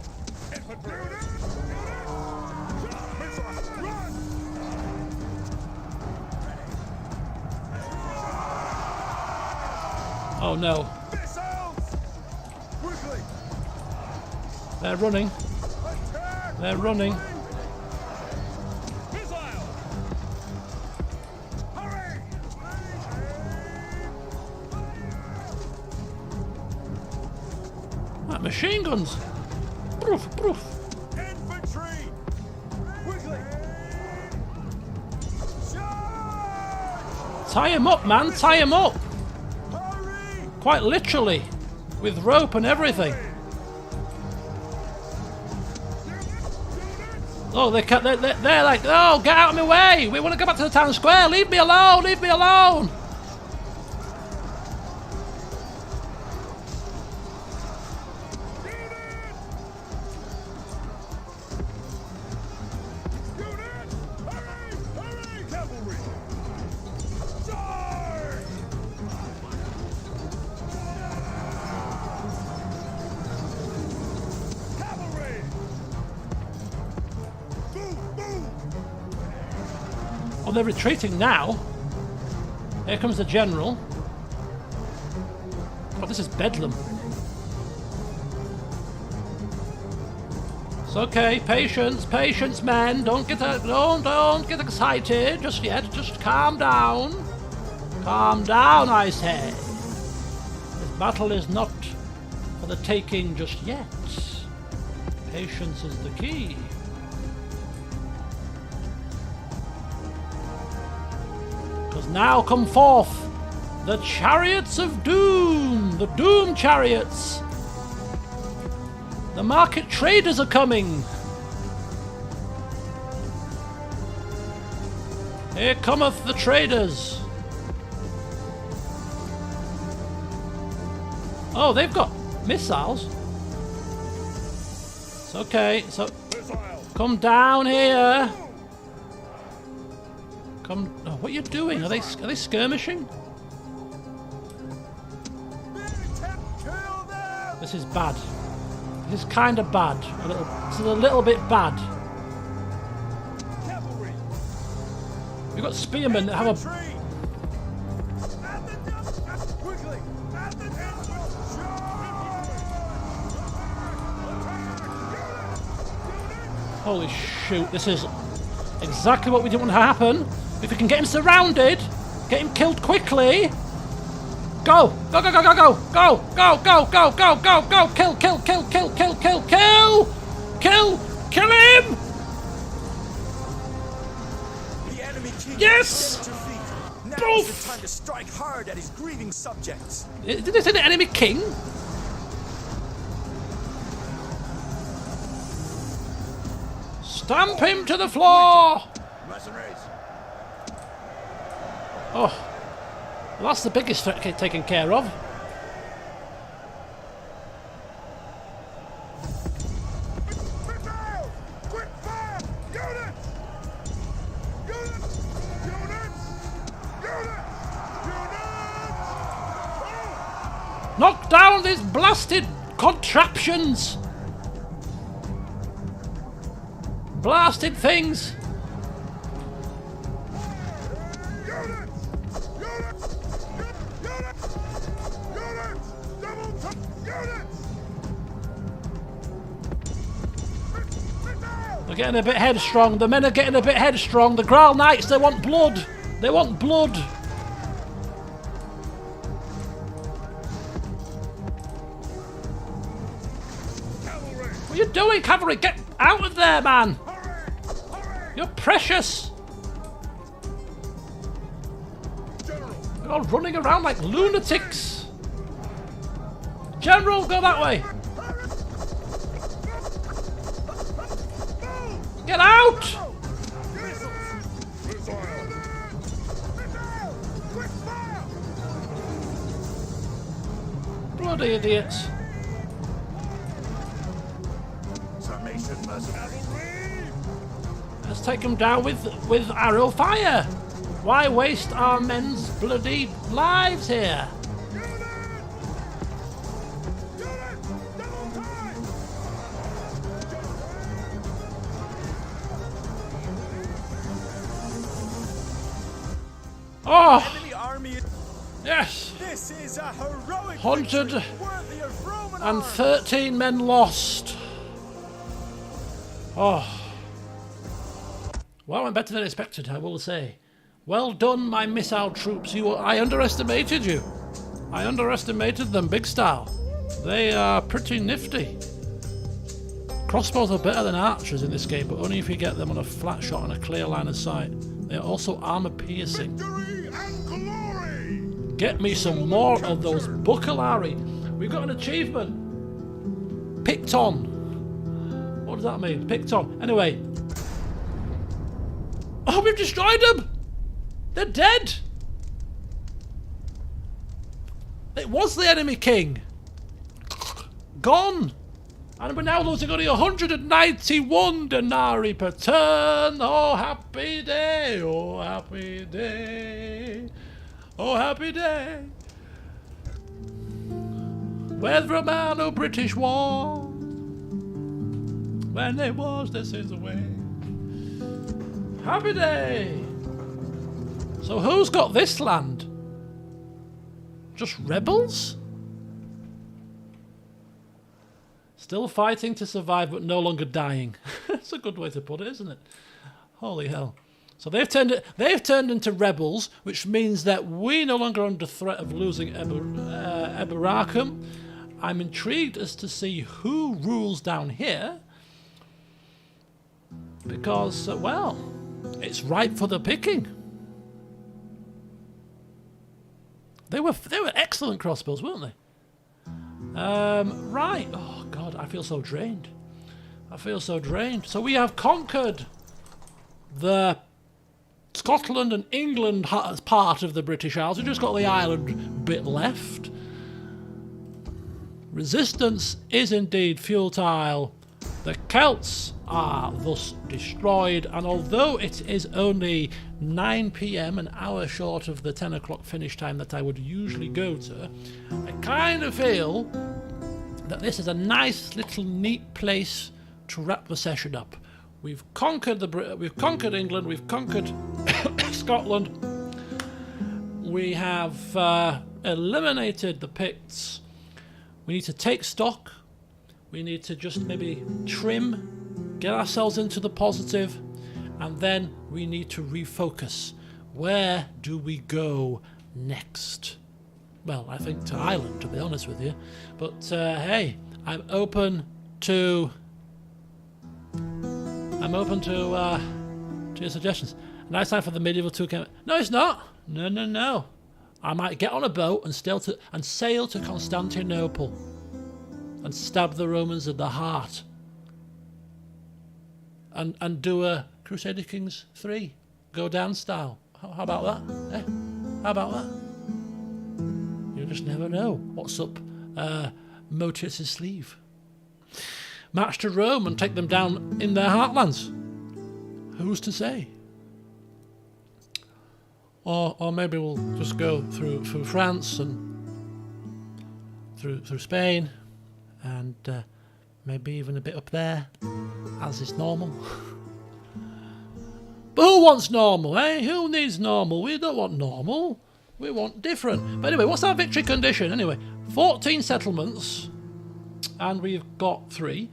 Oh no. They're running. They're running. Machine guns! Proof, proof! Infantry! Quickly! Tie him up, man! Tie him up! Hurry! Quite literally, with rope and everything. Oh, they're like, oh, get out of my way! We want to go back to the town square! Leave me alone! Leave me alone! Oh, they're retreating now. Here comes the general. Oh, this is bedlam. It's okay. Patience, patience, men. Don't get excited just yet. Just calm down. Calm down, I say. This battle is not for the taking just yet. Patience is the key. Because now come forth the chariots of doom, the doom chariots. The market traders are coming. Here cometh the traders. Oh, they've got missiles. It's okay, so come down here. Come. Oh, what are you doing? Are they skirmishing? This is bad. This is kind of bad. This is a little bit bad. We've got spearmen that have a. Holy shoot! This is exactly what we didn't want to happen. If we can get him surrounded, get him killed quickly. Go! Go, go, go, go, go! Go! Go, go, go, go, go, go! Kill, kill, kill, kill, kill, kill, kill! Kill! Kill him! The enemy king Yes! now Boof! is the time to strike hard at his grieving subjects. Did they say the enemy king? Stamp him to the floor! Mercenaries. Oh. Well, that's the biggest threat taken care of. Quick fire! Units! Units! Units! Units! Knock down these blasted contraptions! Blasted things! They're getting a bit headstrong. The men are getting a bit headstrong. The Graal Knights, they want blood. They want blood. What are you doing, cavalry? Get out of there, man. You're precious. You're all running around like lunatics. General, go that way. Get out! Bloody idiots. Let's take them down with arrow fire. Why waste our men's bloody lives here? Oh! Yes! This is a heroic 113 men lost. Oh. Well, went better than expected, I will say. Well done, my missile troops. I underestimated you. I underestimated them, big style. They are pretty nifty. Crossbows are better than archers in this game, but only if you get them on a flat shot and a clear line of sight. They are also armor piercing. Get me some more of those buckalari. We've got an achievement. Picked on. What does that mean? Picked on. Anyway. Oh, we've destroyed them. They're dead. It was the enemy king. Gone. And we're now losing only 191 denarii per turn. Oh, happy day. Oh, happy day. Oh, happy day. Where's Romano British War? When there was, this is the way. Happy day. So who's got this land? Just rebels? Still fighting to survive, but no longer dying. That's a good way to put it, isn't it? Holy hell. So they've turned into rebels, which means that we're no longer under threat of losing Eberacum. I'm intrigued as to see who rules down here. Because, well, it's ripe for the picking. They were excellent crossbows, weren't they? Right. Oh, God, I feel so drained. So we have conquered the Scotland and England part of the British Isles. We've just got the Ireland bit left. Resistance is indeed futile. The Celts are thus destroyed, and although it is only 9 PM, an hour short of the 10 o'clock finish time that I would usually go to, I kind of feel that this is a nice little neat place to wrap the session up. We've conquered England, we've conquered Scotland, we have eliminated the Picts. We need to take stock. We need to just maybe trim, get ourselves into the positive, and then we need to refocus. Where do we go next? Well, I think to Ireland, to be honest with you. But hey, I'm open to your suggestions. Now it's time for the medieval 2K. No, it's not. No. I might get on a boat and sail to Constantinople and stab the Romans in the heart and do a Crusader Kings 3 go down style. How about that? How about that? You just never know what's up Motius' sleeve. March to Rome and take them down in their heartlands. Who's to say? Or maybe we'll just go through France and through Spain, and maybe even a bit up there, as is normal. But who wants normal, eh? Who needs normal? We don't want normal. We want different. But anyway, what's our victory condition? Anyway, 14 settlements, and we've got 3.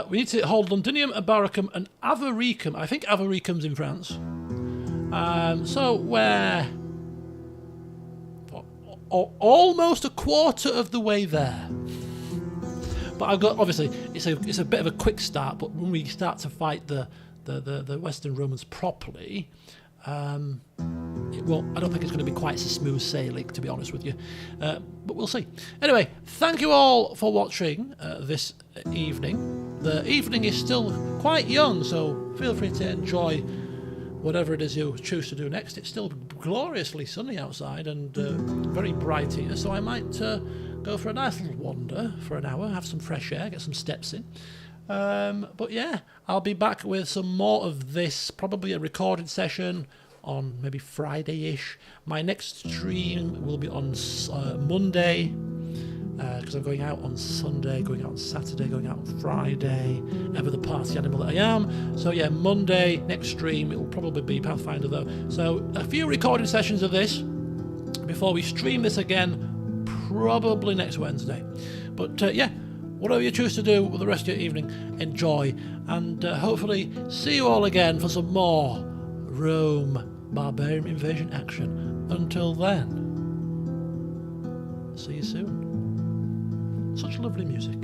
We need to hold Londinium, Abaricum, and Avaricum. I think Avaricum's in France. So we're almost a quarter of the way there. But I've got, obviously, it's a bit of a quick start. But when we start to fight the Western Romans properly, I don't think it's going to be quite so smooth sailing, to be honest with you. But we'll see. Anyway, thank you all for watching this evening. The evening is still quite young, so feel free to enjoy whatever it is you choose to do next. It's still gloriously sunny outside and very bright here, so I might go for a nice little wander for an hour, have some fresh air, get some steps in. But yeah, I'll be back with some more of this, probably a recorded session on maybe Friday-ish. My next stream will be on Monday, because I'm going out on Sunday, going out on Saturday, going out on Friday, ever the party animal that I am. So yeah, Monday, next stream, it will probably be Pathfinder though. So a few recorded sessions of this before we stream this again, probably next Wednesday. But yeah, whatever you choose to do with the rest of your evening, enjoy, and hopefully see you all again for some more Rome Barbarian Invasion action. Until then, see you soon. Such lovely music.